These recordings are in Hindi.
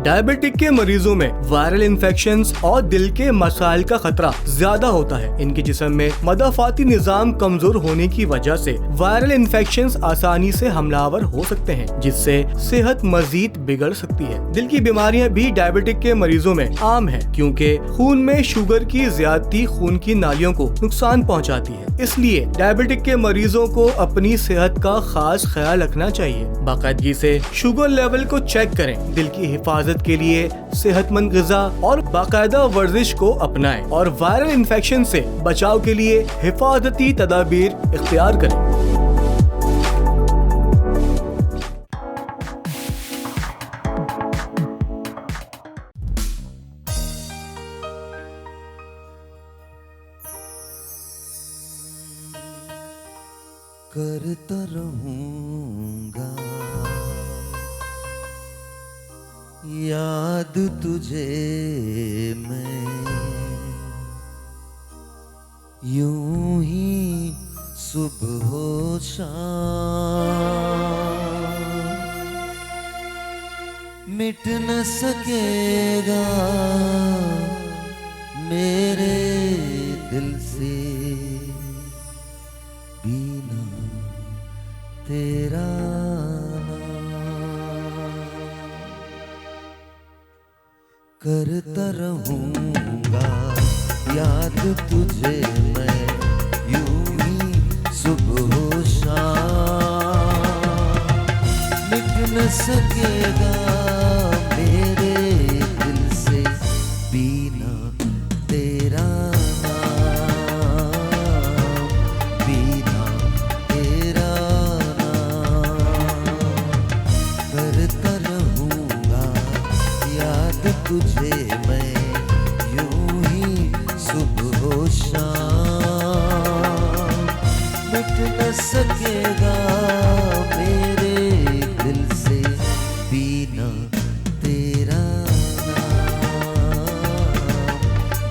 डायबिटिक के मरीजों में वायरल इन्फेक्शंस और दिल के मसाइल का खतरा ज्यादा होता है। इनके जिस्म में मदाफाती निजाम कमजोर होने की वजह से वायरल इन्फेक्शंस आसानी से हमलावर हो सकते हैं, जिससे सेहत मजीद बिगड़ सकती है। दिल की बीमारियां भी डायबिटिक के मरीजों में आम है, क्योंकि खून में शुगर की ज्यादती खून की नालियों को नुकसान पहुंचाती है। इसलिए डायबिटिक के मरीजों को अपनी सेहत का खास ख्याल रखना चाहिए। बाकायदगी से शुगर लेवल को चेक करें। दिल की हिफाजत के लिए सेहतमंद ग़िज़ा और बाकायदा वर्जिश को अपनाएं और वायरल इन्फेक्शन से बचाव के लिए हिफाजती तदाबीर इख्तियार करें। करता रहूंगा याद तुझे मैं, यूं ही सुबह हो शाम, मिट न सकेगा मेरे दिल से बिना तेरा करता रहूंगा याद तुझे मैं, यूं ही सुबह हो शाम, मिट न सकेगा मेरे दिल से बिना तेरा नाम, बिना तेरा नाम। करता रहूंगा याद तुझे मैं, यूं ही सुबह हो शाम, मिट न सकेगा मेरे दिल से बिना तेरा नाम,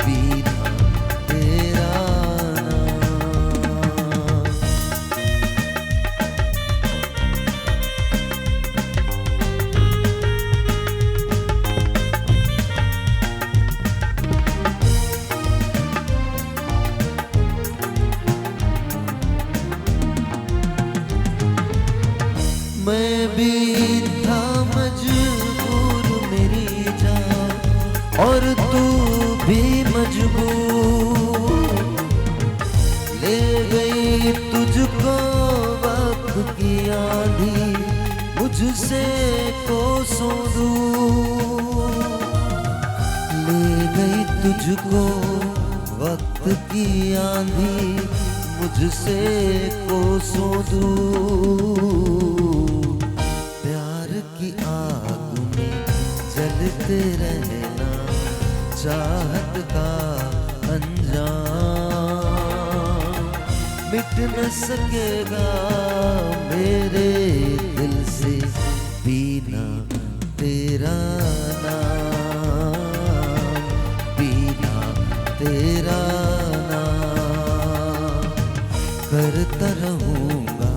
बिना तेरा नाम। मैं भी था मजबूर मेरी जान, और तू भी मजबूर, ले गई तुझको वक्त की आंधी मुझसे कोसों दूर, ले गई तुझको वक्त की आंधी मुझसे कोसों दूर। प्यार की आग में जलते रहना चाहत का अंजाम, मिट न सकेगा मेरे दिल से बिना तेरा नाम, बिना तेरा नाम। करता रहूंगा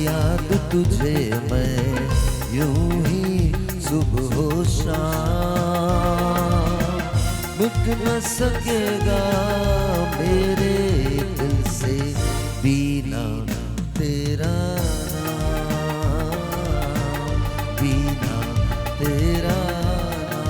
याद तुझे मैं, यूं ही सुबह हो शाम, मिट न सकेगा मेरे दिल से बिना तेरा नाम, बिना तेरा नाम।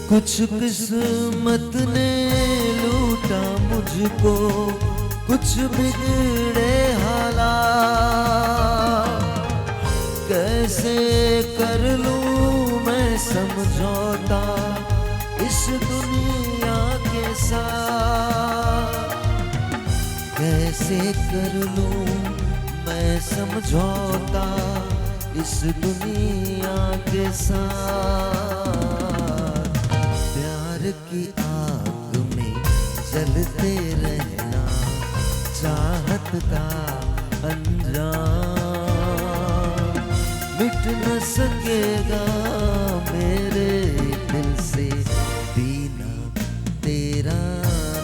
कुछ किस्मत ने लूटा मुझको, कुछ बिगड़े हालात, कैसे कर लूं मैं समझौता इस दुनिया के साथ, कैसे कर लूं मैं समझौता इस दुनिया के साथ। प्यार की आग चलते रहना चाहत का अंजाम मिट न सकेगा मेरे दिल से बिना तेरा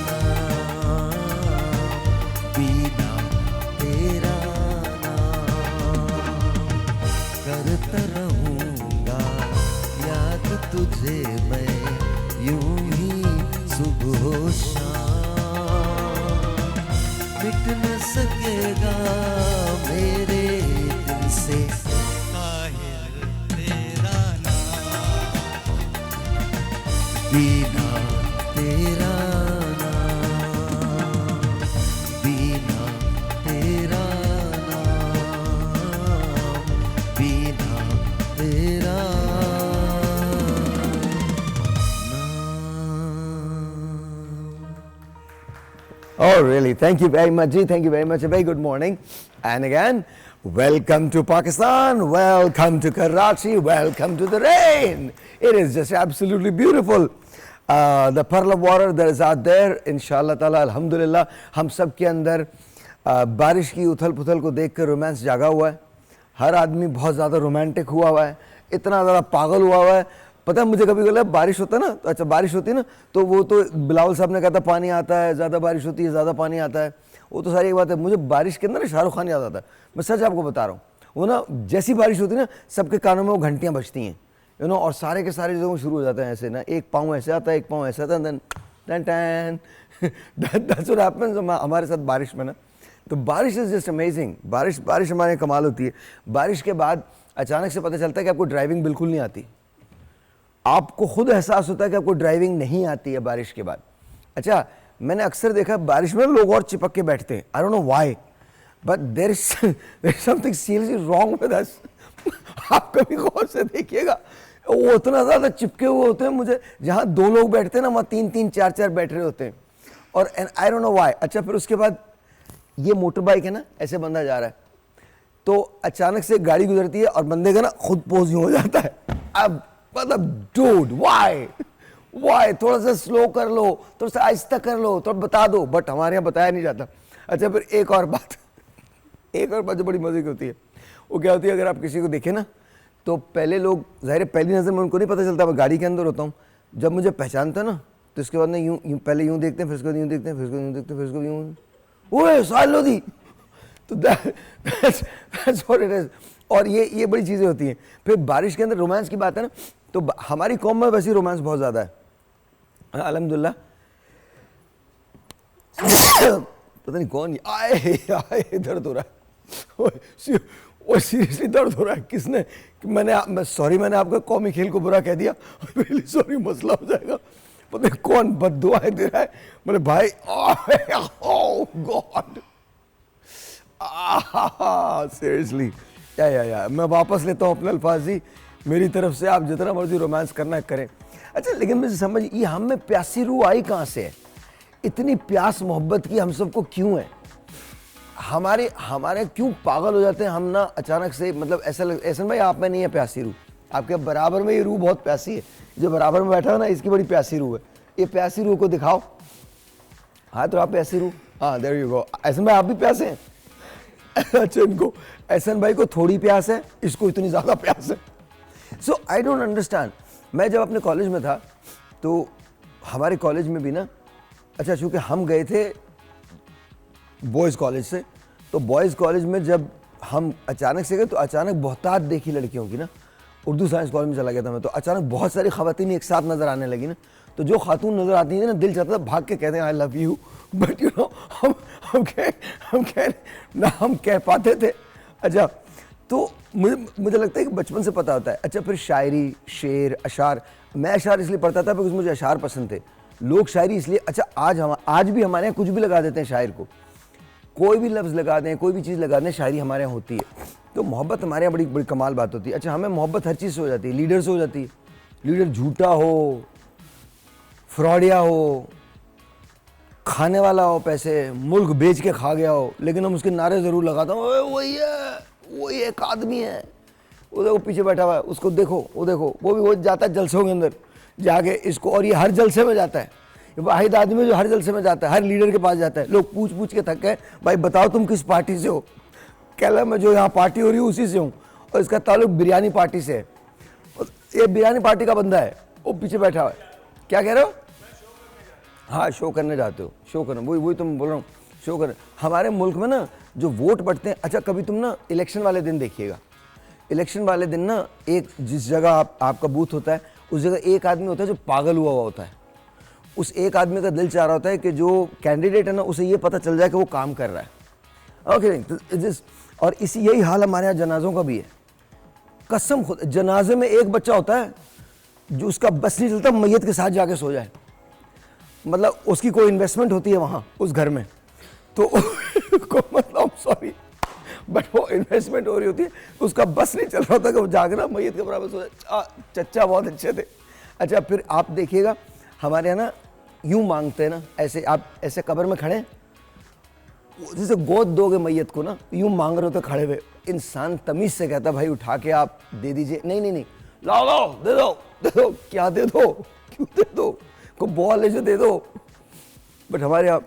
नाम, बिना तेरा नाम। करता रहूंगा याद तुझे मैं यूं ही सुबह शाम मिट न सकेगा मेरे दिल से ताहिर तेरा नाम, बिना तेरा नाम, बिना तेरा नाम, बिना तेरा नाम। Oh, really? Thank you very much, Ji. Thank you very much. A very good morning. And again, welcome to Pakistan. Welcome to Karachi. Welcome to the rain. It is just absolutely beautiful. The pearl of water that is out there, inshallah ta'ala, alhamdulillah, हम सब के अंदर बारिश की उथल पुथल को देख कर रोमांस जागा हुआ है. हर आदमी बहुत ज़्यादा रोमांटिक हुआ है, इतना ज़्यादा पागल हुआ है. पता है मुझे कभी कभी बारिश होता है ना, तो अच्छा बारिश होती है ना, तो वो तो बिलावल साहब ने कहा था पानी आता है, ज़्यादा बारिश होती है, ज़्यादा पानी आता है, वो तो सारी एक बात है. मुझे बारिश के अंदर ना शाहरुख खान याद आता है. मैं सच आपको बता रहा हूँ, वो ना जैसी बारिश होती है ना, सबके कानों में वो घंटियाँ बजती हैं, यू नो, और सारे के सारे जो शुरू हो जाते हैं ऐसे ना, एक पाँव ऐसे आता है, एक पाँव ऐसे आता है, then tan that's what happens हमारे साथ बारिश में ना. तो बारिश इज़ जस्ट अमेजिंग. बारिश हमारे कमाल होती है. बारिश के बाद अचानक से पता चलता है कि आपको ड्राइविंग बिल्कुल नहीं आती. आपको खुद एहसास होता है कि आपको ड्राइविंग नहीं आती है बारिश के बाद. अच्छा, मैंने अक्सर देखा बारिश में लोग और चिपक के बैठते हैं. I don't know why, but there is something seriously wrong with us. आप कभी गौर से देखिएगा, वो उतना ज़्यादा चिपके हुए होते हैं. मुझे जहाँ दो लोग बैठते हैं ना, वहाँ तीन तीन चार चार बैठ रहे होते हैं. और आई डोंट नो व्हाई. अच्छा, फिर उसके बाद ये मोटर बाइक है ना, ऐसे बंदा जा रहा है, तो अचानक से गाड़ी गुजरती है और बंदे का ना खुद पोज यूं हो जाता है. अब मतलब डूड वाई थोड़ा सा स्लो कर लो, थोड़ा सा आहिस्ता कर लो, थोड़ा बता दो. बट हमारे यहाँ बताया नहीं जाता. अच्छा, फिर एक और बात जो बड़ी मजे की होती है, वो क्या होती है, अगर आप किसी को देखें ना, तो पहले लोग ज़ाहिर है पहली नज़र में उनको नहीं पता चलता, मैं गाड़ी के अंदर होता हूँ, जब मुझे पहचानता है ना, तो इसके बाद ना यूँ पहले यूँ देखते हैं, फिर उसको यूँ देखते हैं, फिर उसको यूँ देखते हैं, फिर उसको यूँ, ओए साल लोधी. तो that's what it is. और ये बड़ी चीज़ें होती हैं. फिर बारिश के अंदर रोमांस की बात है ना, तो हमारी कौम में वैसे रोमांस बहुत ज़्यादा है, अल्हम्दुलिल्लाह. पता नहीं कौन आए दर्द हो रहा है. वो सीरियसली दर्द हो रहा है. किसने? मैंने आपका कौमी खेल को बुरा कह दिया, रियली सॉरी, मसला हो जाएगा. पता नहीं कौन बद्दुआएं दे रहा है. मैंने भाई, ओह गॉड, सीरियसली, या मैं वापस लेता हूँ अपने अल्फाज जी. मेरी तरफ से आप जितना मर्जी रोमांस करना करें. अच्छा, लेकिन मुझे समझ, ये हम में प्यासी रूह आई कहाँ से है? इतनी प्यास मोहब्बत की हम सबको क्यों है? हमारे क्यों पागल हो जाते हैं हम ना अचानक से? मतलब ऐसा भाई आप में नहीं है प्यासी रूह, आपके बराबर में ये रूह बहुत प्यासी है. जो बराबर में बैठा है ना, इसकी बड़ी प्यासी रूह है. ये प्यासी रूह को दिखाओ. हाँ, तो आप प्यासी रूह, हाँ, देयर यू गो. एहसन भाई आप भी प्यासे हैं? अच्छा, इनको एहसन भाई को थोड़ी प्यास है, इसको इतनी ज़्यादा प्यास है. सो आई डोंट अंडरस्टैंड. मैं जब अपने कॉलेज में था, तो हमारे कॉलेज में भी ना, अच्छा चूँकि हम गए थे बॉयज़ कॉलेज से, तो बॉयज़ कॉलेज में जब हम अचानक से गए, तो अचानक बहुतात देखी लड़कियों की ना. उर्दू साइंस कॉलेज में चला गया था मैं, तो अचानक बहुत सारी ख़वातीन एक साथ नज़र आने लगी ना. तो जो खातून नज़र आती थी ना, दिल चाहता था भाग के कहते हैं I love you. But you know, हम कह पाते थे. अच्छा, तो मुझे लगता है कि बचपन से पता होता है. अच्छा, फिर शायरी, शेर, अशार. मैं अशार इसलिए पढ़ता था बिकॉज मुझे अशार पसंद थे. लोग शायरी इसलिए. अच्छा, आज भी हमारे यहाँ कुछ भी लगा देते हैं शायर को, कोई भी लफ्ज़ लगा दें, कोई भी चीज़ लगा दें, शायरी हमारे यहाँ होती है. तो मोहब्बत हमारे यहाँ बड़ी बड़ी कमाल बात होती है. अच्छा, हमें मोहब्बत हर चीज़ से हो जाती है. लीडर से हो जाती है. लीडर झूठा हो, फ्रॉडिया हो, खाने वाला हो, पैसे मुल्क बेच के खा गया हो, लेकिन हम उसके नारे ज़रूर लगाते हैं, वही एक आदमी है, वो देखो पीछे बैठा हुआ है, उसको देखो, वो देखो, वो भी वो जाता है जलसों के अंदर जाके इसको, और ये हर जलसे में जाता है. वाहिद आदमी जो हर जलसे में जाता है, हर लीडर के पास जाता है, लोग पूछ पूछ के थक गए, भाई बताओ तुम किस पार्टी से हो। कहला मैं जो यहाँ पार्टी हो रही है उसी से हूँ, और इसका ताल्लुक बिरयानी पार्टी से है। और ये बिरयानी पार्टी का बंदा है, वो पीछे बैठा हुआ है। क्या कह रहे हो? हाँ, शो करने जाते हो, शो करने, वही तुम बोल रहा हूँ, शो करने। हमारे मुल्क में ना जो वोट पड़ते हैं, अच्छा कभी तुम ना इलेक्शन वाले दिन देखिएगा, इलेक्शन वाले दिन ना एक जिस जगह आपका बूथ होता है उस जगह एक आदमी होता है जो पागल हुआ होता है। उस एक आदमी का दिल चाह रहा होता है कि जो कैंडिडेट है ना उसे ये पता चल जाए कि वो काम कर रहा है। ओके, और इसी यही हाल हमारे यहाँ जनाजों का भी है। कसम खुद, जनाजे में एक बच्चा होता है जो उसका बस नहीं चलता मैयत के साथ जाके सो जाए, मतलब उसकी कोई इन्वेस्टमेंट होती है वहाँ उस घर में, तो मतलब सॉरी बट वो इन्वेस्टमेंट हो रही होती है, उसका बस नहीं चल रहा होता कि वो जागना मैयत के बराबर सो जाए। चच्चा बहुत अच्छे थे। अच्छा फिर आप देखिएगा हमारे यहाँ ना यूं मांगते हैं ना, ऐसे आप ऐसे कब्र में खड़े, जैसे गोद दोगे मैयत को ना, यूं मांग रहे होते खड़े हुए। इंसान तमीज से कहता भाई उठा के आप दे दीजिए, नहीं नहीं नहीं, लाओ दे दो, क्या दे दो, क्यों दे दो, को बॉल ऐसे दे दो। बट हमारे यहाँ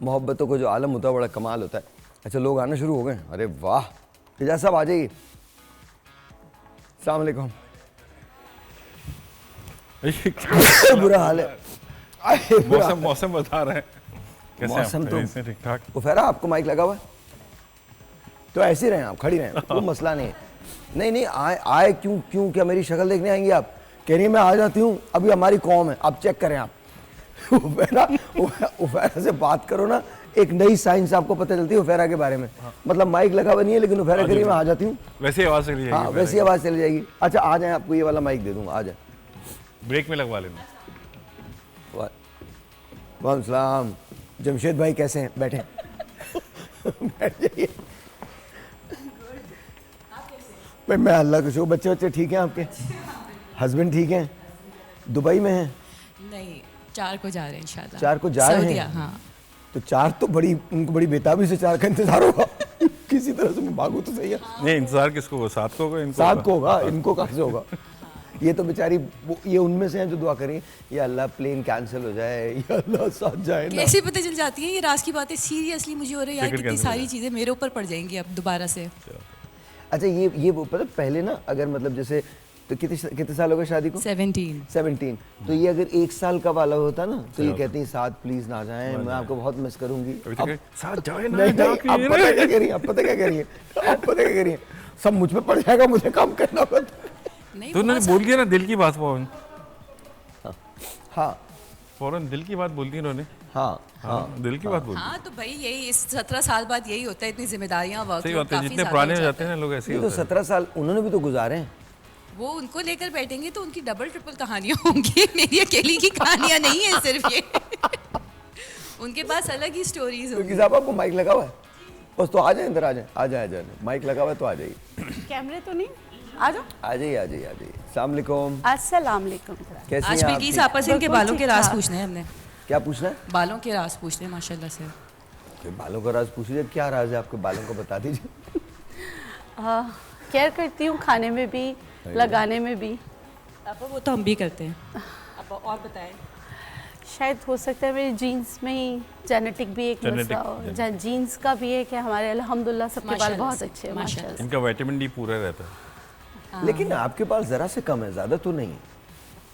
मोहब्बतों को जो आलम होता है बड़ा कमाल होता है। अच्छा लोग आना शुरू हो गए, अरे वाह, इजाज़ साहब आ जाइए। अस्सलाम वालेकुम। बुरा हाल है। मौसम बता रहे हैं कैसे हैं? मौसम तो ऐसे ठीक ठाक। उफेरा आपको माइक लगा हुआ है तो ऐसे ही रहें, आप खड़ी रहें, कोई मसला नहीं है। नहीं आए क्यों क्या मेरी शक्ल देखने आएंगी आप? कह रही है मैं आ जाती हूँ, अभी हमारी कौम है, आप चेक करें। आप उफेरा से बात करो ना, एक नई साइंस आपको पता चलती है उफेरा के बारे में। मतलब माइक लगा हुआ नहीं है लेकिन उफेरा करिए मैं आ जाती हूँ, वैसे ही आवाज चली जाएगी। हाँ वैसी आवाज़ चली जाएगी। अच्छा आ जाए, आपको ये वाला माइक दे दूँगा, आ जाए। ब्रेक में लगवा लेना। वालेकुम सलाम। जमशेद भाई कैसे हैं? बैठे बैठ जाइए। भाई मैं अल्लाह का शुक्र, बच्चे ठीक हैं आपके? हस्बैंड ठीक हैं? दुबई में हैं? नहीं, 4 को जा रहे हैं इंशाल्लाह। 4 को जा रहे सऊदीया, हैं? हाँ। तो 4 तो बड़ी, उनको बड़ी बेताबी से 4 का इंतजार होगा। किसी तरह से मैं भागूं तो सही है। नहीं इंतजार किसको होगा? 7 को होगा, इनको 7 को होगा, इनको कहाँ से होगा? ये तो बेचारी ये उनमें से हैं जो दुआ करें, या अल्लाह प्लेन कैंसिल हो जाए, या अल्लाह साथ जाए ना। कैसे पता चल जाती है ये राज की बातें? सीरियसली मुझे हो रहा है यार, टिकट कितनी cancel हो सारी चीज़ें मेरे ऊपर पड़ जाएंगी अब दोबारा से। अच्छा ये पता पहले ना, अगर मतलब जैसे तो कितने साल हो गए शादी को? 17। तो ये अगर 1 साल का वाला होता ना तो ये कहती है 7 प्लीज ना जाएं, मैं आपको बहुत मिस करूंगी। साथ जाए ना, नहीं, आप पता क्या कह रही हैं? पता क्या कह रही हैं? सब मुझ पे पड़ जाएगा, मुझे काम करना होगा। नहीं, तो उन्होंने बोल दिया ना दिल की बात, फौरन। हाँ फौरन दिल की बात बोलती उन्होंने। हाँ दिल की बात बोलती। हाँ तो भाई यही इस 17 साल बाद यही होता है, इतनी जिम्मेदारियां वर्क सही बात है, जितने पुराने हो जाते हैं ना लोग ऐसे ही ये तो होते हैं। 17 साल उन्होंने भी तो गुजारे हैं। वो उनको लेकर बैठेंगे तो उनकी डबल ट्रिपल कहानियां होंगी। मेरी अकेली की कहानियां नहीं है सिर्फ ये। उनके पास अलग ही स्टोरीज तो होंगी। किसी आपको माइक लगा हुआ है? बस तो आ जाए, अंदर आ जाए, माइक लगा हुआ है तो आ जाइए, कैमरे तो नहीं, आ जाओ। आ जाइए। अस्सलाम वालेकुम। अस्सलाम वालेकुम। कैसी आज हैं आप? बिल्किस आपस इनके बिल्कुल बालों के राज ठीक-ठाक। पूछने हैं हमने। क्या पूछना है? बालों के राज पूछने हैं माशाल्लाह से। तो बालों का राज पूछिए, क्या राज है आपके बालों को बता दीजिए। केयर करती हूँ, खाने में भी, लगाने में भी। अब वो तो हम भी करते हैं। अब और बताएं। शायद हो सकता है मेरी जीन्स में ही जेनेटिक भी एक मसला हो। जीन्स का भी है कि हमारे अल्हम्दुलिल्लाह सबके बाल माशाल्लाह बहुत से, अच्छे हैं माशाल्लाह माशाल्लाह। इनका विटामिन डी पूरा रहता है। लेकिन आपके पास जरा से कम है, ज्यादा तो नहीं,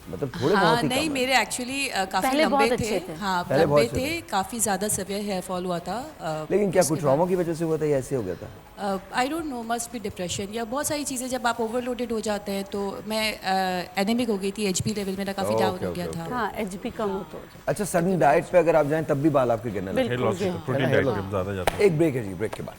मतलब थोड़े हाँ बहुत ही नहीं, कम है। मेरे एक्चुअली काफी पहले लंबे बहुत थे। अच्छे थे। हाँ पहले बहुत लंबे अच्छे थे, काफी ज्यादा सेवियर हेयर फॉल हुआ था। लेकिन क्या कुछ ट्रॉमा की वजह से हुआ था या ऐसे हो गया था? आई don't no, must be depression या बहुत सारी चीज़ें। जब आप ओवरलोडेड हो जाते हैं तो मैं एनीमिक हो गई थी, एचबी लेवल मेरा काफ़ी डाउन हो गया था। हाँ एच भी कम हो तो। अच्छा सडन डाइट पे अगर आप जाएं तब भी बाल आपके गिरने लगे? Hair loss, protein hair diet loss। ज्यादा जाता है। एक ब्रेक है जी, ब्रेक के बाद।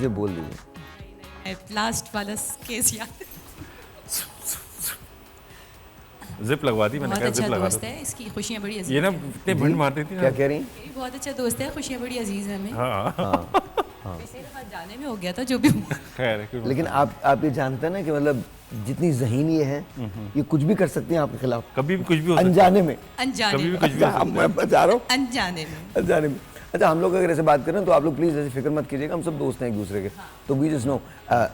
बोल दीजिए। लास्ट वाला केस याद। जिप लगवा दी मैंने, बहुत कहा अच्छा जिप लगा दोस्त दो। है, इसकी खुशियाँ बड़ी अजीज ये ना हैं। इतने भंड मारती थी क्या ना। कह रही हैं? ये बहुत अच्छा दोस्त है, खुशियाँ बड़ी अजीज है हमें। हाँ पिछली दफा जाने में हो गया था जो भी हुआ। खैर है, क्यों- लेकिन आप ये जानते हैं ना कि मतलब जितनी ज़हीन ये है, ये कुछ भी कर सकती हैं आपके खिलाफ, कभी भी कुछ भी हो सकता अनजाने में। अनजाने कभी भी में, कुछ भी हो अच्छा, सकता मैं बता रहा हूँ, अनजाने में। अनजाने में। अच्छा, हम लोग अगर ऐसे बात करें तो आप लोग प्लीज़ ऐसी फिक्र मत कीजिएगा, हम सब दोस्त हैं एक दूसरे के। तो वी जस्ट नो,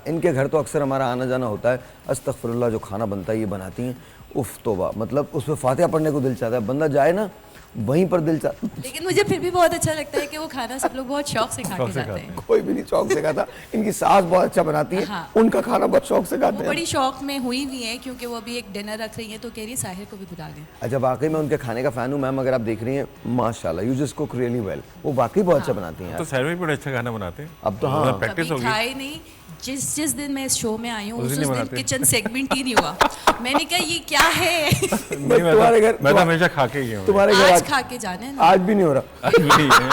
इनके घर तो अक्सर हमारा आना जाना होता है। अस्तगफिरुल्लाह, जो खाना बनता है ये बनाती हैं, उफ तौबा, मतलब उस पर फातिहा पढ़ने को दिल चाहता है, बंदा जाए ना वहीं पर दिल चाहता। लेकिन मुझे फिर भी बहुत अच्छा लगता है कि वो खाना सब लोग बहुत शौक से खा शौक के से जाते खाते हैं। कोई भी नहीं शौक से खाता, इनकी सास बहुत अच्छा बनाती है, हाँ। उनका खाना बहुत शौक से वो खाते हैं। बड़ी शौक में हुई भी है क्योंकि वो अभी एक डिनर रख रही है तो कह रही है साहिर को भी बुला लें। अच्छा, वाकई मैं उनके खाने का फ़ैन हूँ मैम, अगर आप देख रही हैं माशाल्लाह, you just cook really well. वो वाकई बहुत अच्छा बनाती हैं है। यार। तो शहर में भी बड़ा अच्छा खाना बनाते हैं। अब तो हाँ। प्रैक्टिस कभी होगी। खाए नहीं। जिस दिन मैं इस शो में आई हूँ उस उस दिन ही दिन बनाते हैं। किचन सेगमेंट ही नहीं हुआ। मैंने कहा ये क्या है। नहीं, मैं तुम्हारे घर- तो- मैं तो हमेशा खा के ही गया हूँ। तुम्हारे घर आज आ- खा के जाने हैं ना। आज भी नहीं हो रहा, आज भी नहीं है।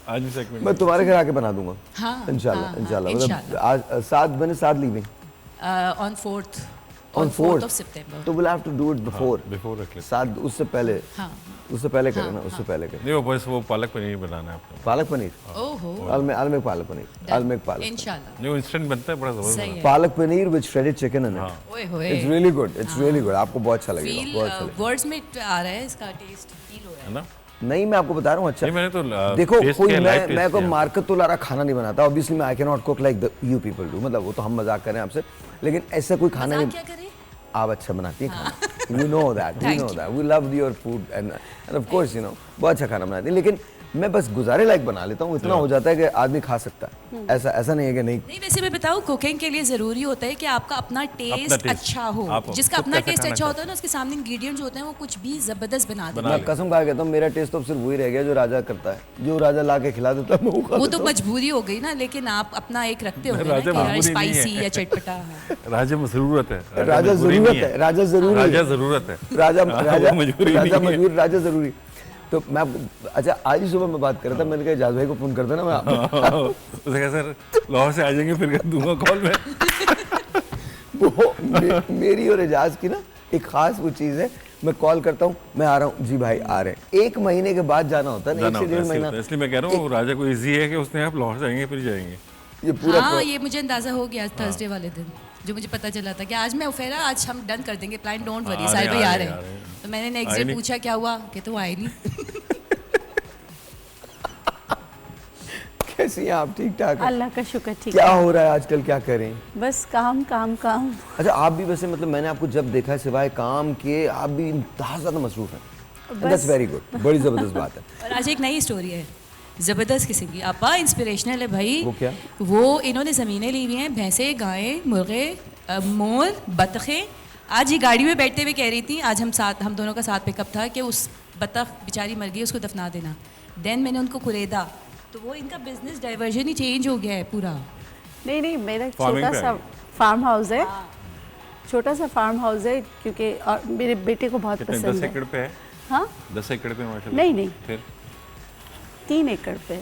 आज भी सेगमेंट मैं तुम्हारे घर आके बना दूंगा हाँ, इंशाल्लाह, हाँ, इंशाल्लाह। इंशाल्लाह। मतलब आज 7 मैंने 7 leaving on 4th on 4th of सितंबर। तो will have to do it before before रख लेते 7, उससे पहले, हाँ। उससे पहले करें ना, उससे पहले करें। नहीं, वो बस वो पालक पनीर बनाना है आपको। पालक पनीर, ओहो I'll make palak paneer, I'll make पालक इंशाल्लाह। नहीं, वो इंस्टेंट बनता है, बड़ा जबरदस्त सही बनता है। Palak paneer with shredded chicken in हाँ। इट। ओए होए it's really good, it's really good, आपको बहुत अच्छा लगेगा, फील बहुत अच्छा लगेगा। वर्ड्स में आ रहा है इसका टेस्ट फील हो रहा है है। ना? नहीं, मैं आपको बता रहा हूँ, अच्छा नहीं, मैंने तो देखो, taste कोई किया, live मैं taste कोई किया। मार्केट तो लारा खाना नहीं बनाता, ऑब्वियसली मैं I can not cook like you people do, मतलब वो तो हम मजाक कर रहे हैं आपसे, लेकिन ऐसा कोई खाना मजाक नहीं। क्या करें? आप अच्छा बनाती हैं खाना, we know that, we Thank know you. That, we love your food and of course you know, बहुत अच्छा खाना बनाती हैं, लेकिन मैं बस गुजारे लायक बना लेता हूँ, इतना हो जाता है कि आदमी खा सकता है, ऐसा नहीं है कि नहीं। नहीं, वैसे मैं बताऊँ कुकिंग के लिए ज़रूरी होता है कि आपका अपना टेस्ट taste। अच्छा हो। आप जिसका खुद अपना कैसे टेस्ट खाना अच्छा होता है ना, उसके सामने इंग्रेडिएंट्स होते हैं वो कुछ भी ज़बरदस्त बना देते मैं कसम खा के कहता हूँ, मेरा टेस्ट तो सिर्फ वही रह गया जो राजा करता है, जो राजा ला के खिला देता है मैं वो खा हैं। वो लेता तो हूँ। मजबूरी हो गई ना, लेकिन आप अपना एक रखते हो राजा ना कि मजबूरी नहीं है। स्पाइसी या चटपटा। हाँ। राजा में जरूरत है। राजा मजबूरी जरूरत नहीं है, राजा जरूरी राजा है, जरूरत है। राजा हाँ, राजा वो मजबूरी राजा नहीं है। मजबूर, राजा जरूरी। तो मैं आपको, अच्छा आज ही सुबह मैं बात कर रहा था, मैंने कहा इजाज भाई को फोन कर देना, मैं उसे कहा सर लाहौर से आ जाएंगे फिर कर दूंगा कॉल में। वो मेरी और एजाज की ना एक खास वो चीज़ है, मैं कॉल करता हूँ, मैं आ रहा हूँ जी भाई आ रहे हैं, 1 महीने के बाद जाना होता है ना, 1 जाना से होता है, 1.5 ऐसे महीना, होता है। इसलिए मैं कह रहा हूँ राजा को इजी है कि उसने आप लाहौर से आएंगे फिर जाएंगे। ये पूरा हाँ, ये मुझे अंदाजा हो गया थर्सडे वाले दिन, जो मुझे पता चला था कि आज मैं उफेरा, आज हम डन कर देंगे प्लान, डोंट वरी, आ साहिर रहे भाई हैं, आ आ रहे रहे हैं, हैं। तो मैंने नेक्स्ट आए डे नहीं। पूछा क्या हुआ, कि तो आए नहीं। कैसी हैं आप, ठीक ठाक हैं? अल्लाह का शुक्र, ठीक क्या है। हो रहा है आजकल, क्या करें? बस काम काम काम। अच्छा, आप भी वैसे मतलब मैंने आपको जब देखा है सिवाय काम के, आप भी इंतहा ज़्यादा मसरूफ हैं, दैट्स वेरी गुड, बड़ी ज़बरदस्त बात है। और आज एक नई स्टोरी है ज़बरदस्त किस्म की, आपा इंस्पिरेशनल है भाई। वो क्या? वो इन्होंने ज़मीनें ली हुई हैं, भैंसे, गायें, मुर्गे, मोर, बतखें। आज ये गाड़ी में बैठते हुए कह रही थी, आज हम दोनों का साथ पिकअप था कि उस बतख बेचारी मर गई, उसको दफना देना। देन मैंने उनको कुरेदा, तो वो इनका बिजनेस डाइवर्जन ही चेंज हो गया है पूरा। नहीं नहीं, मेरा Farming छोटा पे सा है। फार्म हाउस है, छोटा सा फार्म हाउस है, क्योंकि और मेरे बेटे को बहुत कितने 10 पसंद एकड़ है। पे है? हाँ, 10 एकड़ पे माशाल्लाह। नहीं नहीं, फिर 3 एकड़ पे।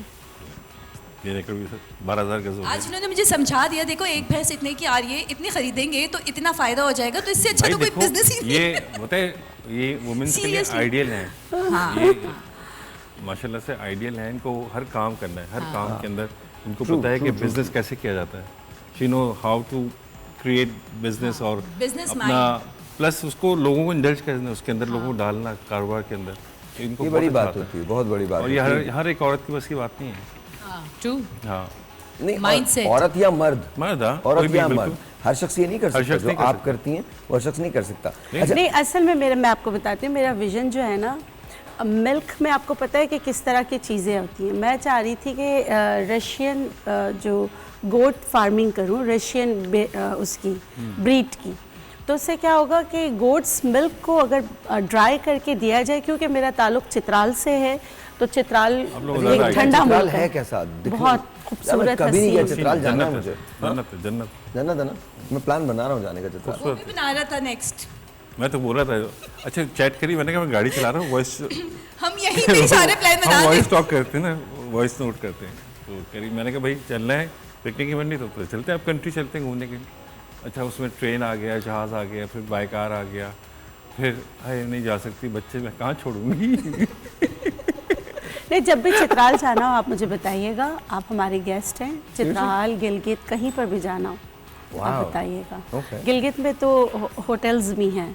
3 एकड़ भी 12,000 गज हो आज गए। इन्होंने मुझे समझा दिया, देखो एक भैंस इतने की आ रही है, इतनी खरीदेंगे तो इतना फायदा हो जाएगा, तो इससे अच्छा भाई तो कोई देखो, बिजनेस ही नहीं। ये होता है, ये वुमेन्स के लिए Seriously। आइडियल है। हाँ। ये माशाल्लाह से आइडियल है, इनको हर काम करना है, हर काम के अंदर इनको पता है कि बिजनेस कैसे किया जाता है। She know how to create business और Business अपना प्लस उसको लोगों को इंडल्ज करना, उसके अंदर लोगों को डालना कारोबार के अंदर, इनको ये बहुत बड़ी अच्छा बात आता है। होती है, बहुत बड़ी बात और ये होती है। हर एक औरत की बस की बात नहीं है। हाँ, true। हाँ, नहीं, Mindset। औरत या मर्द, मर्द, हाँ, औरत कोई भी या बिल्कुल। मर्द, हर शख्स ये नहीं कर हर सकता शख्स जो नहीं कर आप सकता। करती हैं, वो शख्स नहीं कर सकता। अच्छा, नहीं, असल में मैं आपको बताती हूँ, मेरा विजन जो है ना, मिल्क में आपको पता है कि किस तरह की चीज़ें होती हैं। मैं चाह रही थी कि रशियन जो गोट फार्मिंग करूँ, रशियन उसकी ब्रीड की, तो उससे क्या होगा कि गोट्स मिल्क को अगर ड्राई करके दिया जाए, क्योंकि मेरा ताल्लुक चित्राल से है, तो चित्राल आप लोग उधर एक आइए। ठंडा चित्राल मुल्क है है, कैसा? बहुत खूबसूरत, कभी नहीं गया हसीन। चित्राल, जाना है जन्नत मुझे। है, जन्नत है, जन्नत। जाना था ना, मैं प्लान बना रहा हूँ जाने का चित्राल। वो भी बना रहा था नेक्स्ट। मैं तो बोल रहा था, अच्छा चैट करी, मैंने कहा मैं गाड़ी चला रहा हूँ, वॉइस हम यही पे सारे प्लान बना हम रहे वॉइस टॉक करते हैं ना, वॉइस नोट करते हैं। तो करी, मैंने कहा भाई चलना है पिकनिक की मंडी, तो चलते हैं, आप कंट्री चलते हैं घूमने के लिए। अच्छा, उसमें ट्रेन आ गया, जहाज़ आ गया, फिर बाई कार आ गया, फिर अरे नहीं जा सकती, बच्चे मैं कहाँ छोड़ूंगी। नहीं, जब भी चित्राल जाना हो आप मुझे बताइएगा, आप हमारे गेस्ट हैं। चित्राल, गिलगित, कहीं पर भी जाना हो आप Wow. बताइएगा। Okay. गिलगित में तो होटल्स भी हैं।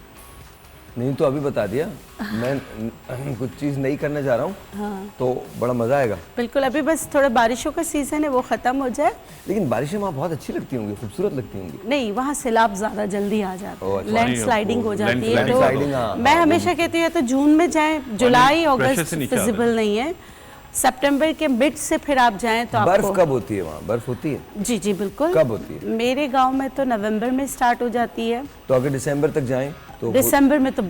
नहीं तो अभी बता दिया, मैं कुछ चीज़ नहीं करने जा रहा हूँ, हाँ तो बड़ा मज़ा आएगा। बिल्कुल, अभी बस थोड़ा बारिशों का सीज़न है, वो ख़त्म हो जाए। लेकिन बारिशें वहाँ बहुत अच्छी लगती होंगी, खूबसूरत लगती होंगी। नहीं, वहाँ सैलाब ज़्यादा जल्दी आ जाते ओह, हैं, अच्छा। लैंड स्लाइडिंग हो जाती है। Landsliding, तो हाँ, मैं हाँ, हमेशा कहती हूँ तो जून में जाएं, जुलाई pressure अगस्त से नीचे आता है। फिजिबल नहीं है। सितंबर के मिड से फिर आप जाएं तो बर्फ आपको कब होती है वहाँ? बर्फ होती है? जी जी बिल्कुल। कब होती है? मेरे गांव में तो नवंबर में स्टार्ट हो जाती है। तो अगर दिसंबर तक जाएं तो दिसंबर में तो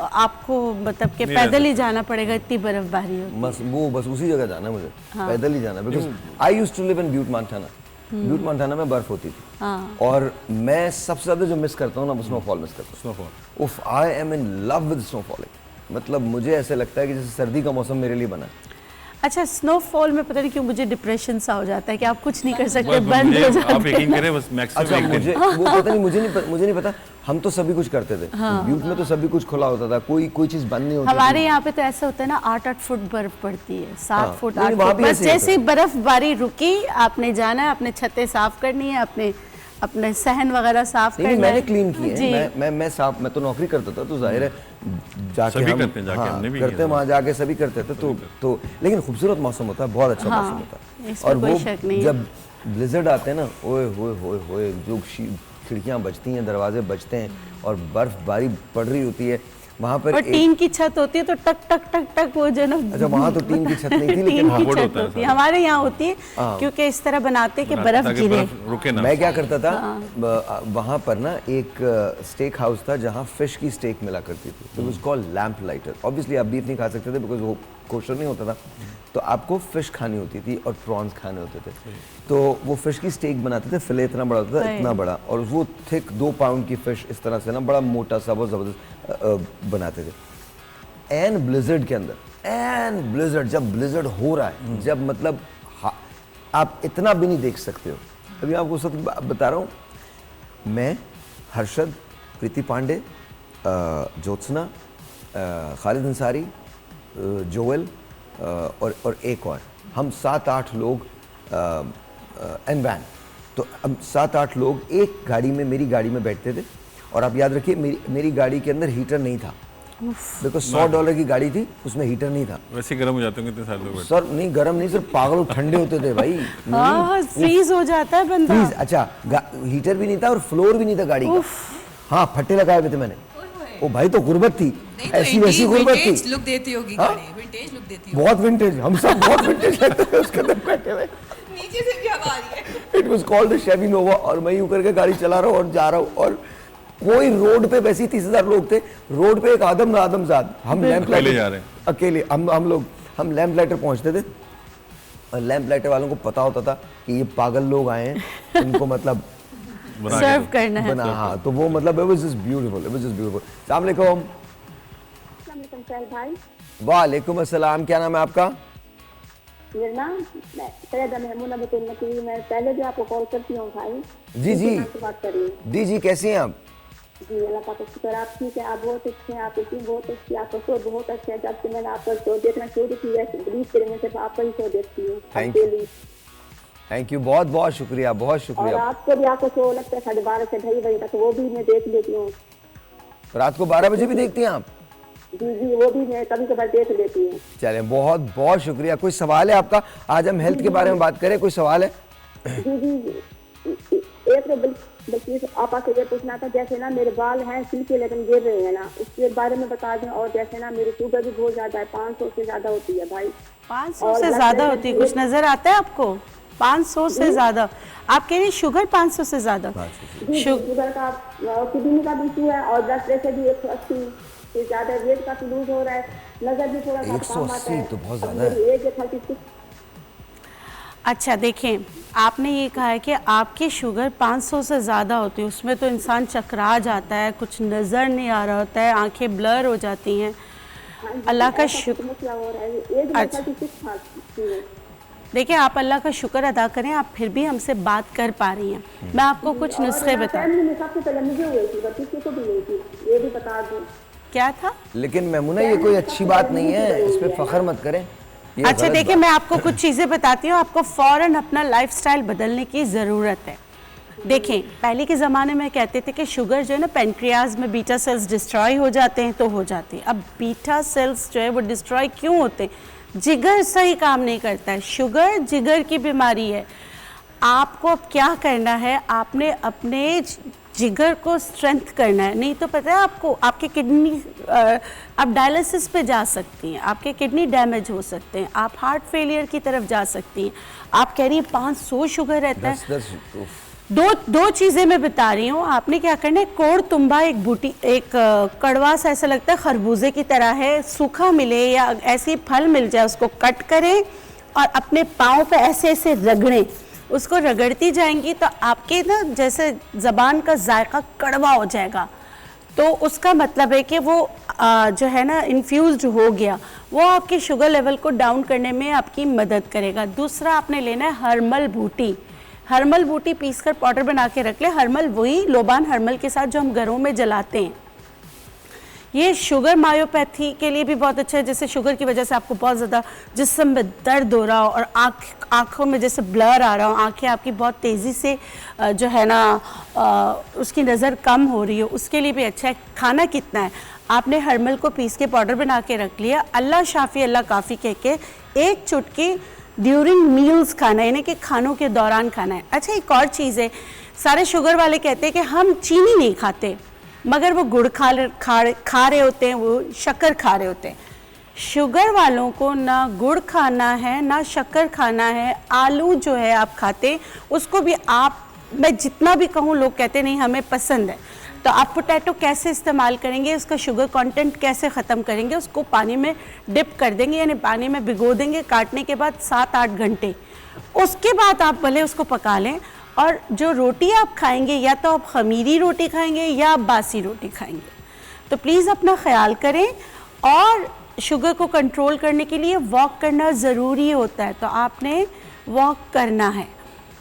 आपको मतलब कि नहीं पैदल रह ही जाना पड़ेगा, इतनी बर्फबारी होती है। बस उसी जगह जाना है मुझे, पैदल ही जाना, because I used to live in Butte Montana. Butte Montana में बर्फ होती थी, हाँ। और मैं सबसे ज़्यादा जो मिस करता हूँ ना, वो स्नोफॉल मिस करता हूँ। स्नोफॉल उफ, I am in love with snowfalling. मतलब मुझे ऐसे लगता है कि जैसे सर्दी का मौसम मेरे लिए बना है। अच्छा, स्नोफॉल में पता नहीं क्यों मुझे डिप्रेशन सा हो जाता है कि आप कुछ नहीं कर सकते, बस बंद हो मुझे- जाते आप यकीन हैं। करें बस मैक्सिमम अच्छा, एक दिन मुझे वो पता नहीं, मुझे नहीं पता, हम तो सभी कुछ करते थे। ब्यूट में तो सभी कुछ खुला होता था, कोई चीज़ बंद नहीं होती हमारे थी। यहाँ पे तो ऐसा होता है ना, 8-8 फुट बर्फ पड़ती है, 7 फुट, नहीं, 8 वहाँ फुट। भी बस ऐसे ही जैसे ही बर्फबारी रुकी, आपने जाना है, अपने छतें साफ करनी है, अपने सहन वगैरह साफ नहीं, करना मैंने है। क्लीन किए जी। हैं। मैं साफ, मैं तो नौकरी करता था, तो जाहिर है जाके सभी हम करते हैं, जाके हमने भी करते किया। हैं, वहाँ जाके सभी करते थे। तो लेकिन खूबसूरत मौसम होता है, बहुत अच्छा मौसम होता है। इसमें और कोई वो शक नहीं है। जब ब्लिज़र्ड आते हैं ना, ओए होए होए होए, जो खिड़कियाँ बजती हैं, दरवाजे बजते हैं, और बर्फबारी पड़ रही होती है वहाँ पर। और टीन की छत होती है तो टक टक टक टक वो जो ना। अच्छा, वहाँ तो टीन की छत नहीं थी, लेकिन टीन हाँ, की वुड छत होता है होती है, सारा। हमारे यहाँ होती है, क्योंकि इस तरह बनाते हैं कि बर्फ ताकि गिरे। बर्फ रुके ना। मैं क्या करता था, हाँ। वहाँ पर ना एक स्टेक हाउस था जहाँ फिश की स्टेक मिला करती थी। तो उसको लैंप लाइटर, ऑब्वियसली आप बीफ नहीं खा सकते थे बिकॉज वो कोशर नहीं होता था, तो आपको फिश खानी होती थी और प्रॉन्स खाने होते थे। तो वो फिश की स्टेक बनाते थे, फिले इतना बड़ा होता था, इतना बड़ा, और वो थिक 2 पाउंड की फिश इस तरह से ना, बड़ा मोटा सा, बहुत ज़बरदस्त बनाते थे। एन ब्लिज़र्ड के अंदर, एन ब्लिज़र्ड, जब ब्लिज़र्ड हो रहा है, जब मतलब आप इतना भी नहीं देख सकते हो। अभी आपको सच बता रहा हूँ, मैं, हर्षद, प्रीति पांडे, ज्योत्सना, खालिद अंसारी, जोएल, और एक और, हम 7-8 लोग एन वैन, तो हम 7-8 लोग एक गाड़ी में, मेरी गाड़ी में बैठते थे। और आप याद रखिए, मेरी गाड़ी के अंदर हीटर नहीं था, बिकॉज $100 की गाड़ी थी, उसमें हीटर नहीं था। वैसे ही गर्म हो जाते होंगे इतने सारे लोग। सर नहीं, गर्म नहीं सर, पागल ठंडे होते थे भाई। हाँ, फ्रीज हो जाता है बंदा। प्लीज, अच्छा, हीटर भी नहीं था और फ्लोर भी नहीं था गाड़ी का। हाँ, फट्टे लगाए हुए थे मैंने। ओ भाई, तो गुर्बत थी, ऐसी वैसी गुर्बत थी। विंटेज लुक देती होगी हाँ? गाड़ी, विंटेज लुक देती होगी। बहुत विंटेज, हम सब बहुत विंटेज लगते थे उसके अंदर बैठे हुए। नीचे से भी हवा आ रही है। इट वाज कॉल्ड द शेवी नोवा, और मैं यूं करके गाड़ी चला रहा हूँ और जा रहा हूँ, और कोई रोड पे, वैसे ही 30,000 लोग थे रोड पे, एक आदम ना आदमजाद, हम लैंप अकेले लाइटर जा रहे हैं। अकेले, हम लैंप लाइटर पहुंचते थे, और लैंप लाइटर वालों को पता होता था कि ये पागल लोग आए हैं, इनको मतलब बना के सर्व दो। करना है। बना, हाँ, तो वो मतलब it was just beautiful, it was just beautiful। अस्सलाम वालेकुम। भाई, वालेकुम अस्सलाम, क्या नाम है आपका? मेरा नाम सैयदा महमूदा बतूल नकवी। मैं पहले भी आपको कॉल करती हूँ भाई। जी जी आपसे बात कर रही हूँ। जी, कैसी हैं आप? जी, अल्लाह पाक का शुक्र, आप ठीक है, आप बहुत अच्छे हैं, आप इतनी बहुत अच्छी, आपका शो बहुत अच्छा है। जब से मैंने आपका शो देखना शुरू की है, बिलीव करें, मैं सिर्फ आपका ही शो देखती हूँ। Thank you। Daily. Thank you, बहुत बहुत शुक्रिया, बहुत और शुक्रिया। आपको भी आपका शो लगता है 12:30 से 2:30 बजे तक, वो भी मैं देख लेती हूँ। रात को 12 बजे भी देखती हैं आप? जी जी, वो भी मैं कभी कभार देख लेती हूँ। चलें, बहुत बहुत शुक्रिया। कोई सवाल है आपका? आज हम हेल्थ के बारे में बात करें, कोई सवाल है? जी जी, एक तो बल्कि आपा से ये पूछना था, जैसे ना मेरे बाल हैं सिल्की लेकिन गिर रहे हैं ना, उसके बारे में बता दें। और जैसे ना मेरी शुगर भी बहुत ज्यादा है, 500 से ज्यादा होती है भाई। 500 से ज्यादा होती है? कुछ नजर आता है आपको? 500 से ज्यादा? आप कह रही हैं शुगर 500 से ज्यादा? शुगर का, किडनी का भी इशू है, और ब्लड प्रेशर भी 180 से ज्यादा, वेट का लूज हो रहा है, नजर भी थोड़ा सा कम आता है। 180 तो बहुत ज्यादा मेरी है। एज है 36। अच्छा देखें, आपने ये कहा है कि आपकी शुगर 500 से ज़्यादा होती है, उसमें तो इंसान चकरा जाता है, कुछ नज़र नहीं आ रहा होता है, आंखें ब्लर हो जाती हैं। अल्लाह का शुक्र। मसला हो रहा है, एज में अच्छा। 36 साल की है। देखिए, आप अल्लाह का शुक्र अदा करें, आप फिर भी हमसे बात कर पा रही हैं। मैं आपको कुछ नुस्खे बता। फैमिली में सबसे पहले मुझे हुई थी, किसी को भी हुई थी, ये भी बता दूं। क्या था? लेकिन मैमूना, ये कोई अच्छी बात नहीं है, इस पे फख्र मत करें। ये अच्छा गलत देखिए, बात। मैं आपको कुछ चीज़ें बताती हूँ, आपको फ़ौरन अपना लाइफस्टाइल बदलने की ज़रूरत है। देखें, पहले के ज़माने में कहते थे कि शुगर जो है ना, पेनक्रियाज में बीटा सेल्स डिस्ट्रॉय हो जाते हैं तो हो जाते हैं। अब बीटा सेल्स जो है वो डिस्ट्रॉय क्यों होते हैं? जिगर सही काम नहीं करता है। शुगर जिगर की बीमारी है। आपको अब क्या करना है, आपने अपने जिगर को स्ट्रेंथ करना है। नहीं तो पता है आपको, आपके किडनी आप डायलिसिस पे जा सकती हैं, आपके किडनी डैमेज हो सकते हैं, आप हार्ट फेलियर की तरफ जा सकती हैं। आप कह रही हैं 500 शुगर रहता है। दो चीज़ें मैं बता रही हूँ, आपने क्या करना है, कोड़ तुम्बा एक बूटी, एक कड़वा सा ऐसा लगता है खरबूजे की तरह है, सूखा मिले या ऐसे फल मिल जाए, उसको कट करें और अपने पाँव पे ऐसे ऐसे रगड़ें। उसको रगड़ती जाएंगी तो आपके ना जैसे ज़बान का जायका कड़वा हो जाएगा, तो उसका मतलब है कि वो जो है ना इन्फ्यूज़्ड हो गया, वो आपके शुगर लेवल को डाउन करने में आपकी मदद करेगा। दूसरा आपने लेना है हर्मल बूटी। हर्मल बूटी पीस कर पाउडर बना के रख ले। हर्मल वही लोबान हर्मल के साथ जो हम घरों में जलाते हैं। ये शुगर मायोपैथी के लिए भी बहुत अच्छा है। जैसे शुगर की वजह से आपको बहुत ज़्यादा जिस्म में दर्द हो रहा हो और आँखों में जैसे ब्लर आ रहा हो, आँखें आपकी बहुत तेज़ी से जो है ना उसकी नज़र कम हो रही हो, उसके लिए भी अच्छा है। खाना कितना है, आपने हर्मल को पीस के पाउडर बना के रख लिया, अल्लाह शाफ़ी अल्लाह काफ़ी कह के एक चुटकी ड्यूरिंग मील्स खाना है, यानी कि खानों के दौरान खाना है। अच्छा, एक और चीज़ है, सारे शुगर वाले कहते हैं कि हम चीनी नहीं खाते, मगर वो गुड़ खा रहे होते हैं, वो शक्कर खा रहे होते हैं। शुगर वालों को ना गुड़ खाना है ना शक्कर खाना है। आलू जो है आप खाते, उसको भी आप, मैं जितना भी कहूँ लोग कहते नहीं हमें पसंद है, तो आप पोटैटो कैसे इस्तेमाल करेंगे, उसका शुगर कंटेंट कैसे ख़त्म करेंगे, उसको पानी में डिप कर देंगे, यानी पानी में भिगो देंगे काटने के बाद 7-8 घंटे। उसके बाद आप भले उसको पका लें, और जो रोटी आप खाएंगे या तो आप खमीरी रोटी खाएंगे या आप बासी रोटी खाएंगे। तो प्लीज़ अपना ख्याल करें, और शुगर को कंट्रोल करने के लिए वॉक करना ज़रूरी होता है, तो आपने वॉक करना है,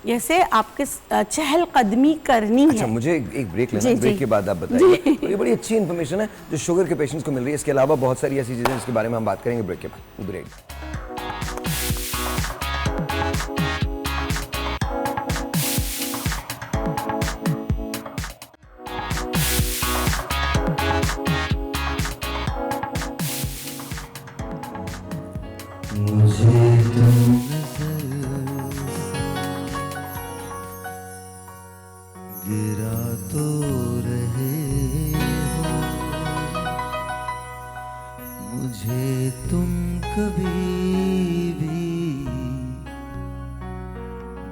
जैसे आपके चहलकदमी करनी है। अच्छा, मुझे एक ब्रेक लेना जी, है, जी। ब्रेक के बाद आप बताइए। तो ये बड़ी अच्छी इन्फॉर्मेशन है जो शुगर के पेशेंट्स को मिल रही है। इसके अलावा बहुत सारी ऐसी चीज़ें जिसके बारे में हम बात करेंगे ब्रेक के बाद। ब्रेक। मुझे तुम नजर गिरा तो रहे हो, मुझे तुम कभी भी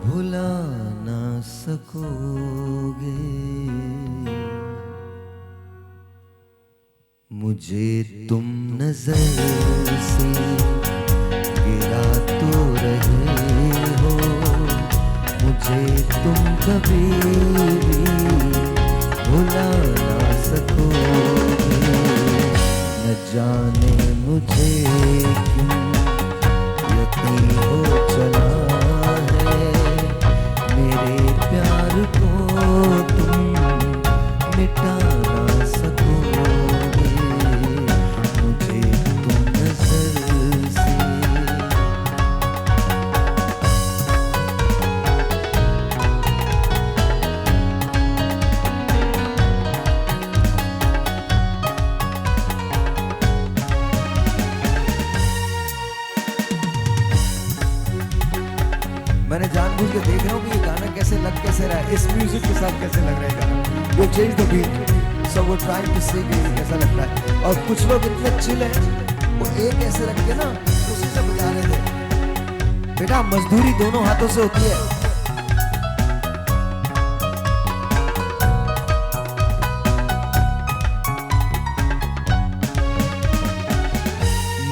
भुला ना सकोगे। मुझे तुम नजर से गिरा तो रहे हो, मुझे तुम कभी भी भुला ना सकोगे। न जाने मुझे क्यों यकीन हो चला है, मेरे प्यार को तुम मिटा ना सकोगे। मुझे तुम नजर से मैंने जानबूझ के देख रहा हूँ कि ये गाना कैसे रहा है, इस म्यूजिक के साथ कैसे लग रहा है गाना। We change the beat, so we're trying to see कि कैसा लगता है। और कुछ लोग इतने चिल हैं, वो एक ऐसे रख के ना उसी से बजा रहे थे। बेटा, मजदूरी दोनों हाथों से होती है।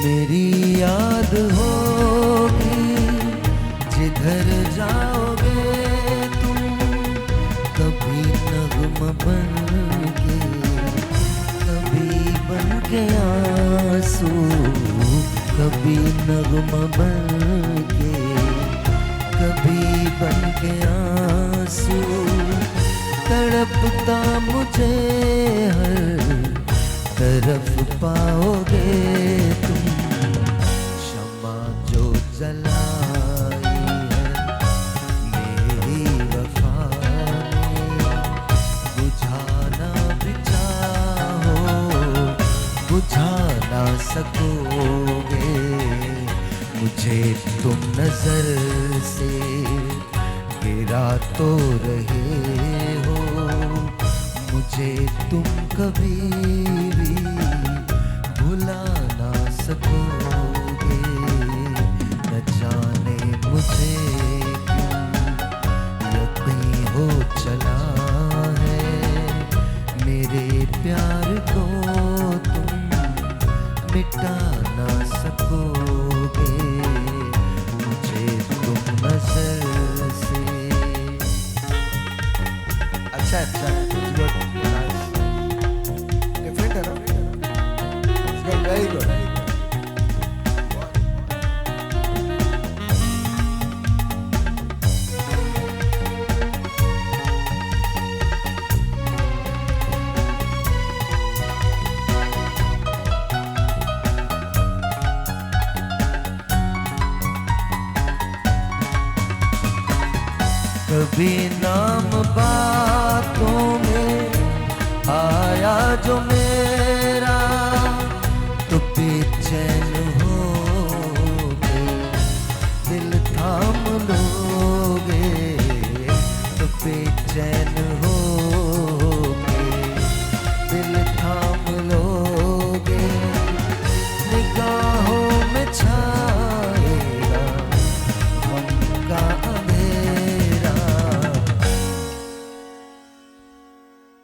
मेरी याद होगी जिधर जाओगे तुम, कभी नगमा बन के आंसू, कभी नगमा बन के आंसू। तड़पता मुझे हर तरफ पाओगे तुम, क्षमा जो जलाई है मेरी वफा ने, बुझाना भी चाहो बुझा ना सकोगे, मुझे तुम नजर से गिरा तो रहे हो, मुझे तुम कभी भी भुला ना सकोगे, न जाने मुझे क्यों यकीन हो चला है, मेरे प्यार को तुम मिटा ना सकोगे, मुझे तुम नजर से। अच्छा है डिफरेंट है ना, वेरी गुड। कभी नाम बातों में आया जो मेरा, तो बेचैन हो गए, दिल थाम लोगे, तो बेचैन हो गए, दिल थाम लोगे, निगाहों में छाएगा गम का अंधेरा,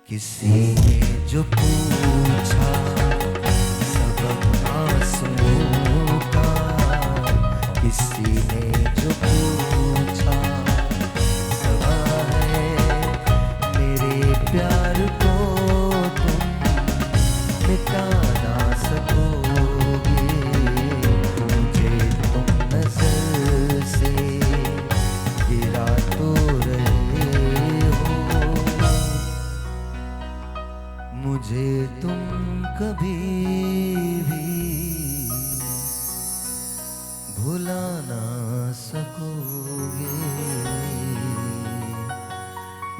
किसी ने जो पूछा सबक आंसुओं का, किसी ने जो पूछा सवाल है, मेरे प्यार को तुम मिटा ना सकोगे, मुझे तुम नजर से गिरा तो रहे हो, मुझे तुम कभी भी भुला ना सकोगे,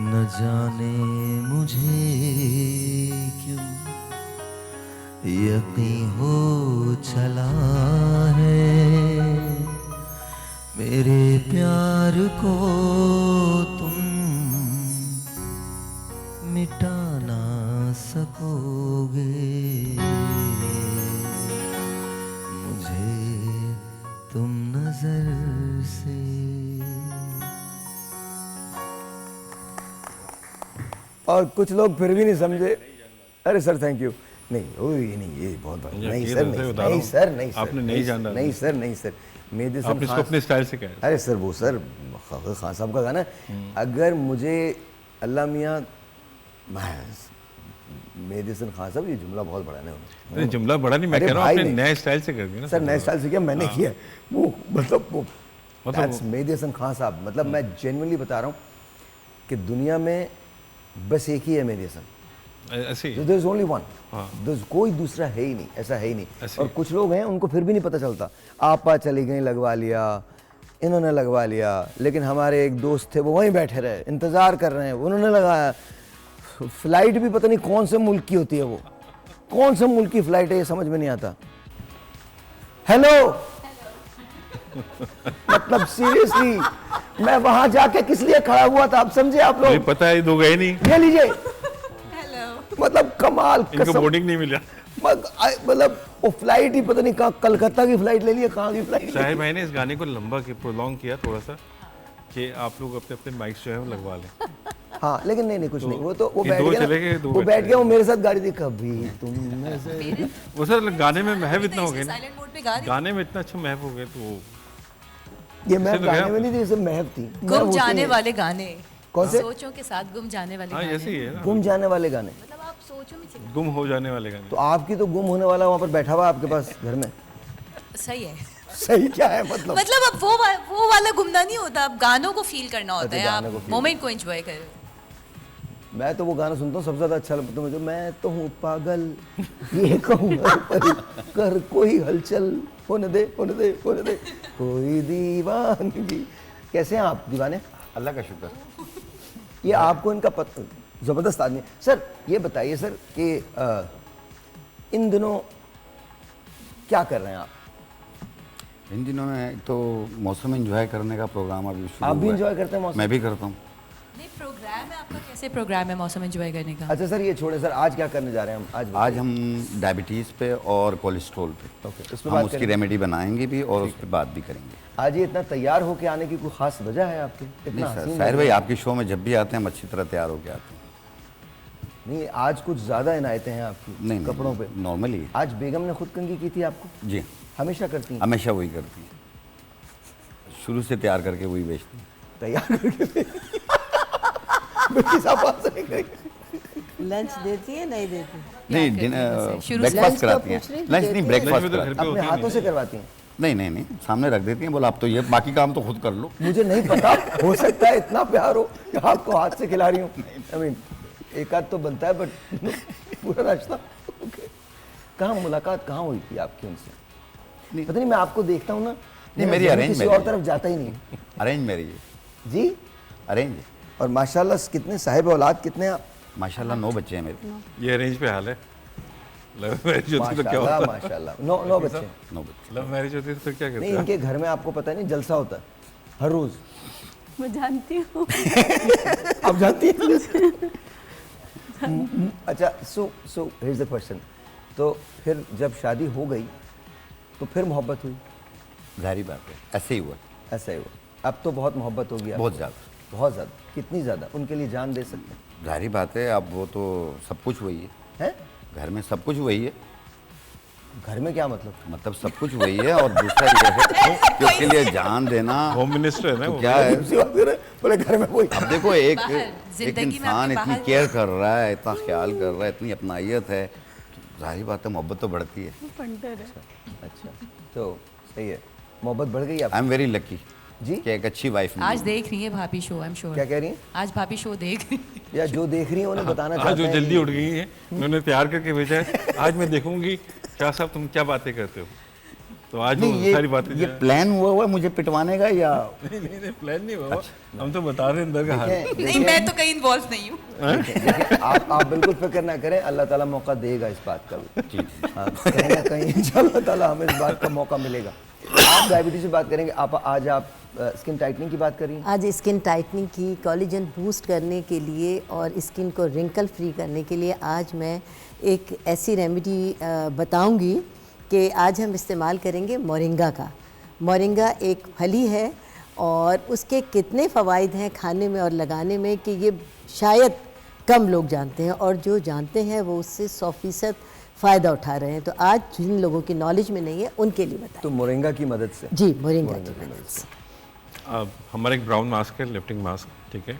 न जाने मुझे क्यों यकीन हो चला है, मेरे प्यार को तुम मिटा ना सकोगे, मुझे तुम नजर से। और कुछ लोग फिर भी नहीं समझे। अरे सर थैंक यू। नहीं ओए नहीं ये बहुत बात नहीं सर नहीं सर नहीं सर आपने नहीं जाना नहीं सर नहीं सर मेहदी हसन आपने इसको अपने स्टाइल से कहा। अरे सर वो सर खान साहब का गाना अगर मुझे अल्लाह मियाँ मेहदी हसन खान साहब ये जुमला बहुत बड़ा है उन्होंने जुमला बड़ा नहीं मैं कह रहा हूँ आपने नए स्टाइल से कर दिया ना सर नए स्टाइल से किया मैंने किया वो मतलब मेहदी हसन खान साहब मतलब मैं जेन्युइनली बता रहा हूँ कि दुनिया में बस एक ही है Mehdi Hassan there is only one कोई दूसरा है ही नहीं ऐसा है ही नहीं और कुछ लोग हैं उनको फिर भी नहीं पता चलता आपा चली गई लगवा लिया इन्होंने लगवा लिया लेकिन हमारे एक दोस्त थे वो वहीं बैठे रहे इंतज़ार कर रहे हैं उन्होंने लगाया फ्लाइट भी पता नहीं कौन से मुल्क की होती है वो कौन से मुल्क की फ्लाइट है ये समझ में नहीं आता हेलो मतलब सीरियसली मैं वहां जाके किस लिए खड़ा हुआ था आप समझे आप लोग पता है दो गए नहीं ये लीजिए हेलो मतलब कमाल इनको बोर्डिंग नहीं मिला मतलब वो फ्लाइट ही पता नहीं कहाँ कलकत्ता की फ्लाइट ले लिया कहाँ की फ्लाइट शायद मैंने इस गाने को लंबा प्रोलॉन्ग किया थोड़ा सा कि आप लोग अपने अपने माइक्स जो है वो लगवा लें हाँ लेकिन नहीं कुछ नहीं वो तो वो बैठ गया वो मेरे साथ गाड़ी थी कभी तुम वो सर गाने में महव इतना हो गया गाने में इतना अच्छा महव हो गया तो ये महव गाने में नहीं थी सिर्फ महव थी गुम जाने वाले गाने कौन से सोचों के साथ गुम जाने वाले हाँ गाने ऐसे ही है ना गुम जाने वाले गाने मतलब आप सोचों में चले गुम हो जाने वाले गाने तो आपकी तो गुम होने वाला वहाँ पर बैठा हुआ आपके पास घर में सही है सही क्या है मतलब अब वो वाला गुमना नहीं होता अब गानों को फील करना होता है आप मोमेंट को एंजॉय करो मैं तो वो गाना सुनता हूँ सबसे ज़्यादा अच्छा लगता है मुझे, मैं तो हूँ पागल ये कहूँगा कर कोई हलचल, होने दे होने दे होने दे कोई दीवानगी। कैसे हैं आप दीवाने? अल्लाह का शुक्र। ये आपको इनका पता, ज़बरदस्त आदमी है। सर ये बताइए सर कि इन दिनों क्या कर रहे हैं आप? इन दिनों में तो मौसम एंजॉय करने का प्रोग्राम अभी शुरू आप भी हुआ है। एंजॉय करते हैं मौसम? मैं भी करता हूँ। नहीं, प्रोग्राम है आपका, कैसे प्रोग्राम है मौसम एंजॉय करने का? अच्छा सर ये छोड़े सर, आज क्या करने जा रहे हैं हम? आज हम डायबिटीज़ पे और कोलेस्ट्रॉल पे ओके, उस पे हम बात उसकी करेंगे। रेमेडी बनाएंगे भी और उस पर बात भी करेंगे। आज ये इतना तैयार होके आने की कोई खास वजह है आपकी? इतना नहीं सर, हसीन साहिर लग भाई रहे हैं। आपके शो में जब भी आते हैं हम अच्छी तरह तैयार होके आते हैं। नहीं आज कुछ ज़्यादा इनायतें हैं आपकी नहीं कपड़ों पे। नॉर्मली आज बेगम ने खुद कंघी की थी आपको? जी, हमेशा करती हैं? हमेशा वही करती है, शुरू से तैयार करके वही बेचती है। तैयार करके बिल्कुल साफ बात से नहीं कही। लंच देती है नहीं देती? नहीं, करती हैं वैसे? शुरू से? ब्रेकफास्ट लंच का कराती हैं। पूछ रही, लंच नहीं, देती हैं? ब्रेकफास्ट लंच में तो घर कराती पे अपने हाथों से करवाती हैं? हैं। नहीं, सामने रख देती हैं, बोला आप तो ये बाकी काम तो खुद कर लो। मुझे नहीं पता, हो सकता है इतना प्यार हो कि आपको हाथ से खिला रही हूँ। आई मीन एक आध तो बनता है बट पूरा नाश्ता। ओके, कहाँ मुलाकात कहाँ हुई थी आपकी उनसे? पता नहीं, मैं आपको देखता हूँ ना, मेरा मेरी ज़हन arrange किसी marriage और तरफ जाता ही नहीं। अरेंज मैरिज है। जी, अरेंज और माशाल्लाह कितने साहिब औलाद कितने हैं आप? माशाल्लाह 9 बच्चे हैं मेरे। ये अरेंज पे हाल है। लव मैरिज होती तो क्या माशाल्लाह होता? माशाल्लाह, 9 बच्चे। 9 बच्चे। लव मैरिज होती तो फिर क्या नहीं करते? इनके घर में आपको पता नहीं जलसा होता है हर रोज। मैं जानती हूँ। आप जानती हैं? अच्छा, सो हियर्स द क्वेश्चन। तो फिर जब शादी हो गई तो फिर मोहब्बत हुई? जाहिर बात है, ऐसे ही हुआ। ऐसा ही हुआ। अब तो बहुत मोहब्बत होगी आपको? बहुत ज़्यादा। बहुत ज़्यादा। कितनी ज़्यादा? उनके लिए जान दे सकते हैं? जाहिर बात है, अब वो तो सब कुछ वही है। हैं? घर में सब कुछ वही है, घर में क्या मतलब? मतलब सब कुछ वही है। और दूसरा ये है कि उसके लिए जान देना होम मिनिस्टर है ना तो वो। क्या है। दूसरी बात कर रहे हैं, बोले घर में वही। अब देखो एक जिंदगी में इंसान आपने इतनी बाहर- केयर कर रहा है, इतना ख्याल कर रहा है, इतनी अपनाइयत है, तो जाहिर बात है मोहब्बत तो बढ़ती है। फंडर है। अच्छा, तो सही है, मोहब्बत बढ़ गई आप? आई एम वेरी लकी जी? कि एक अच्छी वाइफ आज देख रही है भाभी शो, आई एम श्योर। क्या कह रही हैं? आज भाभी शो देख रही है। या जो देख रही हैं उन्हें बताना आज चाहते वो हैं जल्दी कि- उठ गई है, उन्होंने तैयार करके भेजा है। आज मैं देखूंगी क्या साहब तुम क्या बातें करते हो, तो आज वो नहीं, सारी बातें ये प्लान हुआ है मुझे पिटवाने का या नहीं प्लान नहीं हुआ, हम तो बता रहे हैं अंदर का हाल। देखें, नहीं, मैं तो कहीं इन्वॉल्व नहीं हूँ। देखिए, आप बिल्कुल फिक्र ना करें, अल्लाह ताला मौका देगा इस बात का भी। हाँ, कहीं ना कहीं इंशाल्लाह ताला हमें इस बात का मौका मिलेगा। आप डायबिटीज से बात करेंगे, आज आप स्किन टाइटनिंग की बात कर रही हैं? आज स्किन टाइटनिंग की, कोलेजन बूस्ट करने के लिए और स्किन को रिंकल फ्री करने के लिए आज मैं एक ऐसी रेमेडी बताऊंगी कि आज हम इस्तेमाल करेंगे मोरिंगा का। मोरिंगा एक फली है और उसके कितने फ़वाइद हैं खाने में और लगाने में कि ये शायद कम लोग जानते हैं, और जो जानते हैं वो उससे 100% फ़ायदा उठा रहे हैं। तो आज जिन लोगों की नॉलेज में नहीं है उनके लिए बताएं। तो मोरिंगा की मदद से? जी, मोरिंगा की मदद से। हमारा एक ब्राउन मास्क है, लिफ्टिंग मास्क, ठीक है।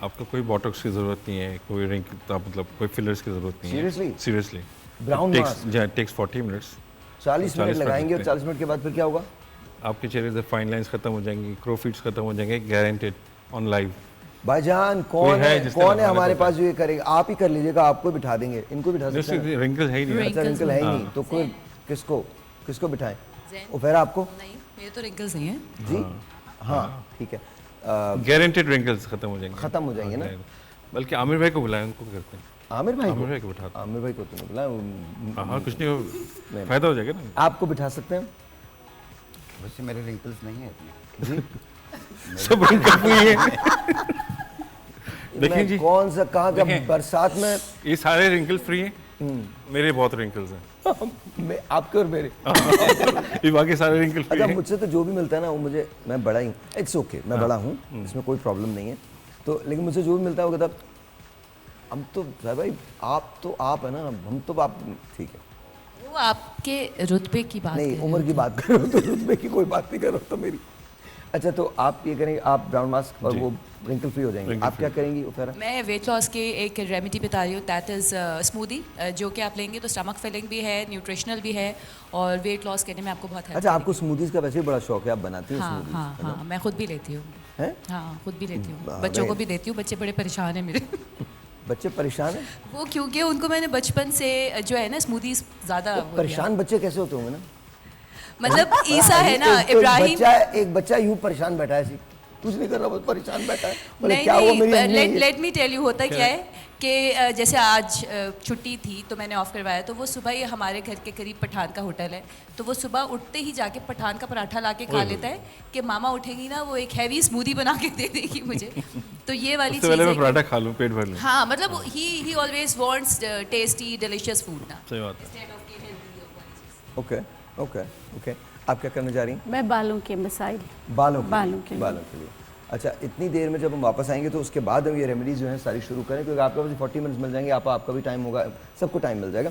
आपको कोई बॉटॉक्स की ज़रूरत नहीं है, कोई रिंग मतलब कोई फिलर्स की ज़रूरत नहीं है। Seriously? Seriously. Brown mask? Takes 40 minutes. 40 minute लगाएंगे और लगते हैं। 40 मिनट के बाद फिर क्या होगा? आपके चेहरे से फाइन लाइंस खत्म हो जाएंगी, क्रोफिट्स खत्म हो जाएंगे, गारंटेड ऑन लाइव। भाईजान कोई कौन है है जिसने कौन है लगाने हमारे को पास जो ये करेगा? आप ही कर लीजिएगा, आपको बिठा देंगे, इनको बिठा सकते हैं? रिंकल है ही नहीं। अच्छा, रिंकल है ही नहीं, तो कोई किसको बिठाएं? उफेरा आपको? नहीं, मेरे तो रिंकल्स नहीं है। जी हाँ ठीक है, गारंटेड रिंकल्स खत्म हो जाएंगे। खत्म हो जाएंगे ना? बल्कि आमिर भाई को बुलाएं, उनको करते हैं। आमिर भाई आमिर भाई को बिठा आमिर भाई को तो नहीं बुलाया, हाँ कुछ नहीं हो, फायदा हो जाएगा ना। आपको बिठा सकते हैं? वैसे मेरे रिंकल्स नहीं है इतने। सब रिंकल हुई है। देखिए मैं जी, कौन सा कहाँ का देखें। बरसात में ये सारे रिंकल फ्री हैं, मेरे बहुत रिंकल्स हैं। आपके और मेरे। ये बाकी सारे रिंकल फ्री अच्छा, हैं। मुझसे तो जो भी मिलता है ना वो मुझे, मैं बड़ा ही हूँ, इट्स ओके, मैं बड़ा हूँ, इसमें कोई प्रॉब्लम नहीं है। तो लेकिन मुझसे जो भी मिलता है वो कहता हम तो साहब भाई आप तो आप है ना, हम तो आप ठीक है। वो आपके रुतबे की बात नहीं, कर उम्र की बात कर रहे हो तो रुतबे की कोई बात नहीं कर रहे हो तो मेरी। अच्छा, तो आप ये करेंगे, आप ब्राउन मास्क और जी। वो रिंकल फ्री हो जाएंगे। Wrinkle आप क्या करेंगी उफेरा? मैं वेट लॉस के एक रेमेडी बता रही हूँ, दैट इज़ स्मूदी, जो कि आप लेंगे तो स्टमक फिलिंग भी है, न्यूट्रिशनल भी है और वेट लॉस करने में आपको बहुत हेल्प अच्छा, आपको स्मूदीज का वैसे भी बड़ा शौक है, आप बनाती हैं हाँ स्मूदीज? हाँ हाँ, मैं खुद भी लेती हूँ। हैं? हाँ, खुद भी लेती हूँ, वाह, बच्चों को नहीं। भी देती हूँ, बच्चे बड़े परेशान हैं मेरे। बच्चे परेशान हैं? वो क्योंकि उनको मैंने बचपन से जो है ना स्मूदीज ज़्यादा वो दिया। परेशान बच्चे कैसे होते होंगे ना? मतलब ईसा है ना, इब्राहिम। एक बच्चा यूं परेशान बैठा है, कुछ नहीं कर रहा, बस परेशान बैठा है। नहीं क्या हुआ मेरी अम्मी? लेट मी टेल यू, होता क्या है कि जैसे आज छुट्टी थी तो मैंने ऑफ करवाया, तो वो सुबह ही हमारे घर के करीब पठान का होटल है, तो वो सुबह उठते ही जाके पठान का पराठा ला के खा लेता है कि मामा उठेंगी ना वो एक हैवी स्मूदी बना के दे देगी मुझे। तो ये वाली चीज़ है। मैं पराठा खा लूं, पेट भर लूं। हाँ, मतलब ही always wants tasty delicious food ना। सही बात है। ओके ओके ओके, आप क्या करने जा रही हैं? मैं बालों के मसाइल, बालों के लिए। अच्छा, इतनी देर में जब हम वापस आएंगे तो उसके बाद हम ये रेमेडीज जो हैं सारी शुरू करें, क्योंकि आपके पास 40 मिनट्स मिल जाएंगे, आपका भी टाइम होगा, सबको टाइम मिल जाएगा।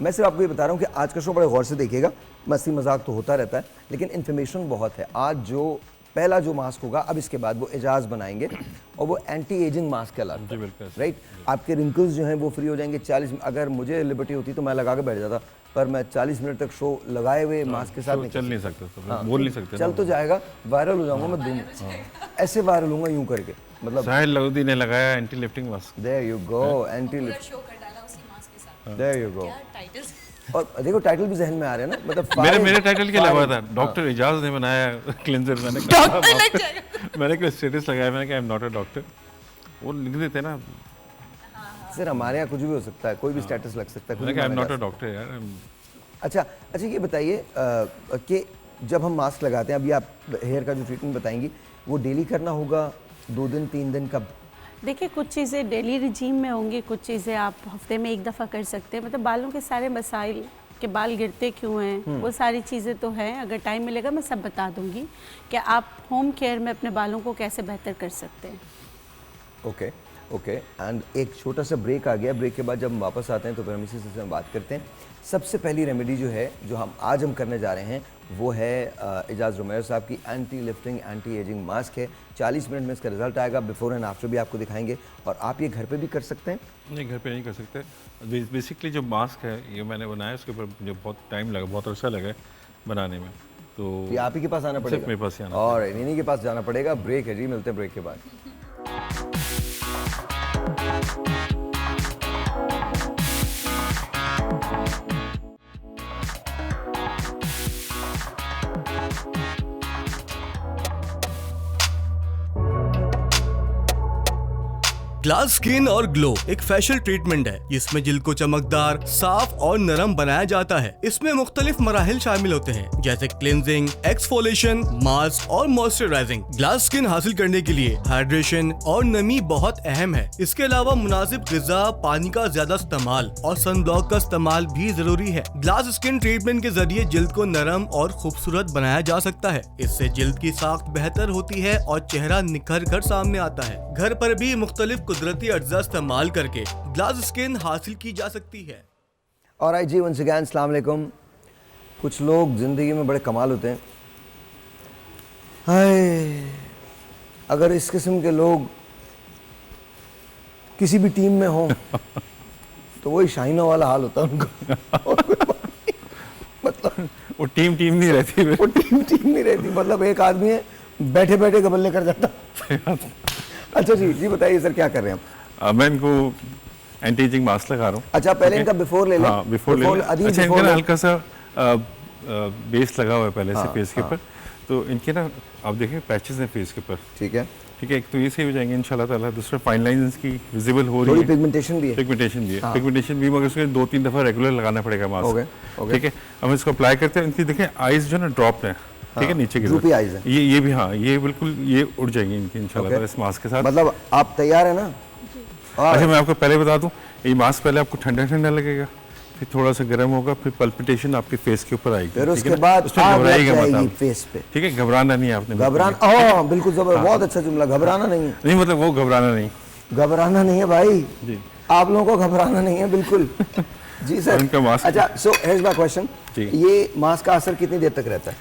मैं सिर्फ आपको ये बता रहा हूँ कि आज का शो बड़े गौर से देखिएगा, मस्ती मजाक तो होता रहता है लेकिन इन्फॉर्मेशन बहुत है। आज जो पहला जो मास्क होगा, अब इसके बाद वो एजाज बनाएंगे और वो एंटी एजिंग मास्क कहलाता है, राइट? आपके रिंकल्स जो हैं वो फ्री हो जाएंगे 40। अगर मुझे लिबर्टी होती तो मैं लगा के बैठ जाता, पर मैं 40 मिनट तक शो लगाए हुए मास्क के साथ नहीं चल नहीं सकता, बोल नहीं सकते। चल तो जाएगा, वायरल हो जाऊंगा मैं, ऐसे वायरल होऊंगा यूं करके। मतलब साहिल लोधी ने लगाया anti lifting mask. There you go, anti lift, there you go. और देखो टाइटल भी जहन में आ रहे हैं ना, मतलब मेरे टाइटल क्या लगा था? डॉक्टर एजाज ने बनाया क्लींजर। मैंने कोई स्टेटस लगाया, मैंने कहा I am not a doctor, वो लिख देते ना। सर हमारे यहाँ कुछ भी हो सकता है, कोई भी स्टेटस लग सकता है। I am not a doctor यार। अच्छा ये बताइए कि जब हम मास्क लगाते हैं, अभी आप हेयर का जो ट्रीटमेंट बताएंगी वो डेली करना होगा, 2 दिन 3 दिन कब? देखिए, कुछ चीज़ें डेली रिजीम में होंगी, कुछ चीज़ें आप हफ्ते में 1 दफ़ा कर सकते हैं। मतलब बालों के सारे मसाइल के बाल गिरते क्यों हैं, वो सारी चीज़ें तो हैं। अगर टाइम मिलेगा मैं सब बता दूंगी कि आप होम केयर में अपने बालों को कैसे बेहतर कर सकते हैं। ओके एंड एक छोटा सा ब्रेक आ गया। ब्रेक के बाद जब हम वापस आते हैं तो फिर हम इसी सिलसिले में बात करते हैं। सबसे पहली रेमेडी जो है, जो हम करने जा रहे हैं, वो है एजाज रोमेरो साहब की anti lifting anti ageing mask है। 40 मिनट में इसका रिजल्ट आएगा, बिफोर एंड आफ्टर भी आपको दिखाएंगे, और आप ये घर पे भी कर सकते हैं। नहीं, घर पे नहीं कर सकते। बेसिकली जो मास्क है ये मैंने बनाया, उसके ऊपर मुझे बहुत टाइम लगा, बहुत अर्सा लगा बनाने में, तो ये आप ही के पास आना पड़ेगा। मेरे पास आना और इन्हीं के पास जाना पड़ेगा। ब्रेक है जी, मिलते हैं ब्रेक के बाद। ग्लास स्किन और ग्लो एक फेशियल ट्रीटमेंट है जिसमें जिल्द को चमकदार, साफ और नरम बनाया जाता है। इसमें मुख्तलिफ मराहिल शामिल होते हैं, जैसे क्लिनजिंग, एक्सफोलिएशन, मास्क और मॉइस्चराइजिंग। ग्लास स्किन हासिल करने के लिए हाइड्रेशन और नमी बहुत अहम है। इसके अलावा मुनासिब ग़िज़ा, पानी का ज्यादा इस्तेमाल और सनब्लॉक का इस्तेमाल भी जरूरी है। ग्लास स्किन ट्रीटमेंट के जरिए जिल्द को नरम और खूबसूरत बनाया जा सकता है। इससे जिल्द की साख्त बेहतर होती है और चेहरा निखर कर सामने आता है। घर पर भी मुख्तलिफ कुदरती अज्जा इस्तेमाल करके ग्लास स्किन हासिल की जा सकती है। और जी वंस अगेन अस्सलाम वालेकुम। कुछ लोग जिंदगी में बड़े कमाल होते हैं। हाय, अगर इस किस्म के लोग किसी भी टीम में हों तो वही शाहीनों वाला हाल होता है उनका। मतलब वो टीम नहीं रहती, वो टीम नहीं रहती। मतलब एक आदमी है, बैठे बैठे गबल्ले कर जाता। अच्छा जी बताइए सर, क्या कर रहे हैं आप? मैं इनको एंटी एजिंग मास्क लगा रहा हूँ। अच्छा, पहले इनका बिफोर ले लें। हाँ, बिफोर ले लें। अच्छा, इनका हल्का सा बेस लगा हुआ है पहले से फेस के ऊपर, तो इनके ना आप देखें पैचेस हैं फेस के ऊपर। ठीक है, एक तो ये सही हो जाएंगे इंशाल्लाह ताला। दूसरा फाइन लाइंस की विजिबल हो रही है, पिगमेंटेशन भी है, पिगमेंटेशन भी, मगर उसके 2-3 दफ़ा रेगुलर लगाना पड़ेगा मास्क। ठीक है, हम इसको अप्लाई करते हैं। इनकी देखें आइज जो ना ड्रॉप है, ठीक है, नीचे की तरफ ये भी, हाँ, ये बिल्कुल ये उड़ जाएंगी इनकी इंशाल्लाह इस मास्क के साथ। मतलब आप तैयार है ना? अच्छा, मैं आपको पहले बता दूं, ये मास्क पहले आपको ठंडा लगेगा, फिर थोड़ा सा गर्म होगा, फिर पल्पिटेशन आपके फेस के ऊपर आएगी, फिर उसके बाद घबराइएगा मत फेस पे। ठीक है, घबराना नहीं है आपने। घबराना, बिल्कुल बहुत अच्छा जुमला, घबराना नहीं, मतलब वो घबराना नहीं है भाई जी, आप लोगों को घबराना नहीं है बिल्कुल। जी सर। अच्छा, सो हियर्स माय क्वेश्चन, ये मास्क का असर कितनी देर तक रहता है?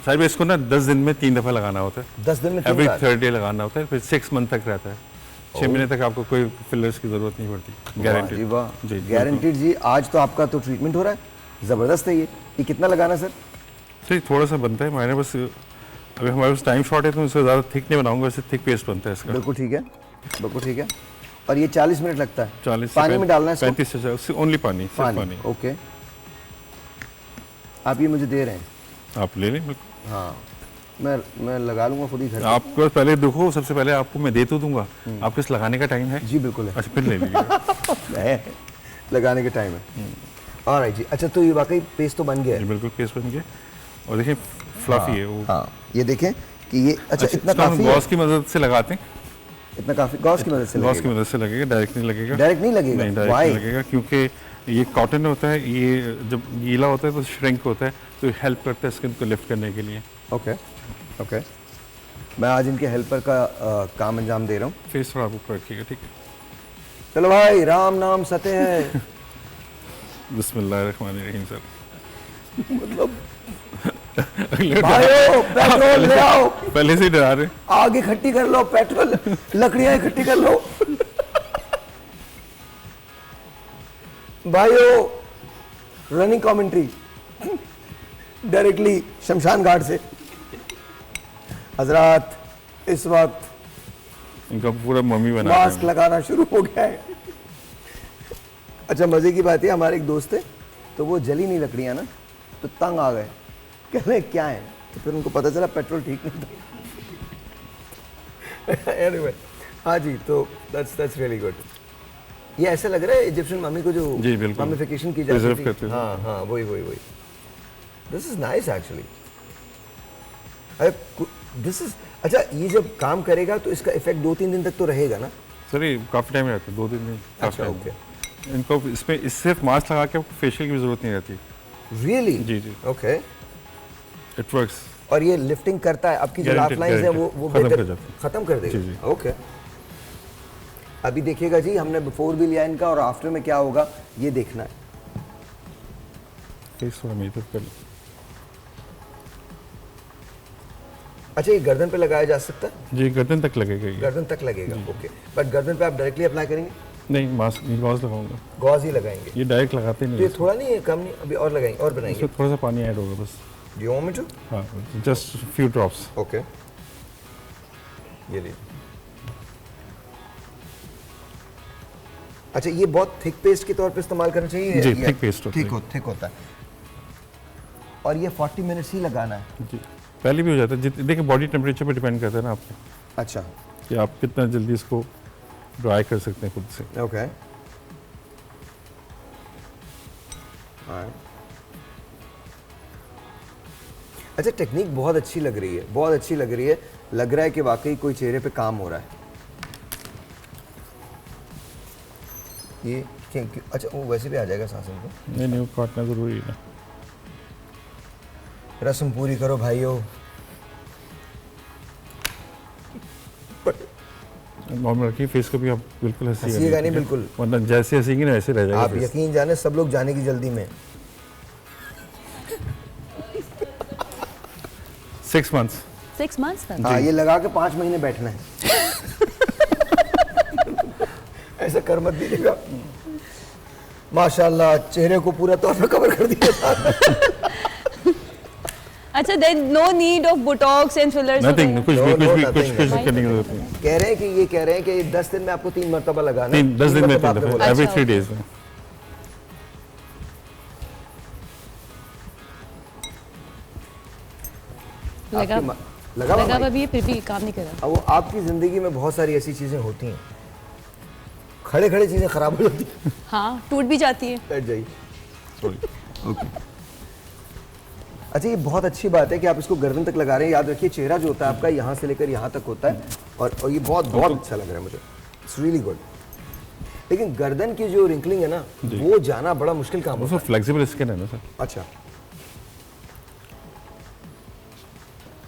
साहब इसको ना 10 दिन में 3 दफ़ा लगाना होता है। 10 दिन में एवरी 3rd डे लगाना होता है, फिर 6 मंथ तक रहता है। 6 महीने तक आपको कोई फिलर्स की जरूरत नहीं पड़ती। गारंटीड जी, गारंटीड जी। आज तो आपका तो ट्रीटमेंट हो रहा है, ज़बरदस्त है। ये कितना लगाना सर? सर थोड़ा सा बनता है, मैंने बस अभी हमारे पास टाइम शॉर्ट है तो इससे ज़्यादा थिक नहीं बनाऊंगा, वैसे थिक पेस्ट बनता है इसका। बिल्कुल ठीक है, बिल्कुल ठीक है। और ये 40 मिनट लगता है? 40 पानी में डालना है इसको? 35 से ओनली पानी, सिर्फ पानी। ओके, आप ये मुझे दे रहे हैं? आप ले लें बिल्कुल। हाँ, मैं लगा लूंगा खुद ही घर पे। आपको पहले देखो, सबसे पहले आपको मैं दे तो दूंगा, आपको इस लगाने का टाइम है? जी बिल्कुल है। अच्छा फिर ले लीजिए। लगाने का टाइम है। ऑलराइट जी। अच्छा, तो ये वाकई पेस्ट तो बन गया है? बिल्कुल पेस्ट बन गया, और देखिए फ्लफी है वो। हाँ, ये देखें कि ये अच्छा इतना काफी गॉस की मदद से लगाते हैं, इतना काफी गॉस की मदद से गॉस की मदद से लगेगा, डायरेक्ट नहीं लगेगा। डायरेक्ट नहीं लगेगा? नहीं, डायरेक्ट नहीं लगेगा, क्योंकि ये कॉटन होता है, ये जब गीला होता है तो श्रिंक होता है, तो हेल्प करता है स्किन को लिफ्ट करने के लिए। ओके ओके, मैं आज इनके हेल्पर का काम अंजाम दे रहा हूँ। फेस थोड़ा ऊपर रखिएगा, ठीक है? चलो भाई, राम नाम सते है। बिस्मिल्लाहिर्रहमानिर्रहीम सर। मतलब भाइयों, पेट्रोल ले आओ। पहले से ही डरा रहे। आग इकट्ठी कर लो, पेट्रोल, लकड़ियां इकट्ठी कर लो। भाइयों, रनिंग कमेंट्री डायरेक्टली शमशान घाट से। हजरात, इस वक्त इनका पूरा मम्मी बना मास्क लगाना शुरू हो गया है। अच्छा, मजे की बात है, हमारे एक दोस्त है, तो वो जली नहीं लकड़ियां ना, तो तंग आ गए, कह रहे क्या है, तो फिर उनको पता चला पेट्रोल ठीक नहीं था। Anyway, हाँ जी, तो that's really good। ये ऐसे लग रहा है इजिप्शियन मम्मी को जो मम्मीफिकेशन की जाती थी। हाँ हाँ, वही। This is nice actually. This is अच्छा, ये जब काम करेगा तो इसका इफेक्ट 2-3 दिन तक तो रहेगा ना? सर ये काफ़ी टाइम रहता है, 2 दिन। अच्छा, ओके। इनको इसमें इस सिर्फ मास्क लगा के फेशियल की जरूरत नहीं रहती। रियली? जी। Okay, it works. और ये लिफ्टिंग करता है, आपकी जो लाइफ लाइंस है वो खत्म कर देगा। जी। ओके, अभी देखिएगा जी, हमने बिफोर भी लिया इनका, और आफ्टर में क्या होगा ये देखना है। फेस थोड़ा मेरी तरफ कर लो। अच्छा, ये गर्दन पे लगाया जा सकता है? जी, गर्दन तक लगेगा ये। गर्दन तक लगेगा, ओके। बट गर्दन पे आप डायरेक्टली अप्लाई करेंगे? नहीं, मास्क गॉज लगाऊंगा। गॉज ही लगाएंगे? ये डायरेक्ट लगाते नहीं। तो ये थोड़ा नहीं है, कम नहीं, अभी और लगाएंगे, और बनाएंगे? इसमें थोड़ा सा पानी ऐड होगा बस। Do you want me to? हाँ, जस्ट फ्यू ड्रॉप्स। ओके, ये लीजिए। अच्छा, ये बहुत थिक पेस्ट के तौर पे इस्तेमाल करना चाहिए? जी, थिक पेस्ट होता है। थिक होता है। और ये 40 मिनट्स ही लगाना है? जी, पहले भी हो जाता है। देखिए, बॉडी टेम्परेचर पे डिपेंड करता है ना आपको। अच्छा, कि आप कितना जल्दी इसको ड्राई कर सकते हैं खुद से। ओके। अच्छा, टेक्निक बहुत अच्छी लग रही है, बहुत अच्छी लग रही है। लग रहा है कि वाकई कोई चेहरे पे काम हो रहा है। ये क्यों? अच्छा, वो वैसे भी आ जाएगा सांसन को? नहीं, वो काटना जरूरी है ना। रस्म पूरी करो भाइयों। नॉर्मल रखिए फेस को भी, आप बिल्कुल हंसिएगा नहीं, बिल्कुल, वरना जैसे हंसीगी ना वैसे रह जाएगा। आप यकीन जाने, सब लोग जाने की जल्दी में। 6 months। 6 months तक? हाँ, ये लगा के 5 महीने बैठना है। ऐसा कर मत दीजिएगा। माशाल्लाह, चेहरे को पूरा तौर पर कवर कर दिया। अच्छा, then no need of botox and fillers? Nothing, कुछ करने की जरूरत नहीं। कह रहे हैं कि 10 दिन में आपको 3 मरतबा लगाना है। 10 दिन में 3 दफा, every 3 days में। लगा अभी, फिर भी काम नहीं कर रहा। वो आपकी जिंदगी में बहुत सारी ऐसी चीजें होती हैं, खड़े खड़े चीजें खराब हो जाती हैं। हाँ, टूट भी जाती है। बैठ जाइए। ओके। अच्छा, ये बहुत अच्छी बात है कि आप इसको गर्दन तक लगा रहे हैं। याद रखिए, चेहरा जो होता है आपका यहाँ से लेकर यहाँ तक होता है, और ये बहुत अच्छा लग रहा है मुझे। It's really good. लेकिन गर्दन की जो रिंकलिंग है ना, वो जाना बड़ा मुश्किल काम है। फ्लेक्सिबल स्किन है ना सर। अच्छा,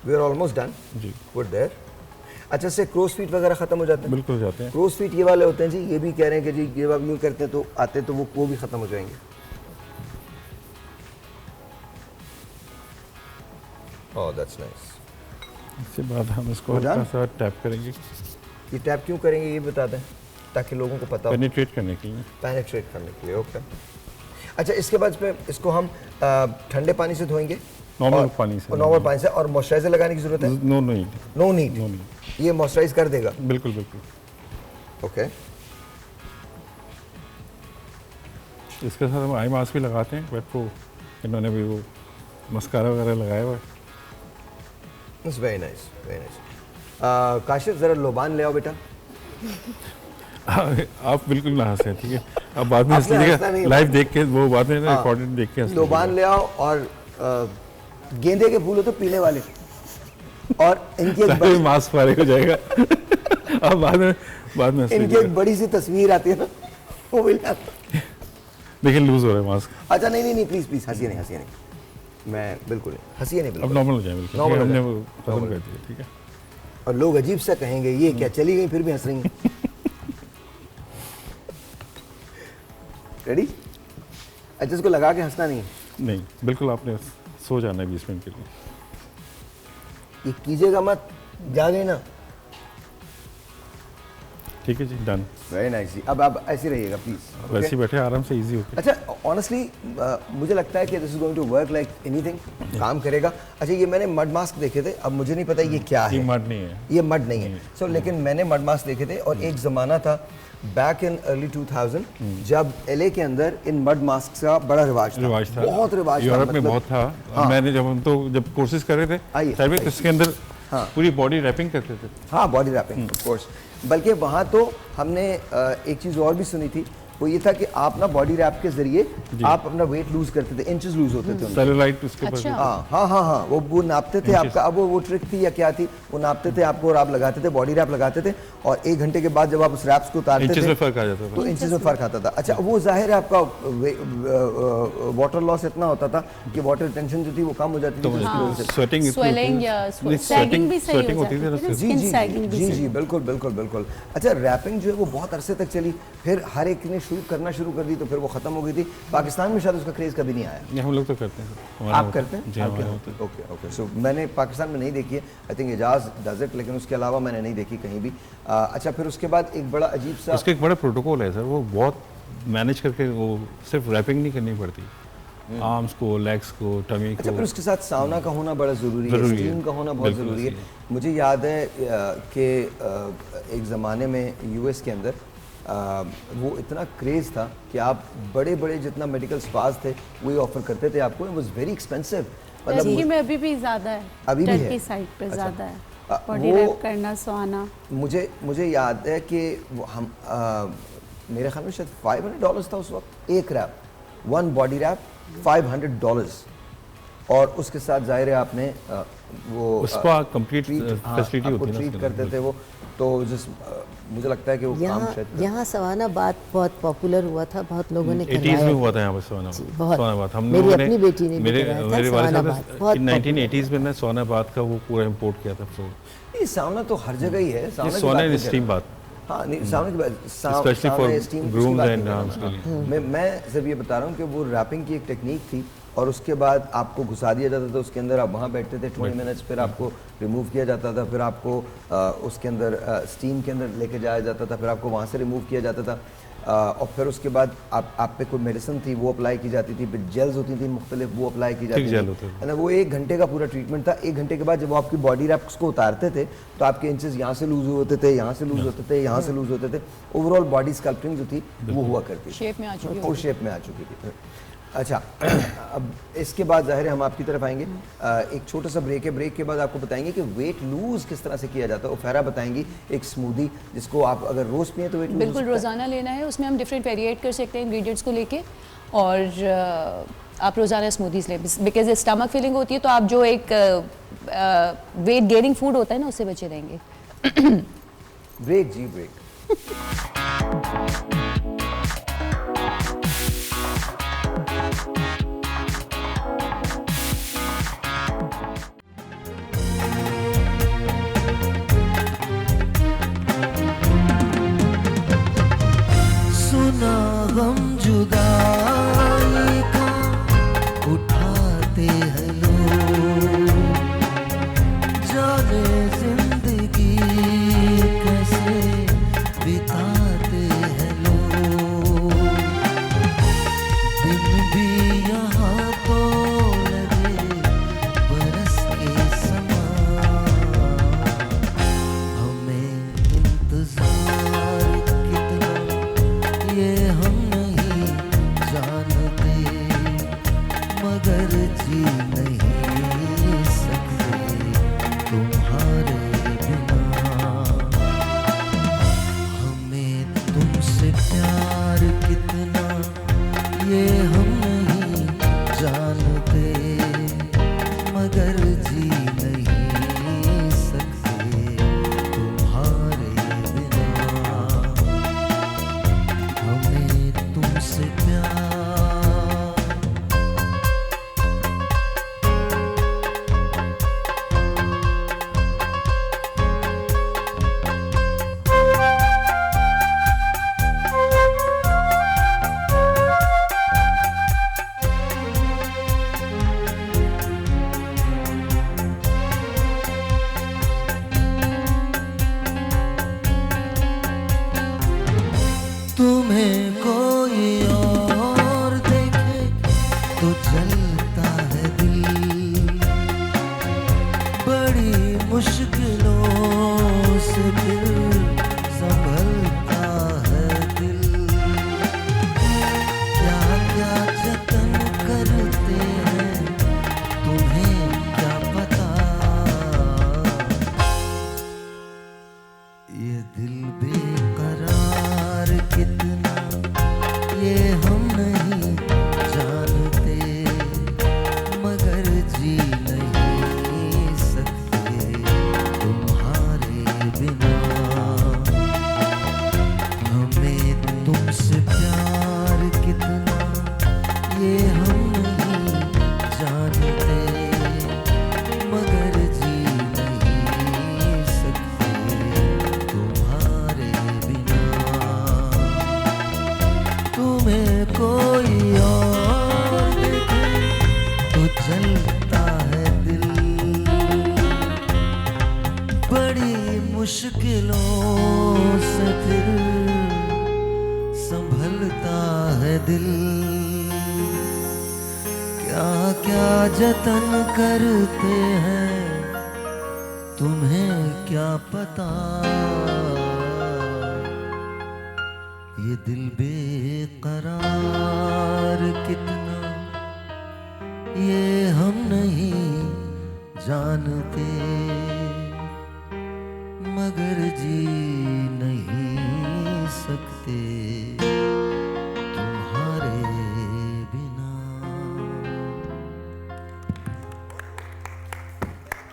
वी आर ऑलमोस्ट डन। जी, गुड देयर। अच्छा, से क्रोस फीट वगैरह खत्म हो जाते हैं? बिल्कुल हो जाते हैं। क्रोस फीट ये वाले होते हैं जी, ये भी कह रहे हैं कि जी ये यूँ करते हैं तो आते तो वो भी खत्म हो जाएंगे। ओह, दैट्स नाइस। इसके बाद हम इसको हल्का सा टैप करेंगे। ये टैप क्यों करेंगे ये बता दें, ताकि लोगों को पता हो। पेनिट्रेट करने के लिए। पेनिट्रेट करने के लिए, ओके। अच्छा, इसके बाद इसको हम ठंडे पानी से धोएंगे? नॉर्मल पानी से। नॉर्मल पानी से। और मॉइस्चराइजर लगाने की जरूरत है? No need. No need. ये मॉइस्चराइज कर देगा? बिल्कुल बिल्कुल। ओके। इसके साथ हम आई मास्क भी लगाते हैं, बट वो इन्होंने भी वो मस्कारा वगैरह लगाया हुआ है। It's very nice, very nice. Kashif ज़रा लोबान ले आओ बेटा। आप बिल्कुल ना हंसें, ठीक है? आप बाद में हंस आपने हंसना नहीं लीजिएगा, है। लाइव देख के वो बाद में हाँ। रिकॉर्डेड देख के हंस लोबान ले आओ और गेंदे के फूल हो तो पीले वाले, और इनकी एक लीजिएगा। बड़ी, मास्क फारे हो जाएगा। आप बाद में हंस इनकी एक लीजिएगा। बड़ी सी तस्वीर आती है ना, वो भी ले आओ। देखिए लूज हो रहा है मास्क। अच्छा नहीं नहीं नहीं, प्लीज प्लीज हंसिए नहीं, हंसिए नहीं, मैं बिल्कुल नहीं, हंसिए नहीं अब बिल्कुल। नॉर्मल हो जाए बिल्कुल, Normal हो हमने जाए। वो खत्म Normal। कर दिया, ठीक है? और लोग अजीब सा कहेंगे ये क्या चली गई फिर भी हंस रही हैं। रेडी? अच्छा इसको लगा के हंसना नहीं है, नहीं बिल्कुल, आपने सो जाना है 20 मिनट के लिए। ये कीजिएगा मत, जागे ना। ठीक है जी, डन। वेरी नाइस जी। अब आप ऐसे रहिएगा प्लीज। वैसे ही बैठे आराम से, इजी होके। अच्छा ऑनेस्टली मुझे लगता है कि this is going to work like anything, काम करेगा। अच्छा ये मैंने मड मास्क देखे थे, अब मुझे नहीं पता ये क्या ये है। मड नहीं है। ये मड नहीं है। सो लेकिन मैंने मड मास्क देखे थे, और एक ज़माना था बैक इन अर्ली 2000 जब LA के अंदर इन मड मास्क का बड़ा रिवाज था। बहुत रिवाज था, यूरोप में मतलब- बहुत था। हाँ। मैंने जब कोर्सेज कर रहे थे आइए, तभी आइए। इसके अंदर हाँ। पूरी बॉडी रैपिंग करते थे। हाँ बॉडी रैपिंग ऑफ कोर्स। बल्कि वहाँ तो हमने एक चीज़ और भी सुनी थी, वो ये था कि आप ना बॉडी रैप के जरिए आप अपना वेट लूज करते थे, इंचेस लूज होते थे उनके। सेलुलाइट उसके ऊपर। हाँ हाँ हाँ हाँ, वो नापते थे आपका। अब वो ट्रिक थी या क्या थी, वो नापते थे आपको और आप लगाते थे, बॉडी रैप लगाते थे, और 1 घंटे के बाद जब आप उस रैप्स को उतारते इंचेस थे में फर्क आ जाता तो था। इंचेस में फर्क आता था। अच्छा वो जाहिर है आपका वाटर लॉस इतना होता था कि वाटर रिटेंशन जो थी वो कम हो जाती थी, तो उसकी वजह से स्वेटिंग Swelling या sagging भी सही हो होती थी ना जाती थी ना। उससे। जी Skin जी sagging भी जी सही। जी बिल्कुल बिल्कुल बिल्कुल। अच्छा रैपिंग जो है वो बहुत अरसे तक चली, फिर हर एक ने करना शुरू कर दी, तो फिर वो खत्म हो गई थी। पाकिस्तान में शायद उसका क्रेज कभी नहीं आया। ये हम लोग तो करते हैं। हमारा आप होता है। करते हैं? जी आपके हमारा यहाँ होता है। Okay okay. सो मैंने पाकिस्तान में नहीं देखी है, I think Ejaz does it, लेकिन उसके अलावा मैंने नहीं देखी कहीं भी। अच्छा फिर उसके बाद एक बड़ा अजीब सा उसका एक बड़ा प्रोटोकॉल है सर, वो बहुत मैनेज करके, वो सिर्फ रैपिंग नहीं करनी पड़ती, आर्म्स को, लेग्स को, टमी अच्छा फिर को। उसके साथ साउना का होना बड़ा ज़रूरी है, ज़रूरी है। स्टीम का होना बहुत बिल्कुल ज़रूरी है। ज़रूरी मुझे याद है कि एक ज़माने में US के अंदर वो इतना क्रेज़ था कि आप बड़े बड़े जितना मेडिकल स्पास थे वही ऑफर करते थे आपको। It was very expensive. Turkey में अभी भी ज़्यादा है, अभी भी है? टर्की साइड पे अच्छा। ज़्यादा है बॉडी वो- रैप करना, सोना। मुझे याद है कि वो हम मेरे ख्याल में शायद $500 था उस वक्त एक रैप, 1 बॉडी रैप $500, और उसके साथ जाहिर है आपने वो उसका कंप्लीट हाँ, फैसिलिटी आपको होती है ना ट्रीट उसके अंदर। करते थे वो। तो मुझे लगता है कि वो काम यहाँ शायद यहाँ सवाना बात बहुत पॉपुलर हुआ था, बहुत लोगों ने 80s में करवाया। हुआ था यहाँ पर सोना जी, बहुत। सोनाबाद। हम मेरी लोगों ने अपनी बेटी ने भी मेरे कराया था मेरे वाले साहब सोनाबाद, ने बहुत 1980s में ना सोनाबाद का वो पूरा इंपोर्ट किया था फ्लोर। ये सावना तो हर जगह ही है। ये सावना की सोना बात एंड नहीं कर स्टीम रहा। बात, हाँ नहीं सावना की बात, स्पेशली सावना फॉर स्टीम उसकी ग्रूम्स बात एंड नहीं कर आर्म्स रहा। के लिए। मैं सिर्फ ये बता रहा हूँ कि वो रैपिंग की एक टेक्निक थी, और उसके बाद आपको घुसा दिया जाता था उसके अंदर, आप वहाँ बैठते थे 20 मिनट्स, फिर आपको रिमूव किया जाता था, फिर आपको उसके अंदर स्टीम के अंदर लेके जाया जाता था, फिर आपको वहाँ से रिमूव किया जाता था, और फिर उसके बाद आप पे कोई मेडिसिन थी वो अप्लाई की जाती थी, फिर जेल्स होती थी मुख्तलिफ वो अप्लाई की जाती जेल थी, होते थे। है ना। वो 1 घंटे का पूरा ट्रीटमेंट था। 1 घंटे के बाद जब वो आपकी बॉडी रैप्स को उतारते थे तो आपके इंचेस यहाँ से लूज होते थे, यहाँ से लूज होते थे, यहाँ से लूज होते थे। ओवरऑल बॉडी स्कल्पटिंग जो थी वो हुआ करती थी, शेप में आ चुकी वो शेप में आ चुकी थी। अच्छा अब इसके बाद ज़ाहिर है हम आपकी तरफ आएंगे। एक छोटा सा ब्रेक है, ब्रेक के बाद आपको बताएंगे कि वेट लूज किस तरह से किया जाता है। उफेरा बताएंगी एक स्मूदी जिसको आप अगर रोज़ पिए तो वेट लूज बिल्कुल रोज़ाना लेना है, उसमें हम डिफरेंट वेरिएट कर सकते हैं इंग्रेडिएंट्स को लेके, और आप रोज़ाना स्मूदीज़ लें बिकॉज स्टमक फीलिंग होती है, तो आप जो एक वेट गेनिंग फूड होता है ना उससे बचे रहेंगे। ब्रेक जी ब्रेक। सुना गम जुदाई का उठाते हैं लोग, जाने जिंदगी कैसे बिताते हैं लोग। मुश्किलों से फिर संभलता है दिल, क्या क्या जतन करते हैं तुम्हें क्या पता, ये दिल बेकरार कितना ये हम नहीं जानते, मगर जी नहीं सकते तुम्हारे बिना।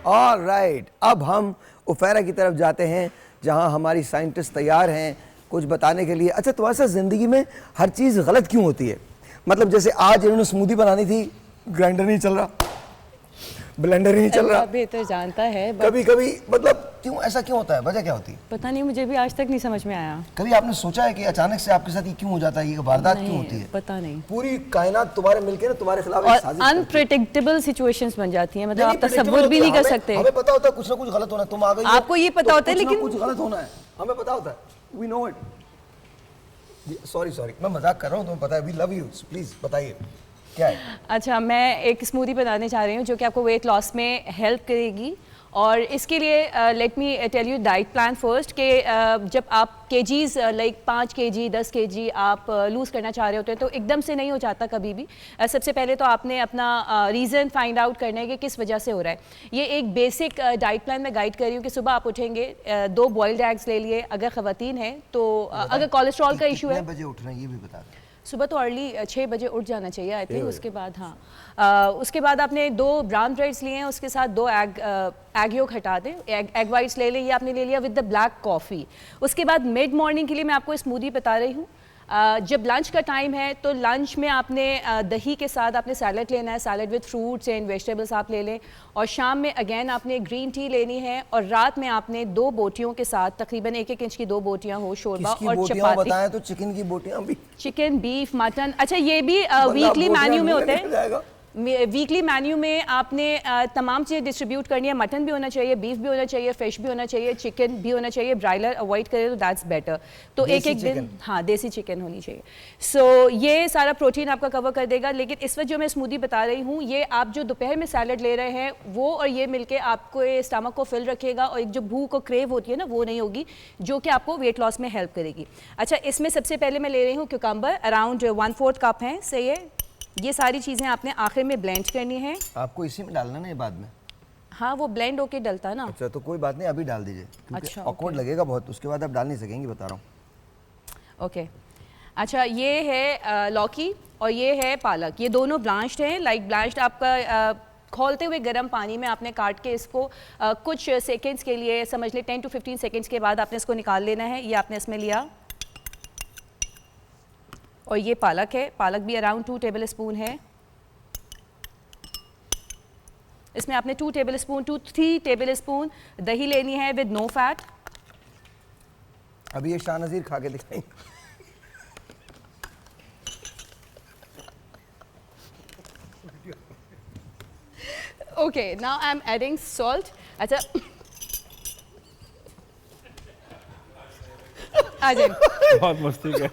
ऑलराइट, अब हम उफेरा की तरफ जाते हैं जहां हमारी साइंटिस्ट तैयार हैं कुछ बताने के लिए। अच्छा, तुम्हारे साथ जिंदगी में हर चीज़ गलत क्यों होती है? मतलब जैसे आज इन्होंने स्मूदी बनानी थी, ग्राइंडर नहीं चल रहा, ब्लेंडर ही नहीं चल रहा, बेहतर जानता है कभी कभी मतलब क्यों, ऐसा क्यों होता है, वजह क्या होती है? पता नहीं, मुझे भी आज तक नहीं समझ में आया। कभी आपने सोचा है कि अचानक से आपके साथ ये क्यों हो जाता है, ये वारदात क्यों होती है? पता नहीं, पूरी कायनात तुम्हारे मिलके ना तुम्हारे खिलाफ एक साजिश करती है। अनप्रेडिक्टेबल सिचुएशंस बन जाती हैं, मतलब आप तसव्वुर भी नहीं कर सकते। हमें पता होता है कुछ ना कुछ गलत होना है, तुम आ गई हो, आपको ये पता होता है, लेकिन कुछ गलत होना है, हमें पता होता है, वी नो इट। सॉरी मैं मजाक कर रहा हूँ, तुम्हें पता है, वी लव यू, प्लीज बताइए क्या है? अच्छा, मैं एक स्मूदी बनाने जा रही हूँ जो कि आपको वेट लॉस में हेल्प करेगी, और इसके लिए let me tell you diet plan first कि जब आप केजीज़ लाइक 5 kg 10 kg आप लूज़ करना चाह रहे होते हैं तो एकदम से नहीं हो जाता कभी भी। सबसे पहले तो आपने अपना रीज़न फाइंड आउट करना है कि किस वजह से हो रहा है। ये एक बेसिक डाइट प्लान में गाइड कर रही हूँ कि सुबह आप उठेंगे 2 बॉइल्ड एग्स ले लिए, अगर ख़वातीन हैं तो अगर कोलेस्ट्रॉल का इशू है। कितने बजे उठना है ये भी बता दें। सुबह तो अर्ली 6 बजे उठ जाना चाहिए आई थिंक। उसके बाद उसके बाद आपने 2 ब्राउन ब्रेड्स लिए हैं, उसके साथ 2 एग योक हटा दें, एग वाइट्स ले लें, ये आपने ले लिया विद द ब्लैक कॉफ़ी। उसके बाद मिड मॉर्निंग के लिए मैं आपको स्मूदी बता रही हूँ। जब लंच का टाइम है तो लंच में आपने दही के साथ आपने सैलड लेना है, salad with fruits and vegetables आप ले लें, और शाम में अगेन आपने ग्रीन टी लेनी है, और रात में आपने 2 बोटियों के साथ तकरीबन 1-1 इंच की 2 बोटियां हो शोरबा और चपाती। बताएं तो चिकन की बोटियां भी, चिकन, बीफ, मटन। अच्छा, ये भी वीकली मेन्यू में होते हैं। वीकली मेन्यू में आपने तमाम चीज़ें डिस्ट्रीब्यूट करनी है। मटन भी होना चाहिए, बीफ भी होना चाहिए, फिश भी होना चाहिए, चिकन भी होना चाहिए। ब्रायलर अवॉइड करें तो दैट्स बेटर। तो एक दिन हाँ देसी चिकन होनी चाहिए। सो ये सारा प्रोटीन आपका कवर कर देगा। लेकिन इस वक्त जो मैं स्मूदी बता रही हूँ, ये आप जो दोपहर में सैलड ले रहे हैं वो और ये मिलके आपको स्टमक को फिल रखेगा, और एक जो भूख और क्रेव होती है ना वो नहीं होगी, जो कि आपको वेट लॉस में हेल्प करेगी। अच्छा, इसमें सबसे पहले मैं ले रही हूँ क्यूकम्बर, अराउंड 1/4 कप है। सही है, ये सारी चीज़ें आपने आखिर में ब्लेंड करनी है। आपको इसी में डालना ना, ये बाद में? हाँ, वो ब्लेंड होके डलता है ना। अच्छा, तो कोई बात नहीं, अभी डाल दीजिए, अच्छा, ऑकवर्ड लगेगा बहुत, उसके बाद आप डाल नहीं सकेंगी, बता रहा हूँ। ओके। अच्छा, ये है लौकी और ये है पालक, ये दोनों ब्लांच्ड हैं। लाइक ब्लांच्ड आपका खोलते हुए गर्म पानी में आपने काट के इसको कुछ सेकेंड्स के लिए, समझ ले 10 to 15 सेकेंड्स के बाद आपने इसको निकाल लेना है। ये आपने इसमें लिया, और ये पालक है, पालक भी अराउंड 2 टेबल स्पून है। इसमें आपने 2 टेबल स्पून 2-3 टेबल स्पून दही लेनी है विद नो फैट। अभी ये शाहनज़ीर खा के दिखाएंगे। Okay, now I am adding salt. अच्छा, आ जाए, बहुत मस्ती का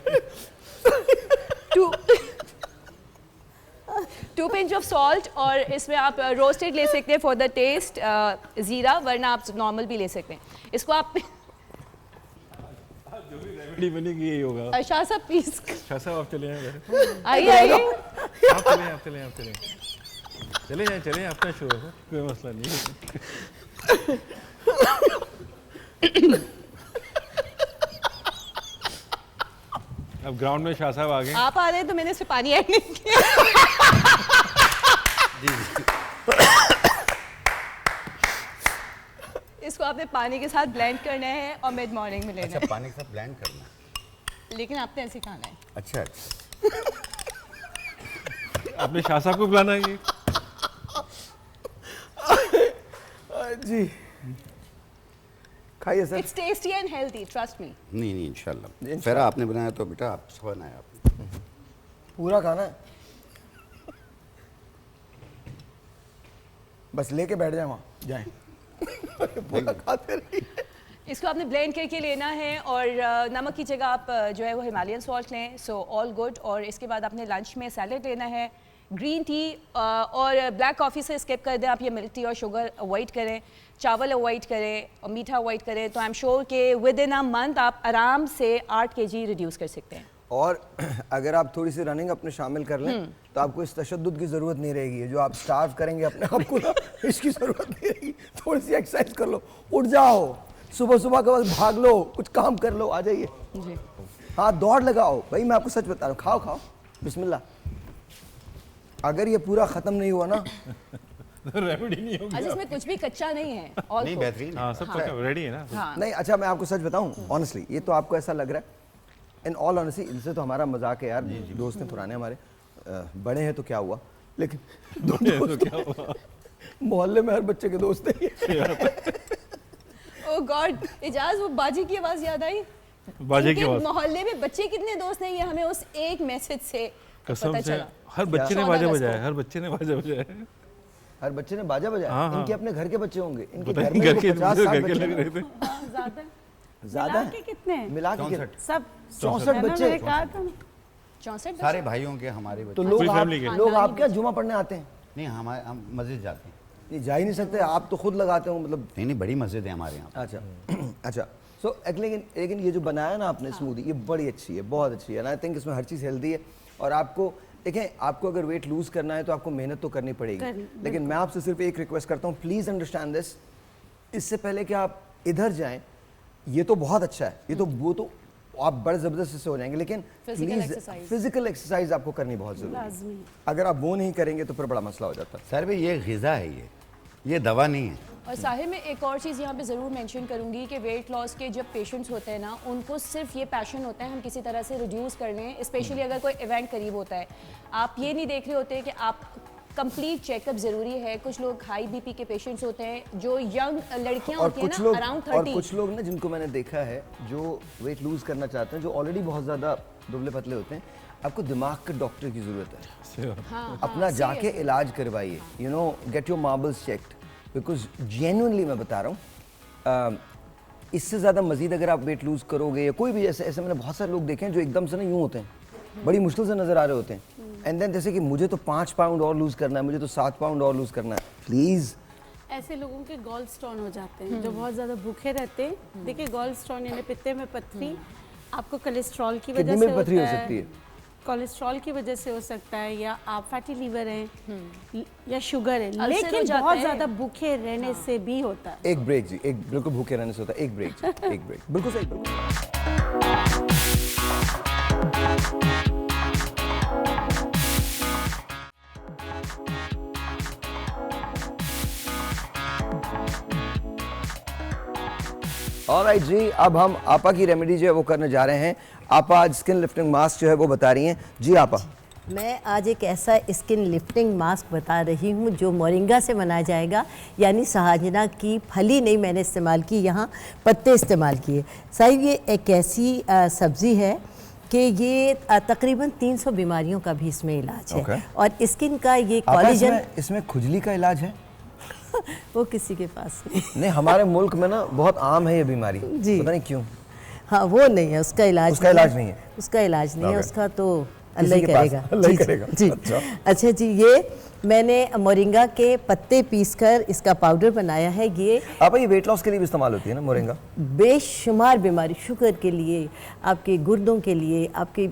2 पिंच ऑफ सॉल्ट, और इसमें आप रोस्टेड ले सकते हैं फॉर द टेस्ट, ज़ीरा, वरना आप नॉर्मल भी ले सकते हैं। इसको आप जो भी रेमेडी बनेगी यही होगा। शाह साहब प्लीज, शाह साहब आप चले आइए, आइए आप चले अपना शो है, कोई मसला नहीं है। अब ग्राउंड में शाह साहब आ गए। आप आ रहे हैं तो मैंने इसमें पानी ऐड नहीं किया। इसको आपने पानी के साथ ब्लेंड करना है और मिड मॉर्निंग में लेना है। अच्छा, पानी के साथ ब्लेंड करना है, लेकिन आपने ऐसे खाना है। अच्छा आपने शाह साहब को बुलाना है जी, खाइए sir. It's tasty and healthy, trust me. नहीं इंशाल्लाह। फेरा आपने बनाया तो बेटा आप सब बनाया आपने, पूरा खाना है, बस लेके बैठ जाए वहाँ जाए। पूरा खाते रहिए। इसको आपने ब्लेंड करके लेना है और नमक की जगह आप जो है वो हिमालयन सॉल्ट लें, सो ऑल गुड। और इसके बाद आपने लंच में सैलेड लेना है, ग्रीन टी और ब्लैक कॉफ़ी से स्किप कर दें आप, ये मिल्क टी और शुगर अवॉइड करें, चावल अवॉइड करें और मीठा अवॉइड करें। तो आई एम श्योर कि विद इन अ मंथ आप आराम से 8 kg रिड्यूस कर सकते हैं। और अगर आप थोड़ी सी रनिंग अपने शामिल कर लें तो आपको इस तशद्दुद की ज़रूरत नहीं रहेगी। जो आप स्टार्व करेंगे अपने आप को ना, इसकी ज़रूरत नहीं रहेगी। थोड़ी सी एक्सरसाइज कर लो, उठ जाओ, सुबह सुबह के बाद भाग लो, कुछ काम कर लो, आ जाइए। हाँ, दौड़ लगाओ भाई, मैं आपको सच बता रहा हूँ। खाओ खाओ, बिस्मिल्लाह। अगर ये पूरा ख़त्म नहीं हुआ ना रेमेडी नहीं होगी। आज इसमें कुछ भी कच्चा नहीं है, नहीं बेहतरीन। हाँ, सब रेडी है ना। हाँ। नहीं, अच्छा मैं आपको सच बताऊं, ऑनेस्टली ये तो आपको ऐसा लग रहा है, इन ऑल ऑनेस्टी इनसे तो हमारा मजाक है यार, दोस्त हैं पुराने हमारे, बड़े हैं तो क्या हुआ, लेकिन मोहल्ले में हर बच्चे के दोस्त हैं। ओह गॉड, इजाज वो बाजी की आवाज़ याद आई। बाजी की आवाज़। मोहल्ले में बच्चे कितने दोस्त हैं ये हमें उस एक मैसेज से पता चला। हर बच्चे ने बाजा बजाया, हर बच्चे ने बाजा बजाया, हर बच्चे ने बाजा बजाया। हाँ, इनके अपने घर के बच्चे होंगे, इनके पता घर नहीं में घर के 50-60 बच्चे लग रहे थे। ज्यादा मिला के कितने हैं? मिला के 64 सब 64 बच्चे। मैंने कहा था 64 सारे भाइयों के, हमारे बच्चे। तो लोग पूरी फैमिली के। लोग आप क्या जुमा पढ़ने आते हैं? नहीं, हम मस्जिद जाते हैं। ये जा ही नहीं सकते, आप तो खुद लगाते हो, मतलब। नहीं, बड़ी मस्जिद है हमारे यहाँ। अच्छा अच्छा। सो लेकिन ये जो बनाया ना आपने स्मूदी, ये बड़ी अच्छी है, बहुत अच्छी है। आई थिंक इसमें हर चीज़ हेल्दी है। और आपको देखें, आपको अगर वेट लूज करना है तो आपको मेहनत तो करनी पड़ेगी, लेकिन मैं आपसे सिर्फ एक रिक्वेस्ट करता हूँ, प्लीज़ अंडरस्टैंड दिस, इससे पहले कि आप इधर जाएं, ये तो बहुत अच्छा है, ये तो वो तो आप बड़े ज़बरदस्त से हो जाएंगे, लेकिन प्लीज़ फिजिकल एक्सरसाइज आपको करनी बहुत ज़रूरी है। अगर आप वो नहीं करेंगे तो फिर बड़ा मसला हो जाता है। सर भाई, ये ग़िज़ा है, ये दवा नहीं है। और साहिर में एक और चीज़ यहाँ पे ज़रूर मेंशन करूँगी कि वेट लॉस के जब पेशेंट्स होते हैं ना, उनको सिर्फ ये पैशन होता है हम किसी तरह से रिड्यूस कर लें, स्पेशली अगर कोई इवेंट करीब होता है। आप ये नहीं देख रहे होते कि आप कंप्लीट चेकअप ज़रूरी है। कुछ लोग हाई बीपी के पेशेंट्स होते हैं, जो यंग लड़कियाँ होती हैं ना अराउंड 30, और कुछ लोग ना जिनको मैंने देखा है जो वेट लूज करना चाहते हैं, जो ऑलरेडी बहुत ज़्यादा दुबले पतले होते हैं, आपको दिमाग के डॉक्टर की ज़रूरत है। अपना जाके इलाज करवाइए, you know, get your marbles checked, because genuinely मैं बता रहा हूँ, इससे ज़्यादा मजीद अगर आप वेट लूज़ करोगे या कोई भी ऐसे मैंने बहुत सारे लोग देखे हैं जो एकदम से ना यूँ होते हैं, बड़ी मुश्किल से नज़र आ रहे होते हैं, एंड देन जैसे कि मुझे तो 5 पाउंड और लूज़ करना है, मुझे तो 7 पाउंड और लूज़ करना है, प्लीज़। ऐसे लोगों के गॉल स्टोन हो जाते हैं जो बहुत ज़्यादा भूखे रहते हैं। देखिए, गॉल स्टोन यानी पित्ते में पथरी, आपको कोलेस्ट्रॉल की वजह से पथरी हो सकती है, कोलेस्ट्रॉल की वजह से हो सकता है, या आप फैटी लीवर हैं या शुगर है, लेकिन बहुत ज़्यादा भूखे रहने से भी होता है। एक ब्रेक जी, एक बिल्कुल भूखे रहने से होता है, एक ब्रेक जी, एक ब्रेक, बिल्कुल सही, बिल्कुल। ऑलराइट जी, अब हम आपा की रेमेडी जो है वो करने जा रहे हैं। आपा आज स्किन लिफ्टिंग मास्क जो है वो बता रही हैं। जी आपा। मैं आज एक ऐसा स्किन लिफ्टिंग मास्क बता रही हूँ जो मोरिंगा से बनाया जाएगा, यानी सहाजना की फली नहीं मैंने इस्तेमाल की, यहाँ पत्ते इस्तेमाल किए। साहिब, ये एक ऐसी सब्ज़ी है कि ये तकरीबन 300 बीमारियों का भी इसमें इलाज है। और स्किन का ये कॉलेजन, इसमें खुजली का इलाज है? वो किसी के पास नहीं, हमारे मुल्क में ना बहुत आम है ये बीमारी जी, पता नहीं क्यों। हाँ, वो नहीं है, उसका इलाज नहीं है, उसका इलाज नहीं है, उसका तो अल्लाह ही करेगा। जी। अच्छा जी, ये मैंने मोरिंगा के पत्ते पीसकर इसका पाउडर बनाया है। ये आप ये वेट लॉस के लिए भी इस्तेमाल होती है ना मोरिंगा? बेशुमार बीमारी, शुगर के लिए, आपके गुर्दों के लिए, आपकी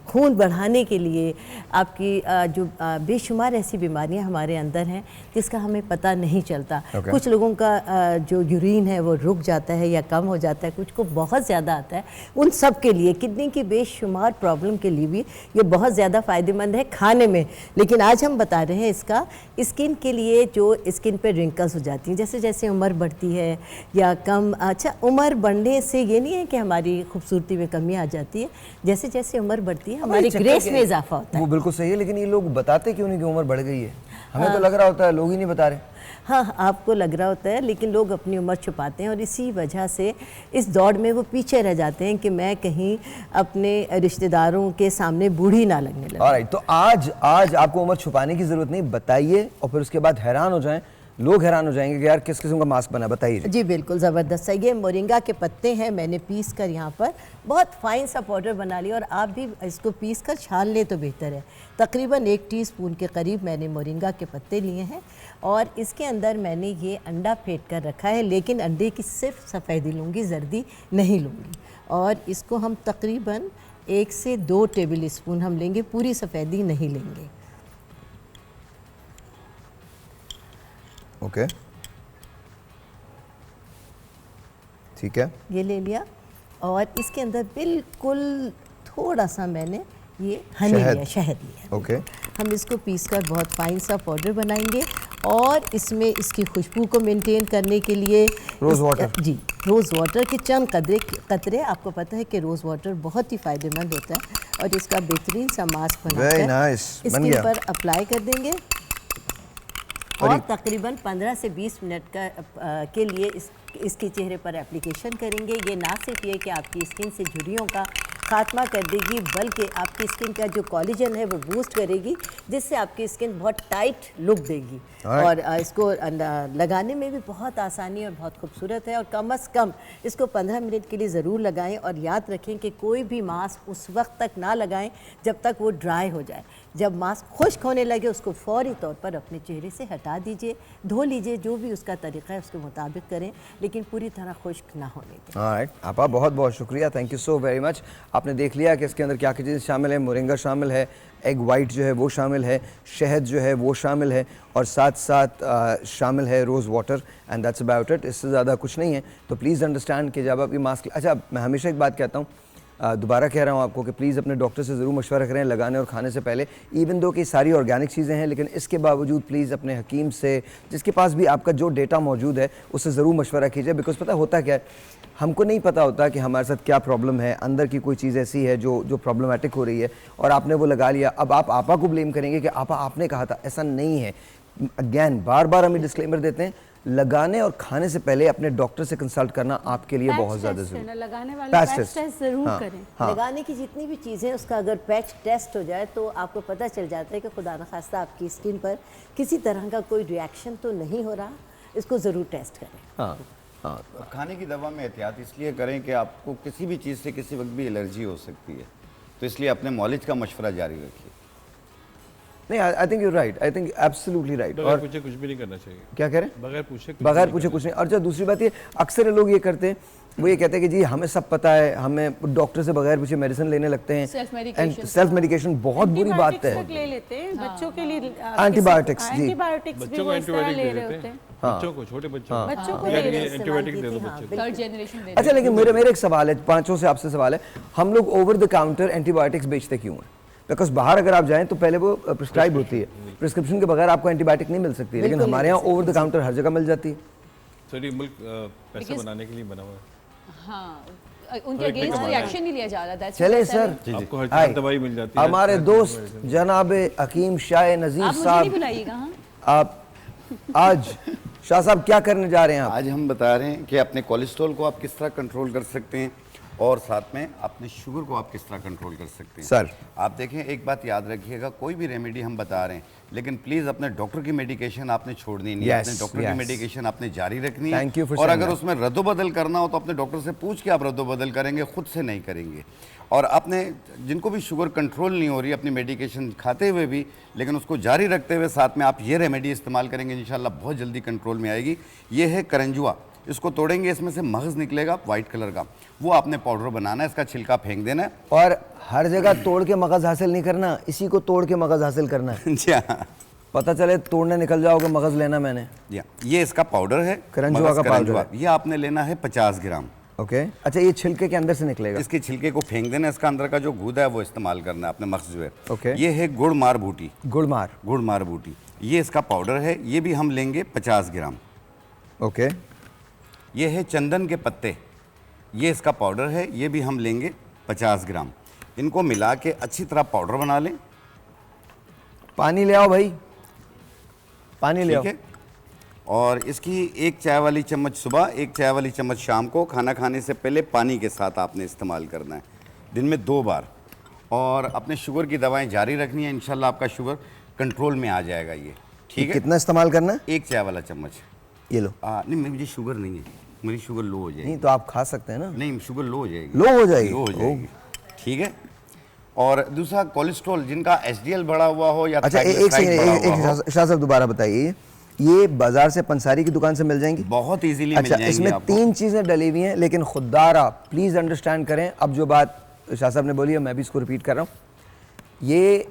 खून बढ़ाने के लिए, आपकी जो बेशुमार ऐसी बीमारियां हमारे अंदर हैं जिसका हमें पता नहीं चलता। कुछ लोगों का जो यूरिन है वो रुक जाता है या कम हो जाता है, कुछ को बहुत ज़्यादा आता है। उन सब के लिए, किडनी की बेशुमार प्रॉब्लम के लिए भी ये बहुत ज़्यादा फ़ायदेमंद है खाने में। लेकिन आज हम बता रहे हैं इसका स्किन के लिए, जो स्किन पे रिंकल्स हो जाती हैं जैसे जैसे उम्र बढ़ती है या कम। अच्छा, उम्र बढ़ने से ये नहीं है कि हमारी खूबसूरती में कमी आ जाती है, जैसे जैसे उम्र बढ़ती है हमारी ग्रेस में इजाफा होता है। वो बिल्कुल सही है, लेकिन ये लोग बताते क्यों नहीं कि उम्र बढ़ गई है? हमें तो लग रहा होता है, लोग ही नहीं बता रहे। हाँ, आपको लग रहा होता है, लेकिन लोग अपनी उम्र छुपाते हैं और इसी वजह से इस दौड़ में वो पीछे रह जाते हैं कि मैं कहीं अपने रिश्तेदारों के सामने बूढ़ी ना लगने लगे। ऑलराइट, तो आज आपको उम्र छुपाने की ज़रूरत नहीं, बताइए और फिर उसके बाद हैरान हो जाएं लोग हैरान हो जाएंगे कि यार किस किस्म का मास्क बना, बताइए। जी बिल्कुल ज़बरदस्त है। ये मोरिंगा के पत्ते हैं, मैंने पीस कर यहाँ पर बहुत फाइन सा पाउडर बना लिया, और आप भी इसको पीस कर छान लें तो बेहतर है। तकरीबन 1 टीस्पून के करीब मैंने मोरिंगा के पत्ते लिए हैं, और इसके अंदर मैंने ये अंडा फेंट कर रखा है, लेकिन अंडे की सिर्फ सफ़ेदी लूँगी, जर्दी नहीं लूँगी। और इसको हम तकरीबन 1 से 2 टेबल स्पून हम लेंगे, पूरी सफ़ेदी नहीं लेंगे। ओके, ठीक है, ये ले लिया। और इसके अंदर बिल्कुल थोड़ा सा मैंने ये हनी लिया, शहद लिया। ओके, हम इसको पीस कर बहुत फाइन सा पाउडर बनाएंगे, और इसमें इसकी खुशबू को मेंटेन करने के लिए रोज़ वाटर, जी रोज़ वाटर के चंद कतरे आपको पता है कि रोज़ वाटर बहुत ही फ़ायदेमंद होता है, और इसका बेहतरीन सा मास्क बनाकर स्किन पर अप्लाई कर देंगे। और तकरीबन 15 से 20 मिनट के लिए इसके चेहरे पर एप्लीकेशन करेंगे। ये ना सिर्फ ये कि आपकी स्किन से झुर्रियों का खात्मा कर देगी, बल्कि आपकी स्किन का जो कोलेजन है वो बूस्ट करेगी, जिससे आपकी स्किन बहुत टाइट लुक देगी। और इसको लगाने में भी बहुत आसानी और बहुत खूबसूरत है। और कम से कम इसको 15 मिनट के लिए ज़रूर लगाएं, और याद रखें कि कोई भी मास्क उस वक्त तक ना लगाएं जब तक वो ड्राई हो जाए। जब मास्क खुश्क होने लगे उसको फौरी तौर पर अपने चेहरे से हटा दीजिए, धो लीजिए, जो भी उसका तरीका है उसके मुताबिक करें, लेकिन पूरी तरह खुश्क ना होने दें। ऑलराइट आपा, बहुत बहुत शुक्रिया, thank you so very much. आपने देख लिया कि इसके अंदर क्या क्या चीज़ें शामिल है। मोरिंगा शामिल है, एग वाइट जो है वो शामिल है, शहद जो है वो शामिल है, और साथ साथ शामिल है rose water, and that's about it. इससे ज़्यादा कुछ नहीं है। तो प्लीज़ अंडरस्टैंड कि जब आप ये मास्क, अच्छा मैं हमेशा एक बात कहता हूँ, दोबारा कह रहा हूँ आपको कि प्लीज़ अपने डॉक्टर से ज़रूर मशवरा करें लगाने और खाने से पहले। इवन दो कि सारी ऑर्गेनिक चीज़ें हैं, लेकिन इसके बावजूद प्लीज़ अपने हकीम से, जिसके पास भी आपका जो डेटा मौजूद है, उससे ज़रूर मशवरा कीजिए। बिकॉज पता होता क्या है, हमको नहीं पता होता कि हमारे साथ क्या प्रॉब्लम है, अंदर की कोई चीज़ ऐसी है जो प्रॉब्लमेटिक हो रही है, और आपने वो लगा लिया। अब आप आपा को ब्लेम करेंगे कि आपा आपने कहा था, ऐसा नहीं है। अगैन बार बार हम डिस्क्लेमर देते हैं, लगाने और खाने से पहले अपने डॉक्टर से कंसल्ट करना आपके लिए बहुत ज़्यादा ज़रूरी है। लगाने वाले पैच टेस्ट ज़रूर करें। लगाने की जितनी भी चीज़ें, उसका अगर पैच टेस्ट हो जाए तो आपको पता चल जाता है कि खुदा न खास्ता आपकी स्किन पर किसी तरह का कोई रिएक्शन तो नहीं हो रहा, इसको ज़रूर टेस्ट करें। हाँ, और खाने की दवा में एहतियात इसलिए करें कि आपको किसी भी चीज़ से किसी वक्त भी एलर्जी हो सकती है, तो इसलिए अपने मॉलिज का मशवरा जारी रखिए। नहीं, I think you right, I think absolutely right. और पूछे कुछ भी नहीं करना चाहिए। क्या कह रहे हैं? बगैर पूछे कुछ नहीं। और जो दूसरी बात ये अक्सर लोग ये करते हैं, वो ये कहते हैं कि जी हमें सब पता है, हमें डॉक्टर से बगैर पूछे मेडिसिन लेने लगते हैं। सेल्फ मेडिकेशन बहुत बुरी बात है। ले लेते हैं बच्चों के लिए एंटीबायोटिक्स, जी बच्चों को एंटीबायोटिक दे देते हैं, बच्चों को, छोटे बच्चों को एंटीबायोटिक दे दो बच्चों। Third generation. अच्छा, लेकिन मेरे एक सवाल है, पांचों से आपसे सवाल है, हम लोग ओवर द काउंटर एंटीबायोटिक्स बेचते क्यों हैं? बिकॉज बाहर अगर आप जाएं तो पहले वो प्रिस्क्राइब होती है, प्रिस्क्रिप्शन के बगैर आपको एंटीबायोटिक नहीं मिल सकती, लेकिन हमारे यहाँ ओवर द काउंटर हर जगह मिल जाती है। सर ये मुल्क पैसे बनाने के लिए बना हुआ है। हाँ, उनके अगेंस्ट रिएक्शन नहीं लिया जा रहा। चले सर, आपको हर जगह दवाई मिल जाती है। हमारे दोस्त जनाब हकीम शाह नज़ीर साहब, आप आज शाह साहब क्या करने जा रहे हैं? आज हम बता रहे हैं कि अपने कोलेस्ट्रॉल को आप किस तरह कंट्रोल कर सकते हैं, और साथ में अपने शुगर को आप किस तरह कंट्रोल कर सकते हैं। सर आप देखें, एक बात याद रखिएगा, कोई भी रेमेडी हम बता रहे हैं, लेकिन प्लीज़ अपने डॉक्टर की मेडिकेशन आपने छोड़नी नहीं है। अपने डॉक्टर की मेडिकेशन आपने जारी रखनी है, और अगर उसमें रद्दोबदल करना हो तो अपने डॉक्टर से पूछ के आप रद्दोबदल करेंगे, खुद से नहीं करेंगे। और अपने जिनको भी शुगर कंट्रोल नहीं हो रही अपनी मेडिकेशन खाते हुए भी, लेकिन उसको जारी रखते हुए साथ में आप ये रेमेडी इस्तेमाल करेंगे, इंशाल्लाह बहुत जल्दी कंट्रोल में आएगी। ये है करंजुआ, इसको तोड़ेंगे, इसमें से मगज़ निकलेगा वाइट कलर का, वो आपने पाउडर बनाना है, इसका छिलका फेंक देना है। और हर जगह तोड़ के मगज़ हासिल नहीं करना, इसी को तोड़ के मगज़ हासिल करना है। जी हाँ, पता चले तोड़ने निकल जाओगे, मगज़ लेना मैंने। ये इसका पाउडर है, करंजुआ का पाउडर। ये आपने लेना है 50 ग्राम। ओके, अच्छा ये छिलके के अंदर से निकलेगा? इसके छिलके को फेंक देना, इसका अंदर का जो गूदा है वो इस्तेमाल करना है अपने मगज़ जो है। ओके, ये है गुड़ मार बूटी। गुड़ मार बूटी, ये इसका पाउडर है, ये भी हम लेंगे 50 ग्राम। ओके, ये है चंदन के पत्ते, ये इसका पाउडर है, ये भी हम लेंगे 50 ग्राम। इनको मिला के अच्छी तरह पाउडर बना लें। पानी ले आओ भाई, पानी ले आओ। और इसकी 1 चाय वाली चम्मच सुबह, 1 चाय वाली चम्मच शाम को, खाना खाने से पहले पानी के साथ आपने इस्तेमाल करना है, दिन में 2 बार। और अपने शुगर की दवाएं जारी रखनी है, इंशाल्लाह आपका शुगर कंट्रोल में आ जाएगा ये, ठीक है। कितना इस्तेमाल करना है? 1 चाय वाला चम्मच। ये लो। नहीं मुझे शुगर नहीं है, मेरी शुगर लो हो जाएगी। नहीं तो आप खा सकते हैं ना। नहीं शुगर लो हो जाएगी। लो हो जाएगी? लो हो जाएगी, ठीक है। और दूसरा कोलेस्ट्रॉल, जिनका HDL बढ़ा हुआ हो या अच्छा एक शाह साहब दोबारा बताइए, ये बाजार से पंसारी की दुकान से मिल जाएंगी? बहुत इजीली अच्छा, मिल जाएंगी। इसमें 3 चीजें डली हुई हैं, लेकिन खुदारा प्लीज अंडरस्टैंड करें, अब जो बात शाह साहब ने बोली है मैं भी इसको रिपीट कर रहा हूँ। ये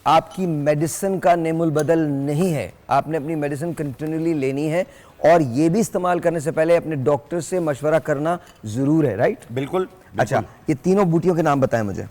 आपकी मेडिसिन का नेमुल बदल नहीं है, आपने अपनी मेडिसिन कंटिन्यूली लेनी है और ये भी इस्तेमाल करने से पहले अपने डॉक्टर से मशवरा करना जरूर है, राइट? बिल्कुल। अच्छा, ये तीनों बूटियों के नाम बताएं मुझे।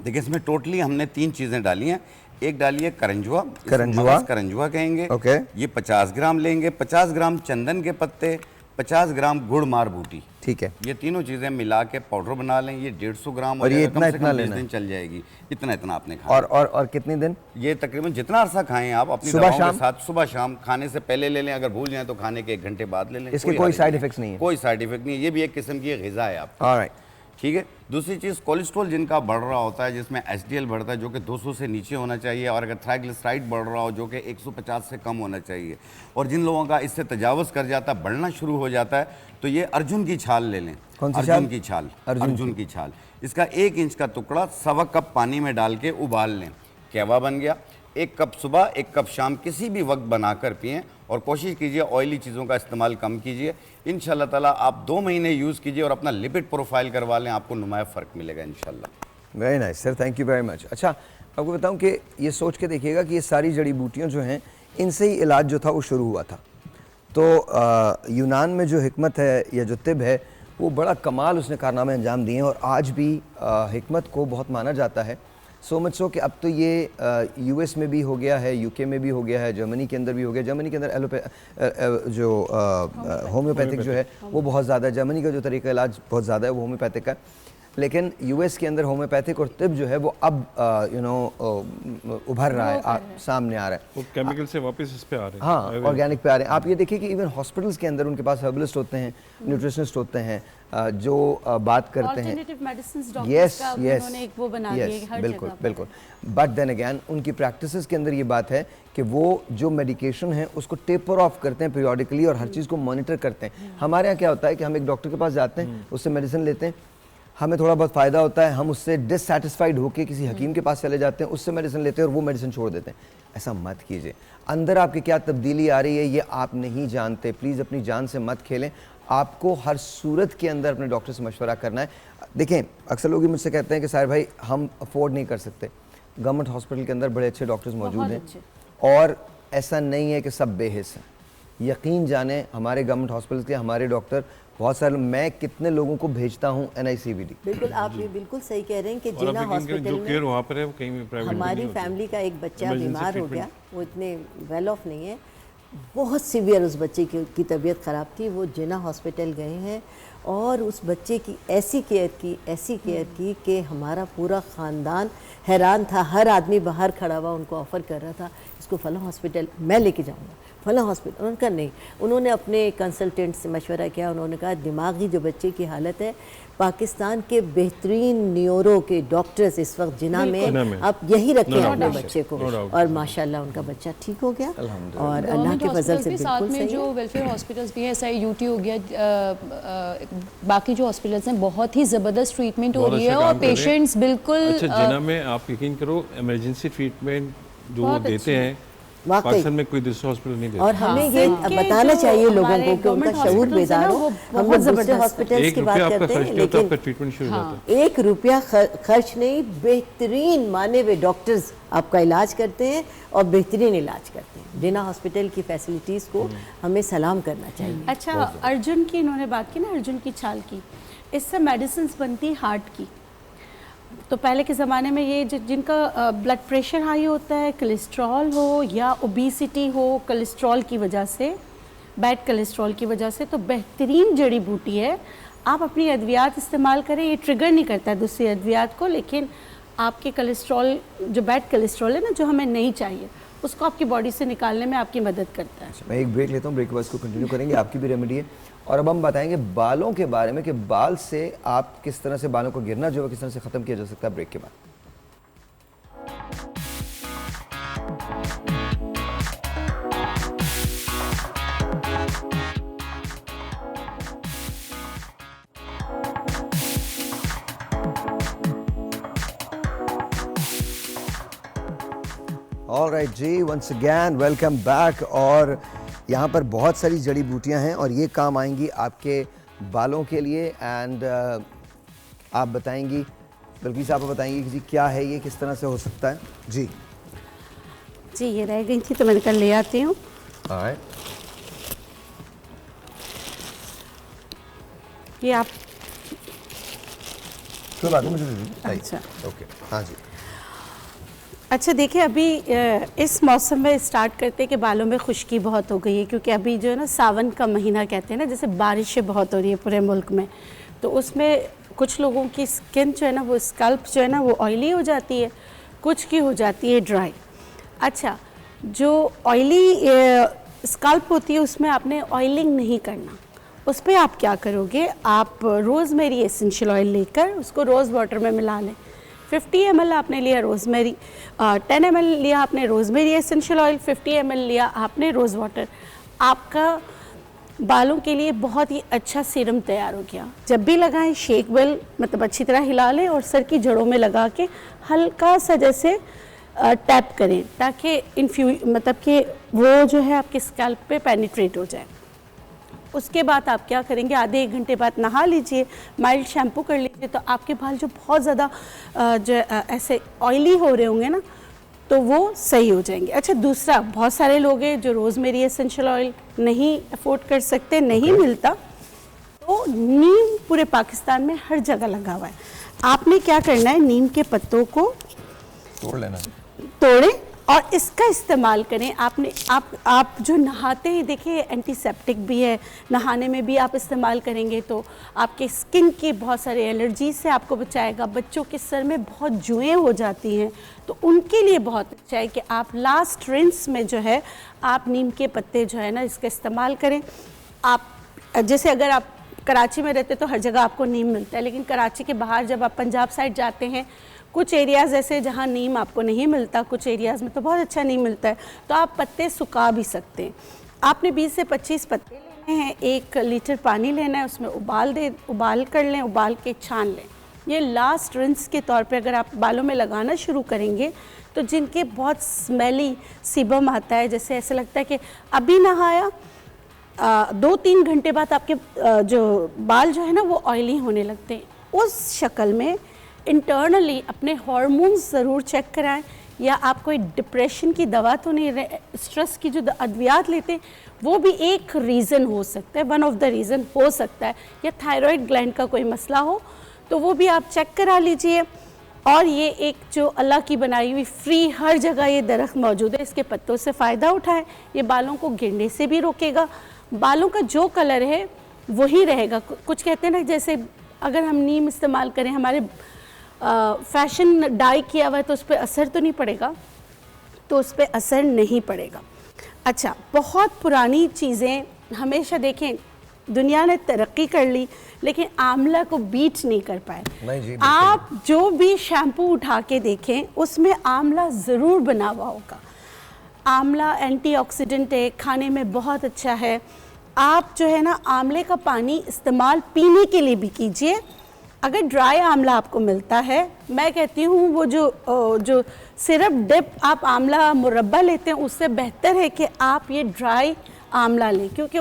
देखिए इसमें टोटली हमने 3 चीजें डाली हैं। एक डाली है करंजुआ, करंजुआ कहेंगे। ओके। ये 50 ग्राम लेंगे, 50 ग्राम चंदन के पत्ते, 50 ग्राम गुड़ मार बूटी, ठीक है। ये तीनों चीजें मिला के पाउडर बना लें। ये 150 ग्राम और ये इतना लेना दिन चल जाएगी। इतना आपने खाया। और कितने दिन? ये तकरीबन जितना अरसा खाएं आप अपनी सुबह दवाओं शाम? के साथ, सुबह शाम खाने से पहले ले लें, अगर भूल जाएं तो खाने के 1 घंटे बाद ले लें। इसके कोई साइड इफेक्ट्स नहीं है? कोई साइड इफेक्ट नहीं है, ये भी एक किस्म की ग़िज़ा है आपकी। ऑलराइट, ठीक है। दूसरी चीज़ कोलेस्ट्रॉल जिनका बढ़ रहा होता है, जिसमें HDL बढ़ता है जो कि 200 से नीचे होना चाहिए, और अगर ट्राइग्लिसराइड बढ़ रहा हो जो कि 150 से कम होना चाहिए, और जिन लोगों का इससे तजावज़ कर जाता है, बढ़ना शुरू हो जाता है, तो ये अर्जुन की छाल ले लें। कौन सी अर्जुन छाल? की छाल। अर्जुन की छाल। इसका 1 इंच का टुकड़ा 1.25 कप पानी में डाल के उबाल लें, कहवा बन गया। 1 कप सुबह 1 कप शाम किसी भी वक्त बनाकर पिएं, और कोशिश कीजिए ऑयली चीज़ों का इस्तेमाल कम कीजिए। इंशाल्लाह ताला आप 2 महीने यूज़ कीजिए और अपना लिपिड प्रोफाइल करवा लें, आपको नुमाया फ़र्क मिलेगा इंशाल्लाह। Very nice sir, thank you very much. अच्छा, आपको बताऊं कि ये सोच के देखिएगा कि ये सारी जड़ी बूटियाँ जो हैं, इनसे ही इलाज जो था वो शुरू हुआ था। तो यूनान में जो हिकमत है या जो तिब है, वो बड़ा कमाल उसने कारनामे अंजाम दिए हैं, और आज भी हिकमत को बहुत माना जाता है। सो मच सो कि अब तो ये US में भी हो गया है, UK में भी हो गया है, जर्मनी के अंदर भी हो गया। जर्मनी के अंदर जो होम्योपैथिक जो है वो बहुत ज़्यादा है। जर्मनी का जो तरीका इलाज बहुत ज़्यादा है वो होम्योपैथिक का, लेकिन US के अंदर होम्योपैथिक और तिब जो है वो अब उभर रहा है, सामने आ रहा है। वो केमिकल से वापस इस पे आ रहे हैं। हाँ, ऑर्गेनिक पे आ रहे हैं। आप ये देखिए कि इवन हॉस्पिटल्स के अंदर उनके पास हर्बलिस्ट होते हैं, न्यूट्रिशनिस्ट होते हैं, जो बात करते हैं। यस, बिल्कुल बिल्कुल। बट देन अगैन उनकी प्रैक्टिसेस के अंदर ये बात है कि वो जो मेडिकेशन है उसको टेपर ऑफ करते हैं पीरियडिकली, और हर चीज़ को मॉनिटर करते हैं। हमारे यहाँ क्या होता है कि हम एक डॉक्टर के पास जाते हैं, उससे मेडिसिन लेते हैं, हमें थोड़ा बहुत फ़ायदा होता है, हम उससे डिससेटिस्फाइड होकर किसी हकीम के पास चले जाते हैं, उससे मेडिसिन लेते हैं और वो मेडिसिन छोड़ देते हैं। ऐसा मत कीजिए। अंदर आपकी क्या तब्दीली आ रही है ये आप नहीं जानते। प्लीज़ अपनी जान से मत खेलें। आपको हर सूरत के अंदर अपने डॉक्टर से मशवरा करना है। देखें, अक्सर लोग मुझसे कहते हैं कि साहिर भाई हम अफोर्ड नहीं कर सकते। गवर्नमेंट हॉस्पिटल के अंदर बड़े अच्छे डॉक्टर्स मौजूद हैं, और ऐसा नहीं है कि सब बेहिस हैं। यकीन जाने, हमारे गवर्नमेंट हॉस्पिटल के हमारे डॉक्टर बहुत सारे, मैं कितने लोगों को भेजता हूँ NICVD। बिल्कुल, आप ये बिल्कुल सही कह रहे हैं कि जिन्ना हॉस्पिटल में वहाँ पर है, वो कहीं भी प्राइवेट हमारी फैमिली का एक बच्चा बीमार हो गया, वो इतने वेल ऑफ नहीं है, बहुत सीवियर उस बच्चे की तबीयत ख़राब थी। वो जिन्ना हॉस्पिटल गए हैं और उस बच्चे की ऐसी केयर की कि हमारा पूरा ख़ानदान हैरान था। हर आदमी बाहर खड़ा हुआ उनको ऑफ़र कर रहा था, इसको फलां हॉस्पिटल मैं लेके जाऊंगा, फलां हॉस्पिटल। उन्होंने कहा नहीं। उन्होंने अपने कंसल्टेंट से मशवरा किया, उन्होंने कहा दिमागी जो बच्चे की हालत है, पाकिस्तान के बेहतरीन न्यूरो के डॉक्टर्स इस वक्त जिन्ना में आप यही रखें अपने बच्चे को, और माशाल्लाह उनका बच्चा ठीक हो गया, और अल्लाह के फजल से बिल्कुल सही है। जो वेलफेयर हॉस्पिटल्स भी हैं, SIUT हो गया, बाकी जो हॉस्पिटल्स हैं, बहुत ही ज़बरदस्त ट्रीटमेंट हो रही है, और पेशेंट्स बिल्कुल। अच्छा, जिन्ना में आप यकीन करो इमरजेंसी ट्रीटमेंट जो वो देते हैं, पाकिस्तान में कोई दूसरा हॉस्पिटल नहीं देता। और हमें ये बताना चाहिए लोगों को कि उनका शऊर बेदार हो। हम लोग दूसरे हॉस्पिटल्स की बात करते हैं, लेकिन ट्रीटमेंट शुरू होता है, 1 रुपया खर्च नहीं, बेहतरीन माने हुए डॉक्टर्स आपका इलाज करते हैं और बेहतरीन इलाज करते हैं। जिन्ना हॉस्पिटल की फैसिलिटीज़ को हमें सलाम करना चाहिए। अच्छा, अर्जुन की इन्होंने बात की ना, अर्जुन की छाल की, इससे मेडिसिन बनती हार्ट की। तो पहले के ज़माने में ये जिनका ब्लड प्रेशर हाई होता है, कोलेस्ट्रॉल हो या ओबेसिटी हो, कोलेस्ट्रॉल की वजह से, बैड कोलेस्ट्रॉल की वजह से, तो बेहतरीन जड़ी बूटी है। आप अपनी अद्वियात इस्तेमाल करें, ये ट्रिगर नहीं करता है दूसरी अद्वियात को, लेकिन आपके कोलेस्ट्रॉल, जो बैड कोलेस्ट्रॉल है ना, जो हमें नहीं चाहिए, उसको आपकी बॉडी से निकालने में आपकी मदद करता है। मैं एक ब्रेक लेता हूँ, ब्रेक के बाद इसको कंटिन्यू करेंगे। आपकी भी रेमेडी है, और अब हम बताएंगे बालों के बारे में कि बाल से आप किस तरह से बालों को गिरना जो है किस तरह से ख़त्म किया जा सकता है, ब्रेक के बाद। ऑल राइट जी, वंस अगेन वेलकम बैक। और यहाँ पर बहुत सारी जड़ी बूटियाँ हैं और ये काम आएंगी आपके बालों के लिए। एंड आप बताएंगी, बल्कि साहब बताएंगी कि जी क्या है ये, किस तरह से हो सकता है। जी जी, ये रह गई थी तो मैंने कल ले आती हूँ। ये आप कोई बात नहीं, मुझे दे दीजिए। अच्छा, ओके, हाँ जी। अच्छा देखिए, अभी इस मौसम में स्टार्ट करते हैं कि बालों में खुश्की बहुत हो गई है, क्योंकि अभी जो है ना सावन का महीना कहते हैं ना, जैसे बारिशें बहुत हो रही है पूरे मुल्क में, तो उसमें कुछ लोगों की स्किन जो है ना, वो स्कल्प जो है ना वो ऑयली हो जाती है, कुछ की हो जाती है ड्राई। अच्छा, जो ऑयली स्कल्प होती है उसमें आपने ऑयलिंग नहीं करना। उस पर आप क्या करोगे, आप रोज़मेरी एसेंशियल ऑयल लेकर उसको रोज़ वाटर में मिला लें। 50 ml आपने लिया रोज़मेरी, 10 ml लिया आपने रोज़मेरी एसेंशियल ऑयल, 50 ml लिया आपने रोज़ वाटर। आपका बालों के लिए बहुत ही अच्छा सीरम तैयार हो गया। जब भी लगाएं शेक वेल, मतलब अच्छी तरह हिला लें और सर की जड़ों में लगा के हल्का सा जैसे टैप करें, ताकि मतलब कि वो जो है आपके स्कैल्प पे पेनिट्रेट हो जाए। उसके बाद आप क्या करेंगे, आधे 1 घंटे बाद नहा लीजिए, माइल्ड शैम्पू कर लीजिए, तो आपके बाल जो बहुत ज़्यादा जो ऐसे ऑयली हो रहे होंगे ना, तो वो सही हो जाएंगे। अच्छा, दूसरा, बहुत सारे लोग हैं जो रोज़मेरी एसेंशियल ऑयल नहीं अफोर्ड कर सकते, नहीं मिलता, तो नीम पूरे पाकिस्तान में हर जगह लगा हुआ है। आपने क्या करना है, नीम के पत्तों को तोड़ लेना, तोड़ें और इसका इस्तेमाल करें। आप जो नहाते हैं, देखिए एंटीसेप्टिक भी है, नहाने में भी आप इस्तेमाल करेंगे तो आपके स्किन की बहुत सारे एलर्जी से आपको बचाएगा। बच्चों के सर में बहुत जुएँ हो जाती हैं, तो उनके लिए बहुत अच्छा है कि आप लास्ट रिंस में जो है आप नीम के पत्ते जो है ना इसका इस्तेमाल करें। आप जैसे अगर आप कराची में रहते तो हर जगह आपको नीम मिलता है, लेकिन कराची के बाहर जब आप पंजाब साइड जाते हैं, कुछ एरियाज़ ऐसे जहाँ नीम आपको नहीं मिलता, कुछ एरियाज़ में तो बहुत अच्छा नीम मिलता है, तो आप पत्ते सुखा भी सकते हैं। आपने 20 से 25 पत्ते लेने हैं, 1 लीटर पानी लेना है, उसमें उबाल कर लें, उबाल के छान लें। ये लास्ट रिंस के तौर पे अगर आप बालों में लगाना शुरू करेंगे तो जिनके बहुत स्मेली सीबम आता है, जैसे ऐसे लगता है कि अभी नहाया, 2-3 घंटे बाद आपके जो बाल जो है ना वो ऑयली होने लगते हैं, उस शक्ल में इंटरनली अपने हार्मोन्स ज़रूर चेक कराएं। या आप कोई डिप्रेशन की दवा तो नहीं, स्ट्रेस की जो अद्वियात लेते हैं वो भी एक रीज़न हो सकता है, वन ऑफ द रीज़न हो सकता है, या थायराइड ग्लैंड का कोई मसला हो तो वो भी आप चेक करा लीजिए। और ये एक जो अल्लाह की बनाई हुई फ्री हर जगह ये दरख्त मौजूद है, इसके पत्तों से फ़ायदा उठाएं। ये बालों को गिरने से भी रोकेगा, बालों का जो कलर है वही रहेगा। कुछ कहते हैं ना, जैसे अगर हम नीम इस्तेमाल करें, हमारे फैशन डाई किया हुआ है तो उस पर असर तो नहीं पड़ेगा, तो उस पर असर नहीं पड़ेगा। अच्छा, बहुत पुरानी चीज़ें हमेशा देखें, दुनिया ने तरक्की कर ली लेकिन आंवला को बीट नहीं कर पाए। नहीं जी, आप जो भी शैम्पू उठा के देखें उसमें आंवला ज़रूर बना हुआ होगा। आंवला एंटीऑक्सीडेंट है, खाने में बहुत अच्छा है। आप जो है ना आंवले का पानी इस्तेमाल पीने के लिए भी कीजिए। अगर ड्राई आंवला आपको मिलता है, मैं कहती हूँ वो जो सिरप डिप आप आंवला मुरब्बा लेते हैं उससे बेहतर है कि आप ये ड्राई आंवला लें, क्योंकि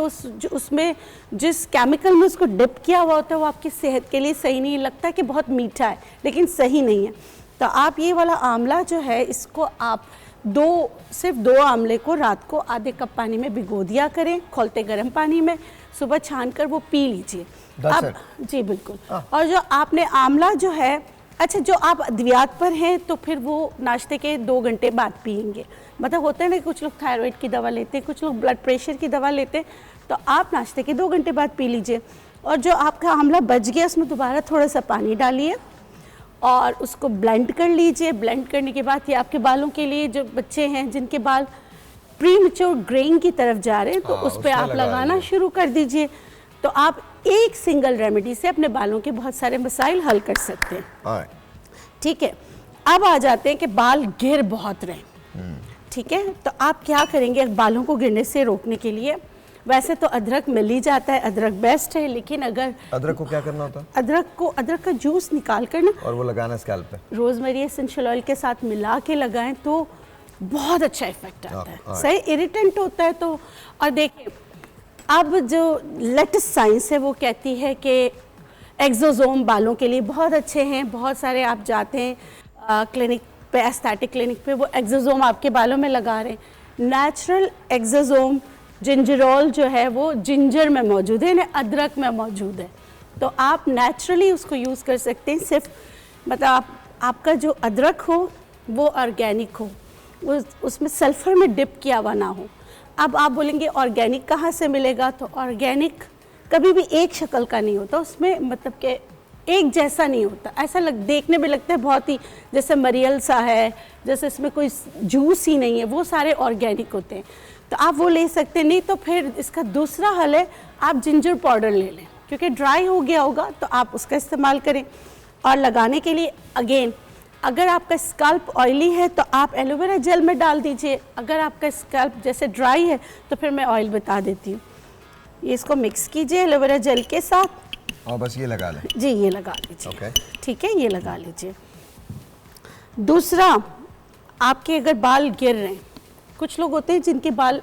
उसमें जिस केमिकल में उसको डिप किया हुआ होता है वो आपकी सेहत के लिए सही नहीं। लगता है कि बहुत मीठा है लेकिन सही नहीं है। तो आप ये वाला आंवला जो है इसको आप सिर्फ 2 आंवले को रात को आधे कप पानी में भिगो दिया करें, खौलते गर्म पानी में, सुबह छान कर वो पी लीजिए। अब जी बिल्कुल। और जो आपने आंवला जो है, अच्छा जो आप अद्वियात पर हैं तो फिर वो नाश्ते के 2 घंटे बाद पिएंगे। मतलब होता है ना, कुछ लोग थायराइड की दवा लेते हैं, कुछ लोग ब्लड प्रेशर की दवा लेते हैं, तो आप नाश्ते के 2 घंटे बाद पी लीजिए। और जो आपका आंवला बच गया उसमें दोबारा थोड़ा सा पानी डालिए और उसको ब्लेंड कर लीजिए। ब्लेंड करने के बाद ये आपके बालों के लिए, जो बच्चे हैं जिनके बाल प्री मैच्योर ग्रेइंग की तरफ जा रहे हैं, तो उस पर आप लगाना शुरू कर दीजिए। तो आप एक सिंगल रेमेडी से अपने बालों के बहुत सारे मसाइल हल कर सकते हैं। ठीक है, अब आ जाते हैं कि बाल गिर बहुत रहे। ठीक है, तो आप क्या करेंगे बालों को गिरने से रोकने के लिए? वैसे तो अदरक मिल ही जाता है, अदरक बेस्ट है, लेकिन अगर अदरक को क्या करना होता है? अदरक का जूस निकाल कर ना, और वो लगाना स्कैल्प पे, रोजमेरी एसेंशियल ऑयल के साथ मिला के लगाएं तो बहुत अच्छा इफेक्ट आता है। सही इरिटेंट होता है तो, और देखिए अब जो लेटेस्ट साइंस है वो कहती है कि एक्सोसोम बालों के लिए बहुत अच्छे हैं। बहुत सारे आप जाते हैं क्लिनिक पे, एस्थेटिक क्लिनिक पे, वो एक्सोसोम आपके बालों में लगा रहे हैं। नेचुरल एक्सोसोम जिंजरोल जो है वो जिंजर में मौजूद है, यानी अदरक में मौजूद है, तो आप नेचुरली उसको यूज़ कर सकते हैं। सिर्फ मतलब आपका जो अदरक हो वो ऑर्गेनिक हो, उसमें सल्फ़र में डिप किया हुआ ना हो। अब आप बोलेंगे ऑर्गेनिक कहाँ से मिलेगा, तो ऑर्गेनिक कभी भी एक शक्ल का नहीं होता, उसमें मतलब कि एक जैसा नहीं होता। ऐसा देखने में लगता है बहुत ही जैसे मरियल सा है, जैसे इसमें कोई जूस ही नहीं है, वो सारे ऑर्गेनिक होते हैं। तो आप वो ले सकते हैं। नहीं तो फिर इसका दूसरा हल है, आप जिंजर पाउडर ले लें, क्योंकि ड्राई हो गया होगा तो आप उसका इस्तेमाल करें। और लगाने के लिए अगेन, अगर आपका स्कल्प ऑयली है तो आप एलोवेरा जेल में डाल दीजिए। अगर आपका स्कल्प जैसे ड्राई है तो फिर मैं ऑयल बता देती हूँ। ये इसको मिक्स कीजिए एलोवेरा जेल के साथ और बस ये लगा लें। जी ये लगा लीजिए। ओके ठीक है, ये लगा लीजिए। दूसरा, आपके अगर बाल गिर रहे हैं, कुछ लोग होते हैं जिनके बाल,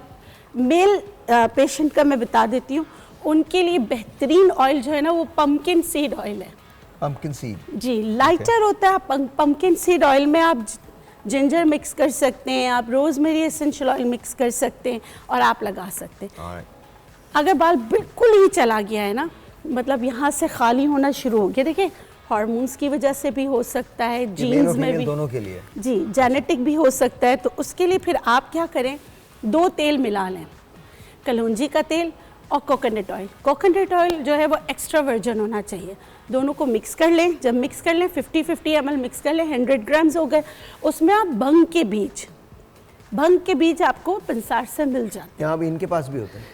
मेल पेशेंट का मैं बता देती हूँ, उनके लिए बेहतरीन ऑयल जो है ना वो पम्पकिन सीड ऑयल है। पम्पकिन सीड जी, लाइटर होता है। पम्पकिन सीड ऑयल में आप जिंजर मिक्स कर सकते हैं, आप रोजमेरी एसेंशियल ऑयल मिक्स कर सकते हैं और आप लगा सकते हैं। अगर बाल बिल्कुल ही चला गया है ना, मतलब यहाँ से खाली होना शुरू हो गया, देखिए हार्मोन्स की वजह से भी हो सकता है, जीन्स में भी, दोनों के लिए जी जेनेटिक भी हो सकता है। तो उसके लिए फिर आप क्या करें, 2 तेल मिला लें, कलौंजी का तेल और कोकोनट ऑयल। कोकोनट ऑयल जो है वो एक्स्ट्रा वर्जन होना चाहिए। दोनों को मिक्स कर लें। जब मिक्स कर लें 50-50 ml मिक्स कर लें, 100 ग्राम्स हो गए। उसमें आप भंग के बीज आपको पंसार से मिल जाते हैं। यहाँ भी इनके पास भी होते हैं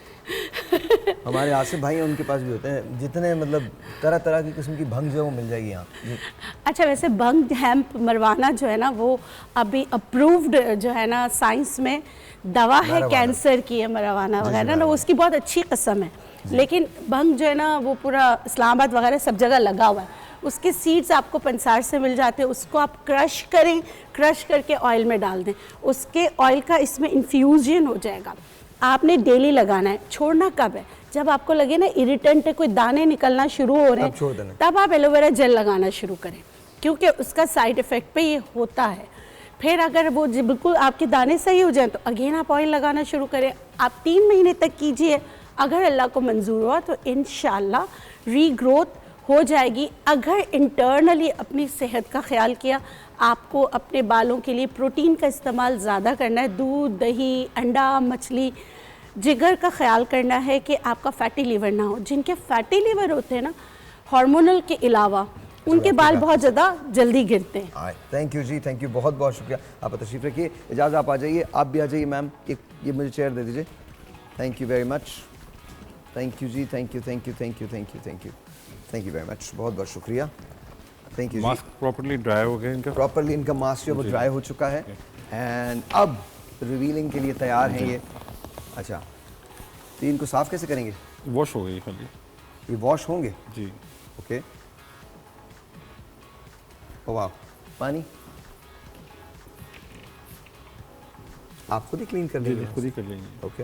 हमारे आसिफ भाई हैं, उनके पास भी होते हैं। जितने मतलब तरह तरह की किस्म की भंग जो है वो मिल जाएगी यहाँ। अच्छा, वैसे भंग हेम्प मरवाना जो है ना वो अभी अप्रूव्ड जो है ना साइंस में दवा है कैंसर की है, मरवाना वगैरह ना, उसकी बहुत अच्छी किस्म है। लेकिन भंग जो है ना वो पूरा इस्लामाबाद वगैरह सब जगह लगा हुआ है। उसके सीड्स आपको पंसार से मिल जाते हैं। उसको आप क्रश करें, क्रश करके ऑयल में डाल दें। उसके ऑयल का इसमें इन्फ्यूजन हो जाएगा। आपने डेली लगाना है। छोड़ना कब है, जब आपको लगे ना इरिटेंट है, कोई दाने निकलना शुरू हो रहे हैं, तब आप एलोवेरा जेल लगाना शुरू करें, क्योंकि उसका साइड इफ़ेक्ट पे ये होता है। फिर अगर वो बिल्कुल आपके दाने सही हो जाए तो अगेन आप ऑयल लगाना शुरू करें। आप 3 महीने तक कीजिए। अगर अल्लाह को मंजूर हुआ तो इंशाल्लाह रीग्रोथ हो जाएगी। अगर इंटरनली अपनी सेहत का ख्याल किया, आपको अपने बालों के लिए प्रोटीन का इस्तेमाल ज़्यादा करना है, दूध, दही, अंडा, मछली, जिगर का ख्याल करना है कि आपका फैटी लीवर ना हो। जिनके फैटी लीवर होते हैं ना, हार्मोनल के अलावा, उनके बाल बहुत ज़्यादा जल्दी गिरते हैं। थैंक यू जी, थैंक यू, बहुत बहुत शुक्रिया। आप तशरीफ़ रखिए। इजाज़त, आप आ जाइए, आप भी आ जाइए मैम। ये मुझे चेयर दे दीजिए। Thank you very much. Thank you जी, thank you, thank you, thank you, thank you, thank you, thank you very much. बहुत बहुत शुक्रिया। Thank you. Mask properly dry हो गया इनका? प्रॉपर्ली इनका मास्क जो वो ड्राई हो चुका है एंड अब रिवीलिंग के लिए तैयार हैं ये। अच्छा, तो इनको साफ़ कैसे करेंगे? वॉश हो गई खाली। ये वॉश होंगे जी। ओके। ओ वाह, पानी आप खुद ही क्लीन कर लेंगे? खुद ही कर लेंगे। ओके।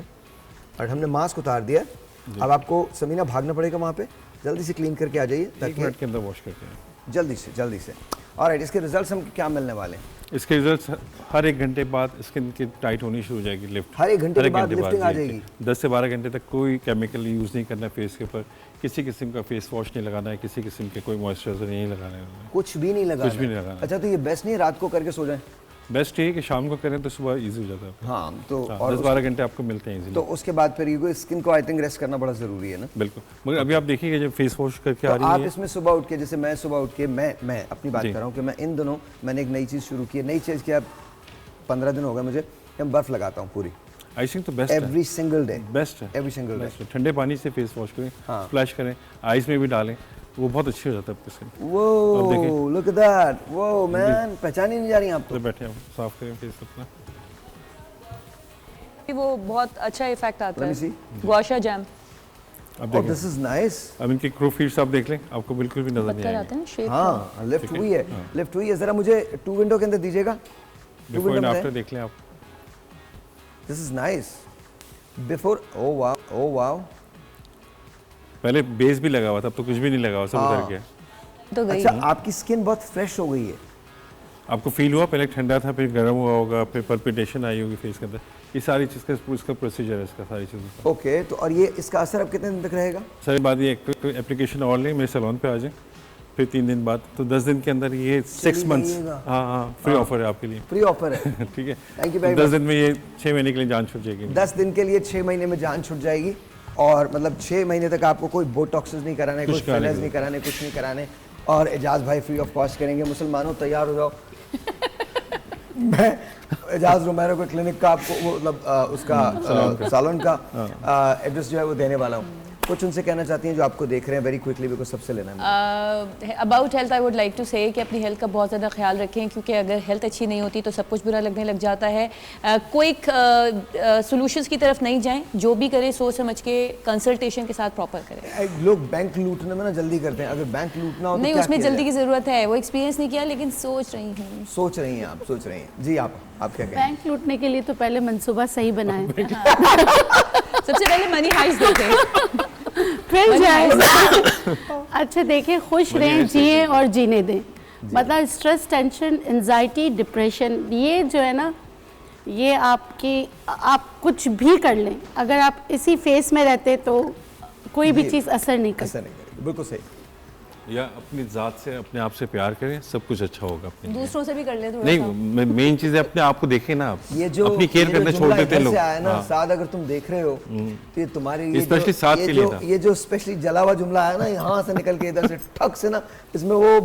और हमने मास्क उतार दिया। अब आपको समीना भागना पड़ेगा वहाँ पे, जल्दी से क्लीन करके आ जाइए। 1 मिनट के अंदर वॉश करते हैं, जल्दी से। ऑलराइट, इसके रिजल्ट्स हम क्या मिलने वाले हैं? इसके रिजल्ट्स हर 1 घंटे बाद स्किन की टाइट होनी शुरू हो जाएगी, लिफ्ट हर 1 घंटे के बाद लिफ्टिंग आ जाएगी। 10 से 12 घंटे तक कोई केमिकल यूज़ नहीं करना फेस के ऊपर, किसी किस्म का फेस वॉश नहीं लगाना है, किसी किस्म के कोई मॉइस्चराइजर नहीं लगाना है, कुछ भी नहीं लगाना, कुछ भी नहीं लगाना। अच्छा, तो ये बेस्ट नहीं रात को करके सो जाएं? बेस्ट है कि शाम को करें तो सुबह इजी हो जाता है। हाँ, तो 10-12 घंटे आपको मिलते हैं इजीली। तो उसके बाद फिर ये स्किन को आई थिंक रेस्ट करना बड़ा ज़रूरी है ना? बिल्कुल। मगर अभी आप देखिएगा जब फेस वॉश करके तो आ रही है आप इसमें सुबह उठ के, जैसे मैं सुबह उठ के मैं अपनी बात कर रहा हूँ कि मैं इन दिनों मैंने एक नई चीज़ शुरू की है। नई चीज़ क्या, 15 दिन हो गए मुझे, मैं बर्फ़ लगाता हूँ पूरी। आई थिंक तो बेस्ट है, एवरी सिंगल डे बेस्ट है, एवरी सिंगल डे। ठंडे पानी से फेस वॉश करें, स्प्लैश करें, आइस में भी डालें, वो बहुत अच्छी हो जाता है आपकी स्किन। वो लुक एट दैट, वो मैन, पहचान ही नहीं जा रही आप तो। बैठे आप साफ करें फेस अपना, वो बहुत अच्छा इफेक्ट आता है। गुआशा जैम, अब देखिए, दिस इज नाइस। अब इनकी क्रू फीड्स आप देख लें, आपको बिल्कुल भी नजर नहीं आएगी। हाँ, लिफ्ट हुई है, लिफ्ट हुई है। जरा मुझे 2 विंडो के अंदर दीजिएगा। बिफोर एंड आफ्टर देख लें आप। This is nice. Before, oh wow, oh wow. पहले बेस भी लगा हुआ था, अब तो कुछ भी नहीं लगा हुआ, सब उतर गया। तो गई अच्छा, आपकी स्किन बहुत फ्रेश हो गई है। आपको फील हुआ पहले ठंडा था, फिर गर्म हुआ होगा, फिर पल्पिटेशन आई होगी फेस के अंदर, ये सारी चीज़ का इसका प्रोसीजर है, इसका सारी चीज़ों का। ओके, तो और ये इसका असर अब कितने दिन तक रहेगा? सारी बात ये एप्लीकेशन और लें, मेरे सैलून पे आ जाएं, फिर 3 दिन बाद, तो 10 दिन के अंदर ये 6 मंथ्स, हाँ फ्री ऑफर है आपके लिए। फ्री ऑफर है। ठीक है, थैंक यू वेरी 10 दिन में ये 6 महीने के लिए जान छूट जाएगी। 10 दिन के लिए 6 महीने में जान छूट जाएगी, और मतलब 6 महीने तक आपको कोई बोटॉक्सेस नहीं कराने, कोई फिलर्स नहीं कराने, कुछ नहीं कराने, और एजाज भाई फ्री ऑफ कॉस्ट करेंगे। मुसलमानों तैयार हो जाओ। मैं एजाज रोमेरो के क्लिनिक का आपको वो मतलब उसका सैलून का एड्रेस जो है वो देने वाला हूँ। कुछ उनसे कहना चाहती हैं जो आपको देख रहे हैं वेरी क्विकली, बिकॉज सबसे लेना है। About health I would like to say कि अपनी हेल्थ का बहुत ज़्यादा ख्याल रखें, क्योंकि अगर हेल्थ अच्छी नहीं होती तो सब कुछ बुरा लगने लग जाता है। क्विक सॉल्यूशंस की तरफ नहीं जाएं, जो भी करें सोच समझ के कंसल्टेशन के साथ प्रॉपर करें। लोग बैंक लूटने में ना जल्दी करते हैं, अगर बैंक लूटना हो तो नहीं, क्या उसमें किया जल्दी जाए? की ज़रूरत है, वो एक्सपीरियंस नहीं किया लेकिन सोच रही हूँ। सोच रही हैं आप, सोच रही हैं जी। आप क्या कहें? बैंक लूटने के लिए तो पहले मंसूबा सही बनाएं, सबसे पहले मनी हाइस्ट देखें, फिर जाए। अच्छा देखिए, खुश रहें, जिए और जीने दें। मतलब स्ट्रेस, टेंशन, एंजाइटी, डिप्रेशन, ये जो है ना, ये आप कुछ भी कर लें, अगर आप इसी फेस में रहते तो कोई भी चीज़ असर नहीं करती। बिल्कुल सही। या अपनी ज़ात से, अपने आप से प्यार करें, सब कुछ अच्छा होगा। अपने दूसरों से भी कर ले थोड़ा नहीं, मेन चीज़ है अपने आप को देखें ना आप। ये जो अपनी केयर करना छोड़ देते हैं लोग। ना साद, अगर तुम देख रहे हो तो ये तुम्हारी स्पेशली साथ के लिए था। ये जो स्पेशली जला हुआ जुमला है ना, यहाँ से निकल के इधर से ठक से ना, इसमें वो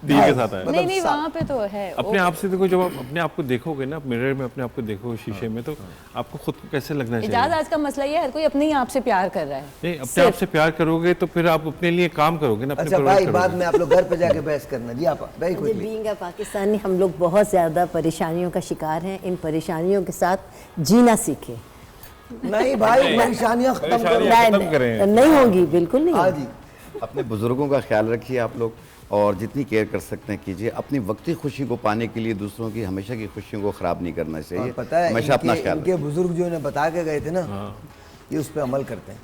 दिल के साथ आया। नहीं, वहाँ पे तो है। अपने आप से देखो, जब आप अपने आप को देखोगे ना मिरर में, अपने आप को देखो शीशे में, तो आपको खुद को कैसे लगना चाहिए। इजाज़ आज का मसला ये है, हर कोई अपने ही आप से प्यार कर रहा है। नहीं, अपने आप से प्यार करोगे तो फिर आप अपने लिए काम करोगे ना। अच्छा भाई, बाद में आप लोग घर पे जाके बहस करना जी। आप बीइंग अ पाकिस्तानी, हम लोग बहुत ज़्यादा परेशानियों का शिकार हैं। इन परेशानियों के साथ जीना सीखें। नहीं भाई, परेशानियाँ खत्म करें, नहीं होगी, बिल्कुल नहीं। हाँ जी। अपने बुजुर्गों का ख्याल रखिए आप लोग, और जितनी केयर कर सकते हैं कीजिए। अपनी वक्ती खुशी को पाने के लिए दूसरों की हमेशा की खुशियों को ख़राब नहीं करना चाहिए। पता है, हमेशा अपना ख्याल इनके बुजुर्ग जो इन्हें बता के गए थे ना, ये उस पर अमल करते हैं।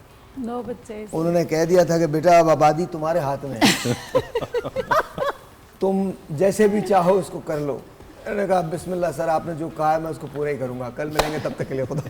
9 बच्चे उन्होंने कह दिया था कि बेटा अब आबादी तुम्हारे हाथ में है, तुम जैसे भी चाहो उसको कर लो। मैंने कहा बिस्मिल्लाह सर, आपने जो कहा है मैं उसको पूरा ही करूँगा, कल मिलेंगे, तब तक के लिए खुदा।